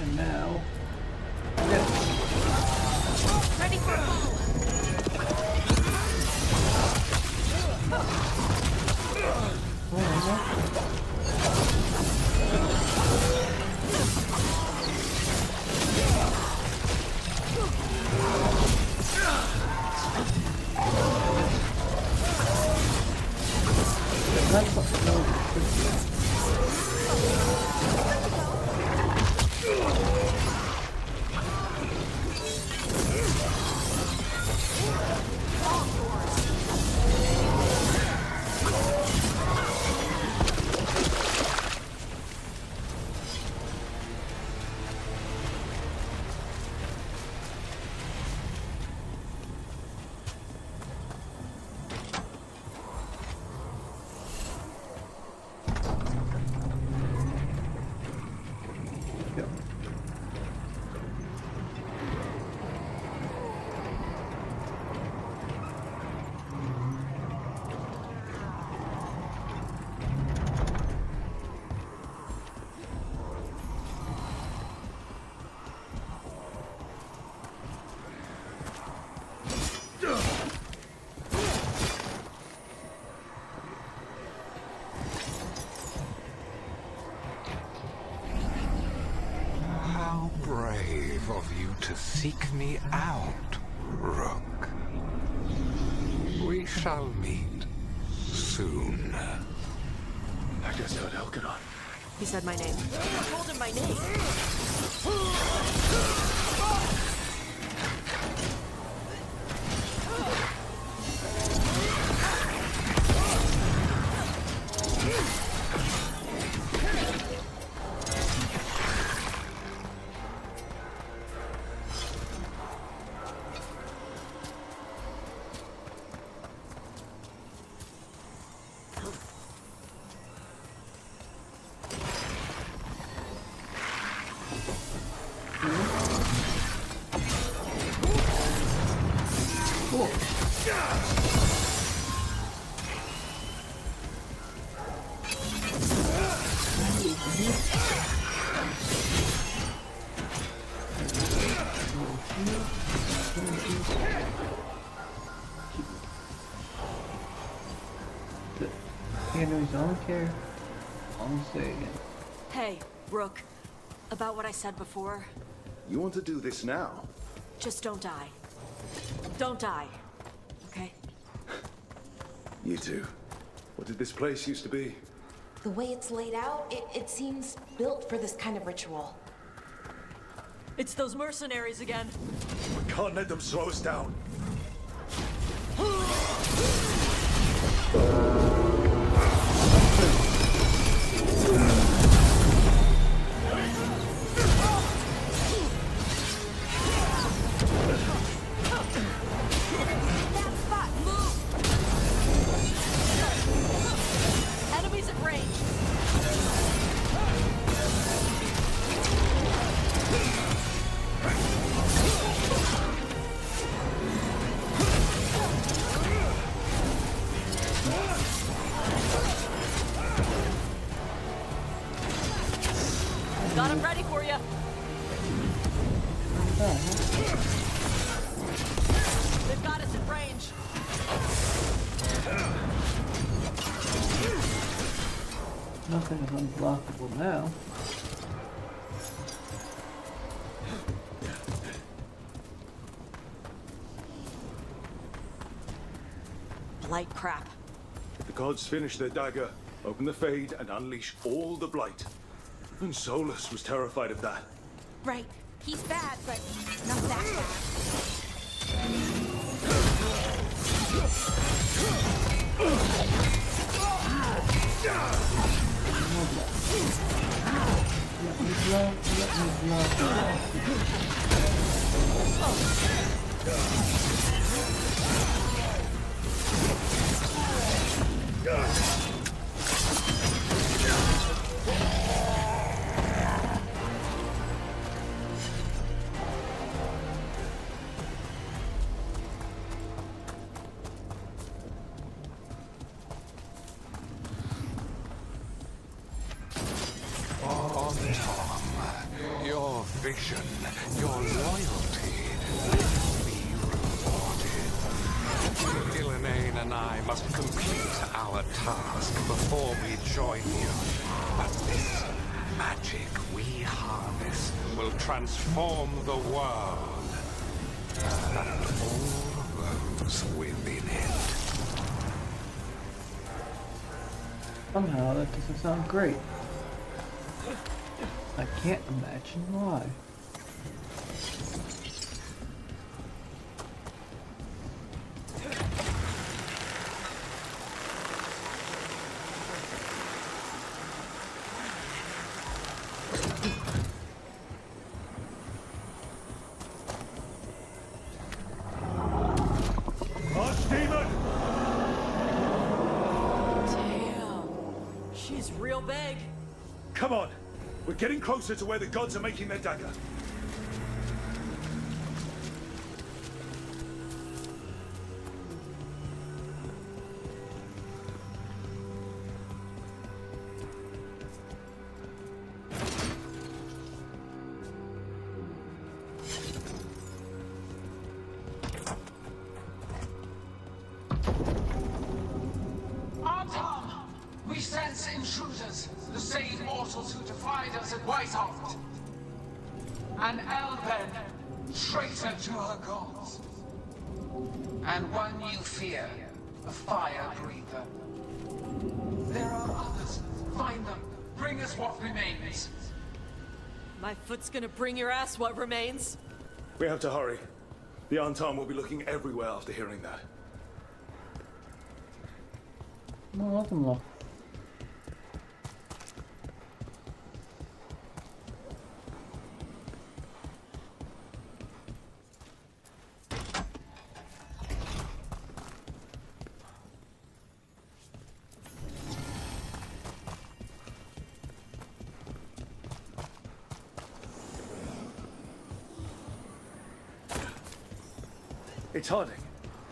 Speaker 1: And now,
Speaker 13: Ready for a follow-up.
Speaker 20: seek me out, Rook. We shall meet soon.
Speaker 3: I just heard Elkanon.
Speaker 14: He said my name. I told him my name.
Speaker 1: I don't care. I'll say again.
Speaker 14: Hey, Rook. About what I said before,
Speaker 3: You want to do this now?
Speaker 14: just don't die. Don't die. Okay?
Speaker 3: You two. What did this place used to be?
Speaker 10: The way it's laid out, it seems built for this kind of ritual.
Speaker 14: It's those mercenaries again.
Speaker 3: We can't let them slow us down.
Speaker 14: Enemies at range. Got him ready for you. They've got us at range.
Speaker 1: Nothing is unblockable now.
Speaker 14: Blight crap.
Speaker 3: If the gods finish their dagger, open the Fade, and unleash all the Blight. And Solus was terrified of that.
Speaker 12: Right. He's bad, but not that bad.
Speaker 20: Your vision, your loyalty will be rewarded. Illuminae and I must complete our task before we join you. But this magic we harness will transform the world and all those within it.
Speaker 1: Somehow that doesn't sound great. I can't imagine why.
Speaker 3: Archdemon!
Speaker 14: Damn. She's real big.
Speaker 3: Come on! We're getting closer to where the gods are making their dagger.
Speaker 18: Anton! We sense intruders, the same mortals who defied us at Whitehall. And Elven,
Speaker 4: traitor to our gods. And one you fear, a fire breather. There are others. Find them. Bring us what remains.
Speaker 14: My foot's gonna bring your ass what remains.
Speaker 3: We have to hurry. The Antam will be looking everywhere after hearing that.
Speaker 1: Anladım lan.
Speaker 3: It's Harding.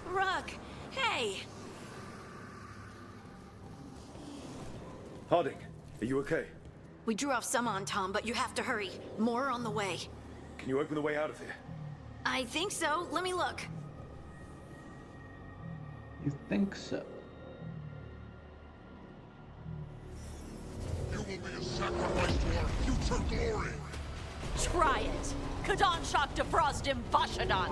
Speaker 14: Rook, hey!
Speaker 3: Harding, are you okay?
Speaker 11: We drew off some on Tom, but you have to hurry. More on the way.
Speaker 3: Can you open the way out of here?
Speaker 11: I think so. Let me look.
Speaker 1: You think so?
Speaker 20: You will be a sacrifice to our future glory.
Speaker 14: Try it! Kadan Shock defrost him, Vashadan!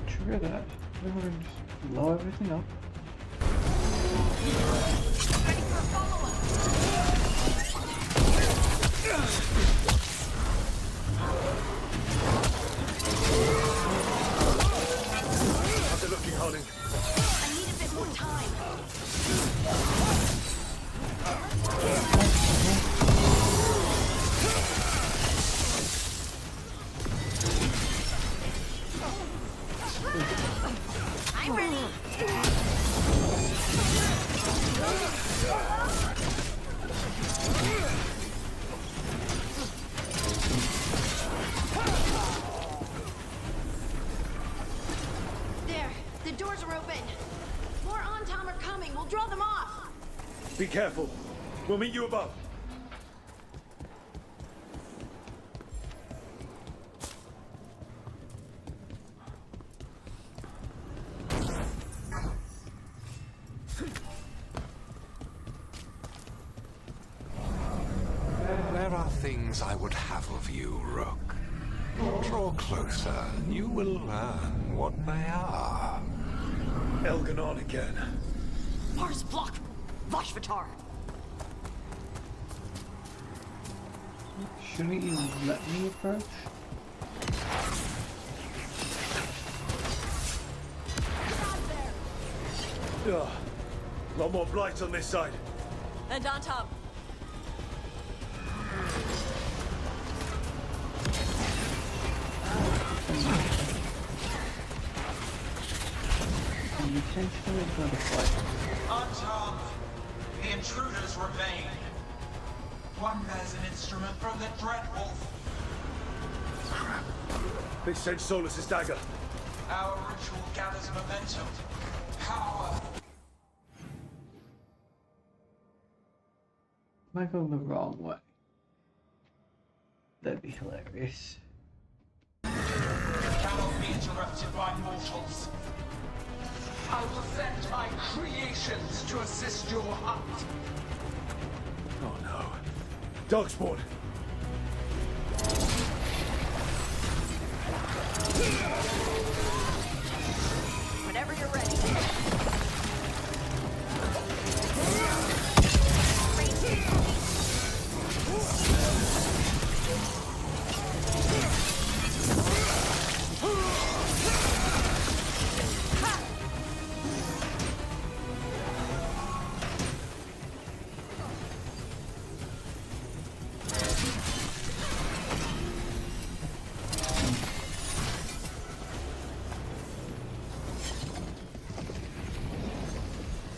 Speaker 1: Trigger that. We're gonna just blow everything up.
Speaker 3: How's it looking, Harding?
Speaker 11: I need a bit more time. I'm ready. There, the doors are open. More on-tom are coming. We'll draw them off.
Speaker 3: Be careful. We'll meet you above.
Speaker 20: There are things I would have of you, Rook. Draw closer, and you will learn what they are.
Speaker 3: Elganon again.
Speaker 14: Mars block! Vashvatar!
Speaker 1: Shouldn't you let me approach?
Speaker 3: Ugh. A lot more blight on this side.
Speaker 14: And on top.
Speaker 1: You intentionally going to fight.
Speaker 4: On top, the intruders remain. One bears an instrument from the Dreadwolf.
Speaker 3: Crap. They sent Solus's dagger.
Speaker 4: Our ritual gathers momentum. Power.
Speaker 1: Am I going the wrong way? That'd be hilarious.
Speaker 4: Cannot be interrupted by mortals. I will send my creations to assist your hunt.
Speaker 3: Oh no. Darkspawn.
Speaker 14: Whenever you're ready.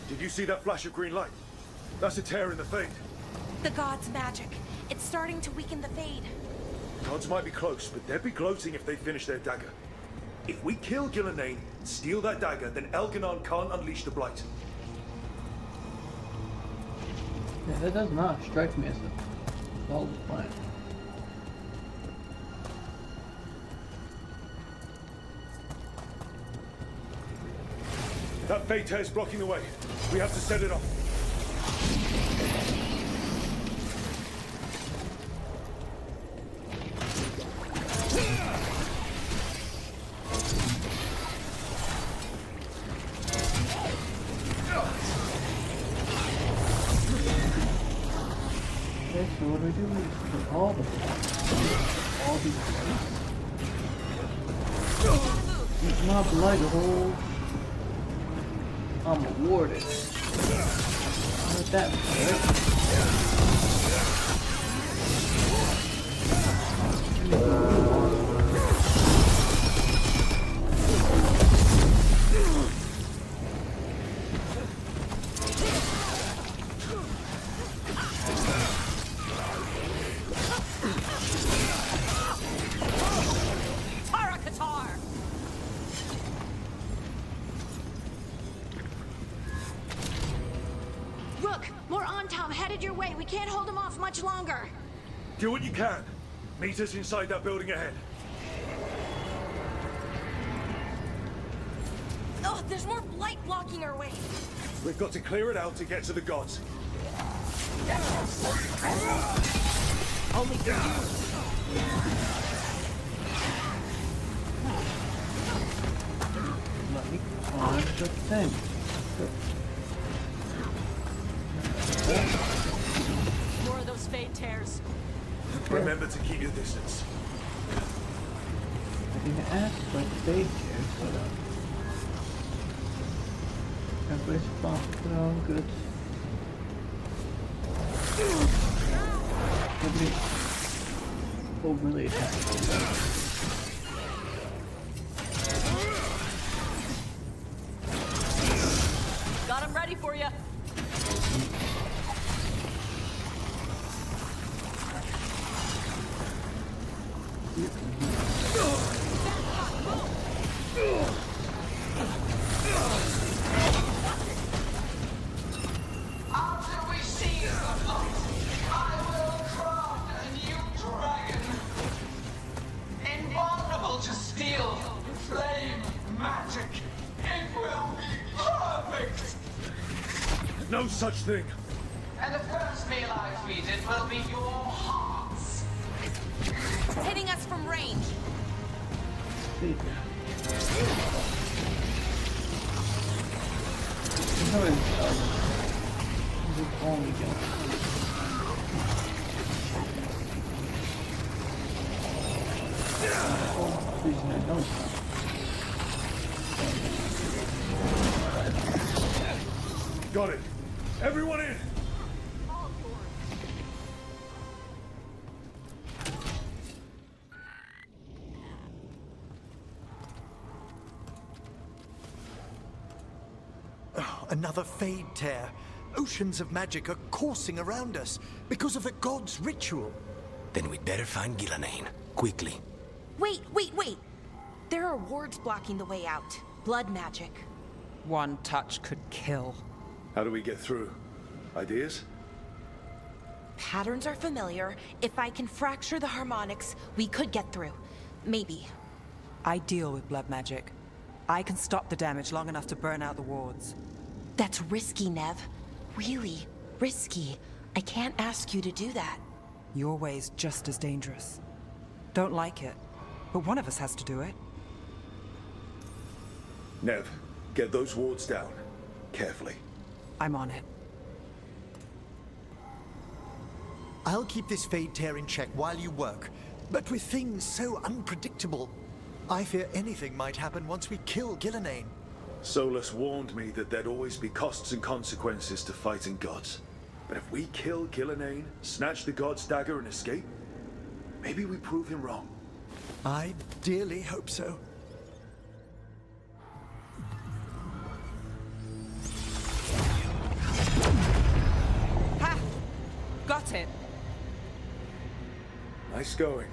Speaker 3: Did you see that flash of green light? That's a tear in the Fate.
Speaker 12: the gods' magic. It's starting to weaken the Fade.
Speaker 3: Gods might be close, but they'd be gloating if they finish their dagger. If we kill Gillenane, steal that dagger, then Elganon can't unleash the Blight.
Speaker 1: Yeah, that does not strike me as a solid plan.
Speaker 3: That Fate Tear's blocking the way. We have to set it off.
Speaker 1: Okay, so what do we do? We just put all these lights. It's not like a whole. I'm awarded. Let that be,
Speaker 17: Rook, more on Tom headed your way. We can't hold him off much longer.
Speaker 3: Do what you can. Meet us inside that building ahead.
Speaker 12: Oh, there's more blight blocking our way.
Speaker 3: We've got to clear it out to get to the gods.
Speaker 12: Only for you.
Speaker 1: let me climb the thing.
Speaker 14: More of those Fade Tears.
Speaker 3: Remember to keep your distance.
Speaker 1: I didn't ask for the stage here, so everybody's fine. Put it on good. Nobody overly attacked.
Speaker 14: Got him ready for you.
Speaker 4: After we seize the Blight, I will craft a new dragon. Invulnerable to steel, flame, magic. It will be perfect.
Speaker 3: No such thing.
Speaker 4: And the first meal I feed it will be your hearts.
Speaker 12: Hitting us from range.
Speaker 1: Only go. Reason I know
Speaker 3: Got it. Everyone in.
Speaker 7: Another Fade Tear. Oceans of magic are coursing around us because of the god's ritual.
Speaker 5: Then we'd better find Gillenane. Quickly.
Speaker 12: Wait. There are wards blocking the way out. Blood magic.
Speaker 15: One touch could kill.
Speaker 3: How do we get through? Ideas?
Speaker 12: Patterns are familiar. If I can fracture the harmonics, we could get through. Maybe.
Speaker 15: I deal with blood magic. I can stop the damage long enough to burn out the wards.
Speaker 12: That's risky, Nev. Really risky. I can't ask you to do that.
Speaker 15: Your way's just as dangerous. Don't like it, but one of us has to do it.
Speaker 3: Nev, get those wards down. Carefully.
Speaker 15: I'm on it.
Speaker 7: I'll keep this Fade Tear in check while you work. But with things so unpredictable, I fear anything might happen once we kill Gillenane.
Speaker 3: Solus warned me that there'd always be costs and consequences to fighting gods. But if we kill Gillenane, snatch the god's dagger and escape, maybe we prove him wrong.
Speaker 7: I dearly hope so.
Speaker 15: Ha! Got it!
Speaker 9: Nice going.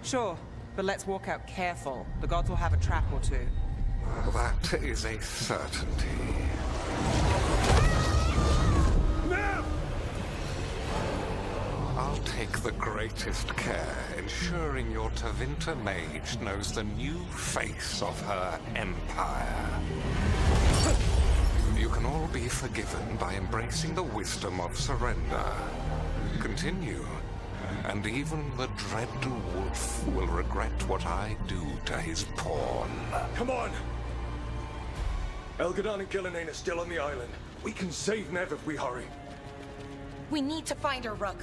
Speaker 15: Sure, but let's walk out careful. The gods will have a trap or two.
Speaker 20: That is a certainty.
Speaker 9: Now!
Speaker 20: I'll take the greatest care, ensuring your Tevinter mage knows the new face of her empire. You can all be forgiven by embracing the wisdom of surrender. Continue, and even the dread wolf will regret what I do to his pawn.
Speaker 9: Come on! Elgadon and Gillenane are still on the island. We can save Nev if we hurry.
Speaker 12: We need to find her, Rook.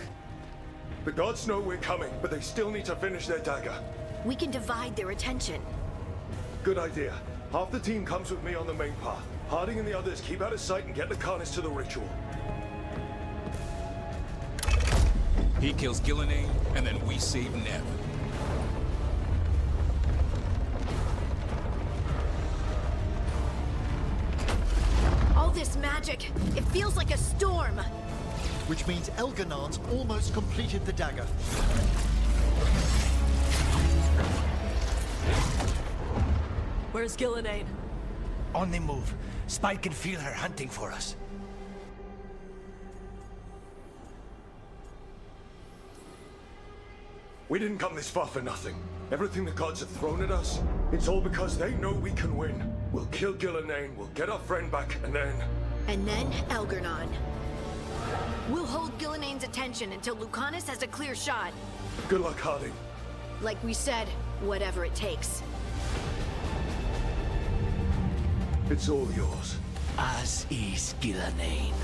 Speaker 9: The gods know we're coming, but they still need to finish their dagger.
Speaker 11: We can divide their attention.
Speaker 9: Good idea. Half the team comes with me on the main path. Harding and the others keep out of sight and get the Carnage to the ritual.
Speaker 6: He kills Gillenane, and then we save Nev.
Speaker 11: All this magic, it feels like a storm.
Speaker 7: Which means Elganon's almost completed the dagger.
Speaker 14: Where's Gillenane?
Speaker 5: On the move. Spike can feel her hunting for us.
Speaker 9: We didn't come this far for nothing. Everything the gods have thrown at us, it's all because they know we can win. We'll kill Gillenane, we'll get our friend back, and then...
Speaker 11: And then Elgarnon. We'll hold Gillenane's attention until Lucanus has a clear shot.
Speaker 9: Good luck, Harding.
Speaker 11: Like we said, whatever it takes.
Speaker 9: It's all yours.
Speaker 5: As is Gillenane.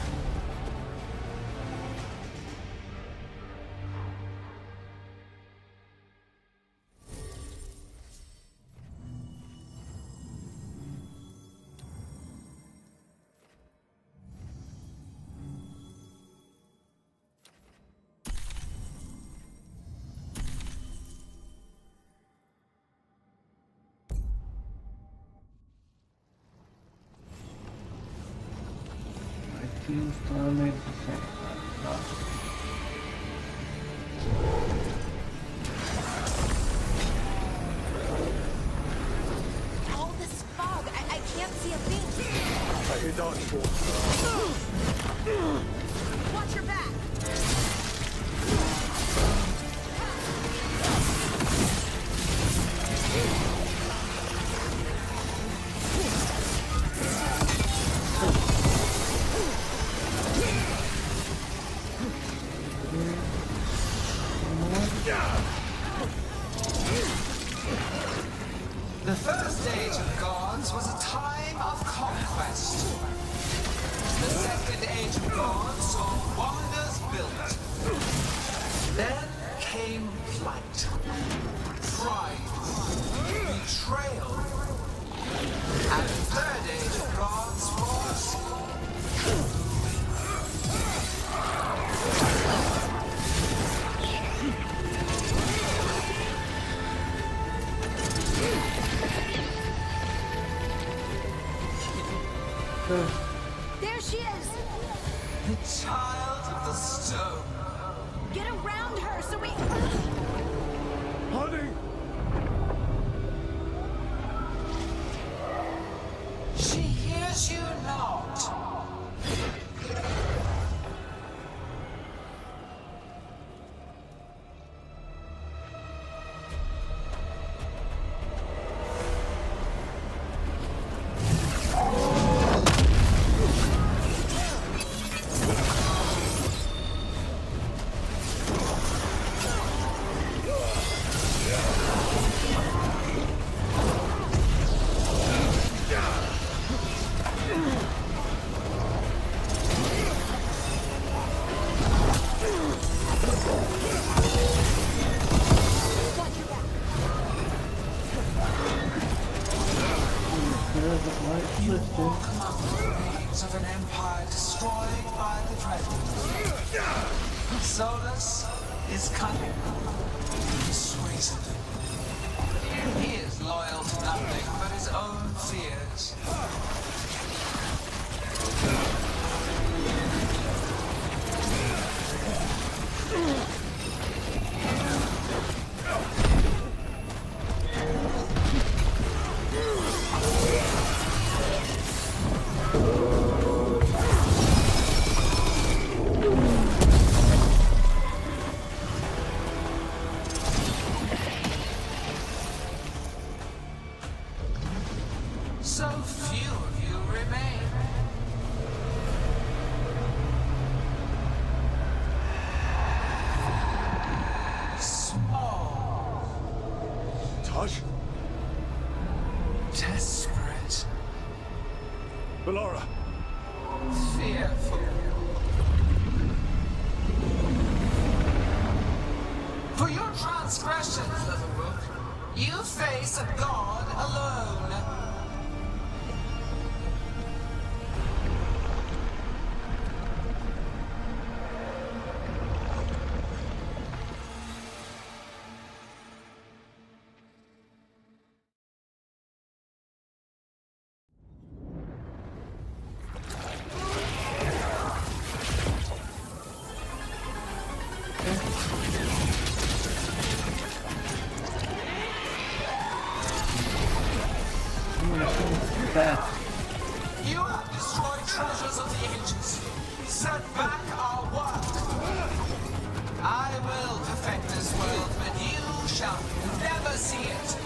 Speaker 12: All this fog, I can't see a thing.
Speaker 9: I hear dodgeball.
Speaker 12: Watch your back.
Speaker 4: The first age of gods was a time of conquest. The second age of gods saw wonders built. Then came flight, pride, betrayal. And the third age of gods was...
Speaker 11: There she is!
Speaker 4: the child of the stone.
Speaker 11: Get around her so we...
Speaker 9: Harding!
Speaker 4: She hears you not. Of an empire destroyed by the dreadnought. Solus is cunning, persuasive. He is loyal to nothing but his own fears.
Speaker 3: Taj?
Speaker 4: Desperate.
Speaker 3: Bellara.
Speaker 4: Fearful. For your transgressions, little rook, you face a god alone. You have destroyed treasures of the ages. Set back our work. I will perfect this world, but you shall never see it.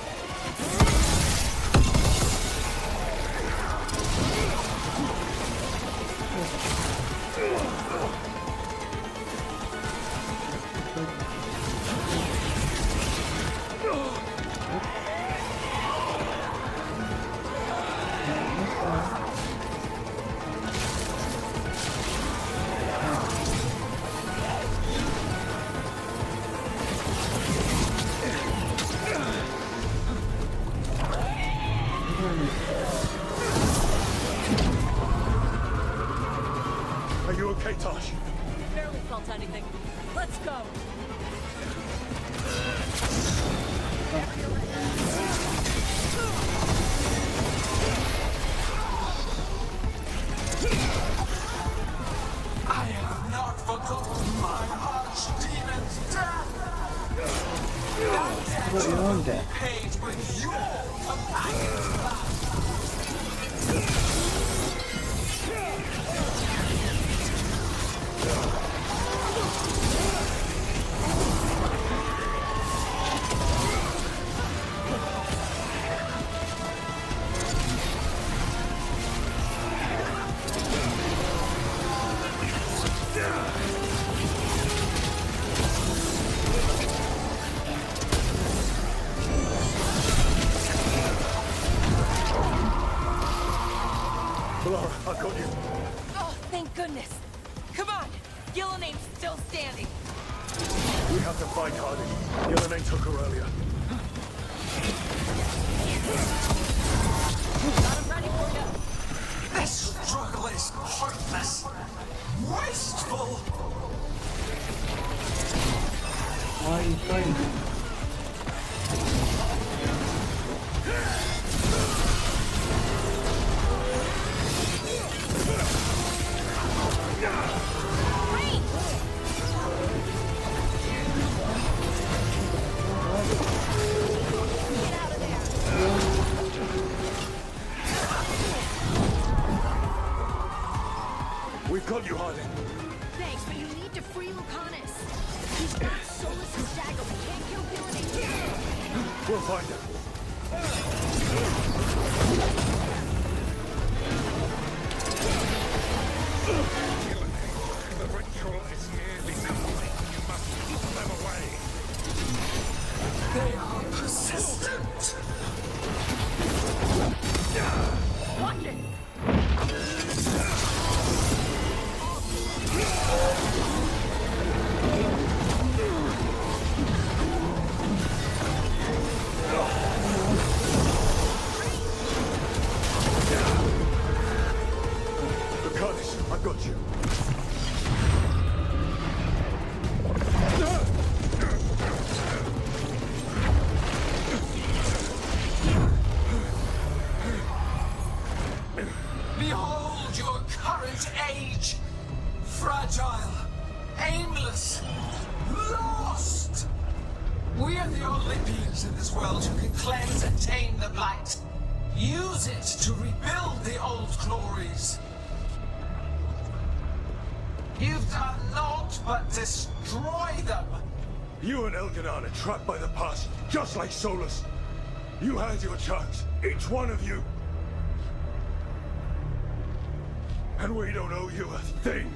Speaker 3: Are you okay, Tosh?
Speaker 14: Barely felt anything. Let's go.
Speaker 4: I have not forgotten my archdemon's death. That
Speaker 1: What your own death?
Speaker 4: paid with your companion's blood.
Speaker 3: Bellara, I've got you.
Speaker 13: Oh, thank goodness. Come on. Gilline's still standing.
Speaker 3: We have to fight Hardy. The other name took her earlier.
Speaker 13: Got him ready for you.
Speaker 4: This struggle is hopeless. Wasteful.
Speaker 1: Why are you fighting?
Speaker 3: We've got you, Hardy.
Speaker 11: Thanks, but you need to free Lucanus. He's got Solus' dagger. We can't kill Gillinane.
Speaker 3: We'll find him.
Speaker 20: The ritual is nearly complete. You must keep them away.
Speaker 4: They are persistent.
Speaker 13: Watch it.
Speaker 3: Lucanus, I've got you.
Speaker 4: Behold your current age. Fragile, aimless, lost. We are the only beings in this world who can cleanse and tame the blight. Use it to rebuild the old glories. You've done naught but destroy them.
Speaker 3: You and Elganon are trapped by the past, just like Solus. You had your chance, each one of you. And we don't owe you a thing.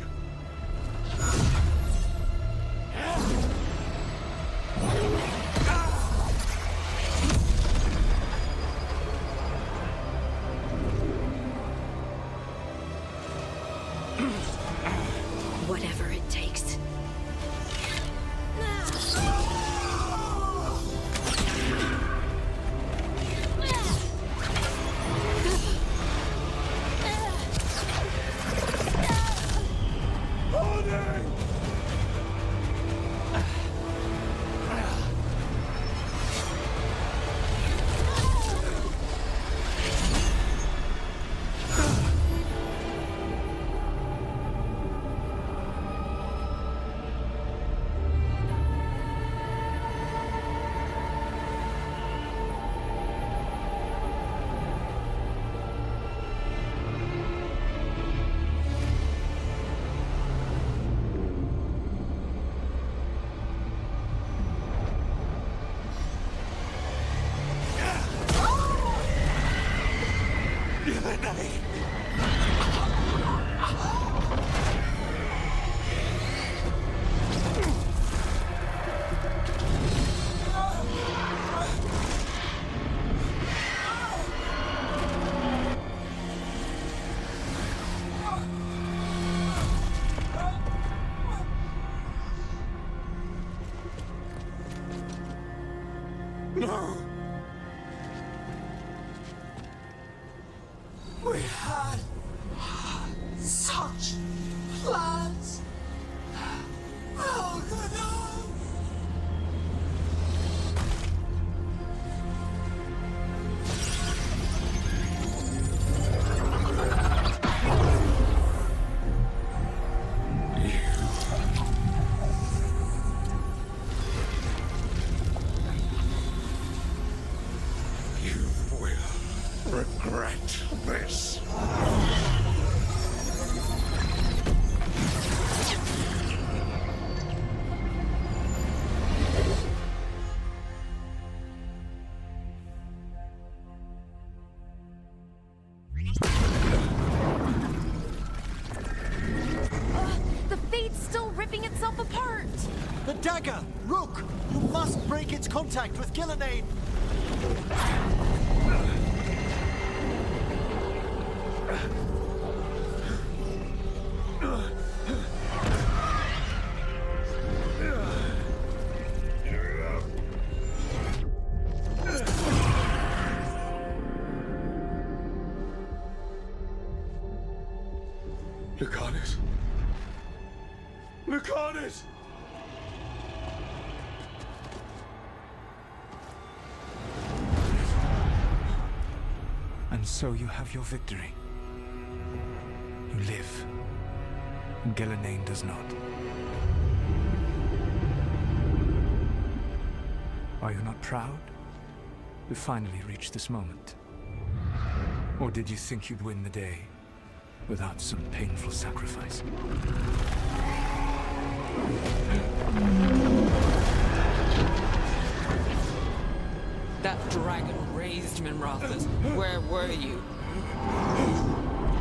Speaker 9: No! We had such plans! Veilguard!
Speaker 20: Regret this.
Speaker 11: The Fate's still ripping itself apart!
Speaker 7: The dagger! Rook! You must break its contact with Gillenane!
Speaker 3: Lucanus! Lucanus!
Speaker 16: And so you have your victory. You live, and Gillenane does not. Are you not proud to finally reach this moment? Or did you think you'd win the day without some painful sacrifice?
Speaker 13: That dragon raised Minrathas. Where were you?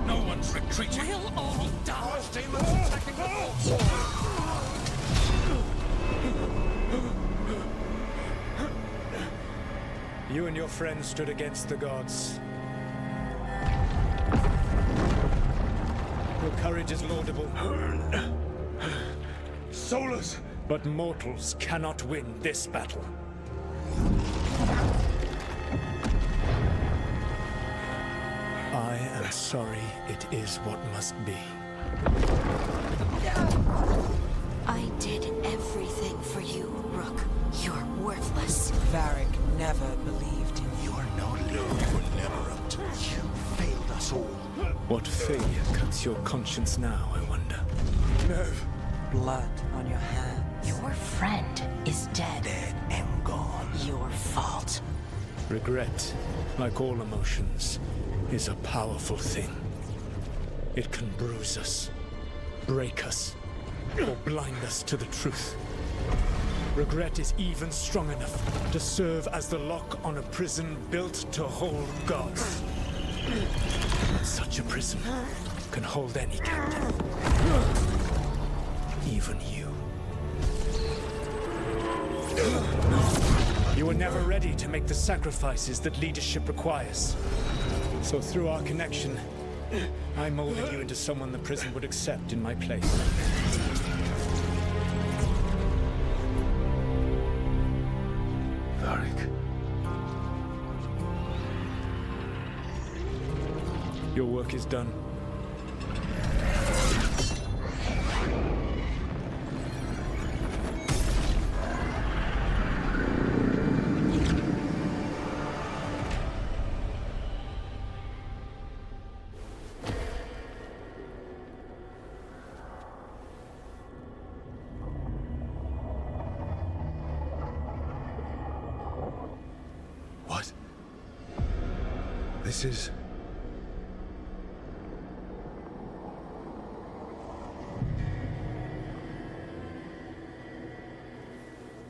Speaker 20: No one's retreating.
Speaker 13: We'll all die.
Speaker 20: Our demons attacking the vault.
Speaker 16: You and your friends stood against the gods. Your courage is laudable.
Speaker 3: Solus!
Speaker 16: But mortals cannot win this battle. I am sorry it is what must be.
Speaker 12: I did everything for you, Rook. You're worthless.
Speaker 15: Varric never believed in you.
Speaker 5: You're no load. You were never up to. You failed us all.
Speaker 16: What failure cuts your conscience now, I wonder?
Speaker 3: Nev!
Speaker 15: Blood on your hands.
Speaker 12: Your friend is dead.
Speaker 5: Dead and gone.
Speaker 12: Your fault.
Speaker 16: Regret, like all emotions, is a powerful thing. It can bruise us, break us, or blind us to the truth. Regret is even strong enough to serve as the lock on a prison built to hold gods. Such a prison can hold any captive. Even you. You were never ready to make the sacrifices that leadership requires. So through our connection, I molded you into someone the prison would accept in my place.
Speaker 3: Varric.
Speaker 16: Your work is done.
Speaker 3: What? This is...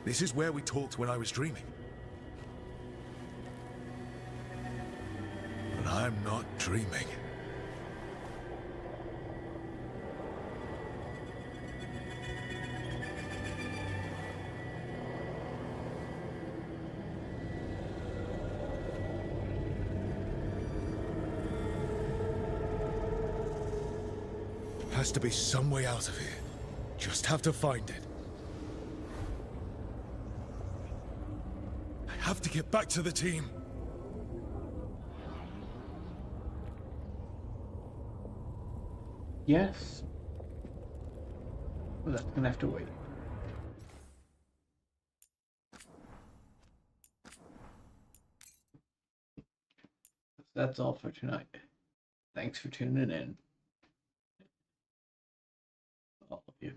Speaker 3: This is where we talked when I was dreaming. But I'm not dreaming. Has to be some way out of here. Just have to find it. I have to get back to the team.
Speaker 1: Yes. Well, that's gonna have to wait. That's all for tonight. Thanks for tuning in. All of you.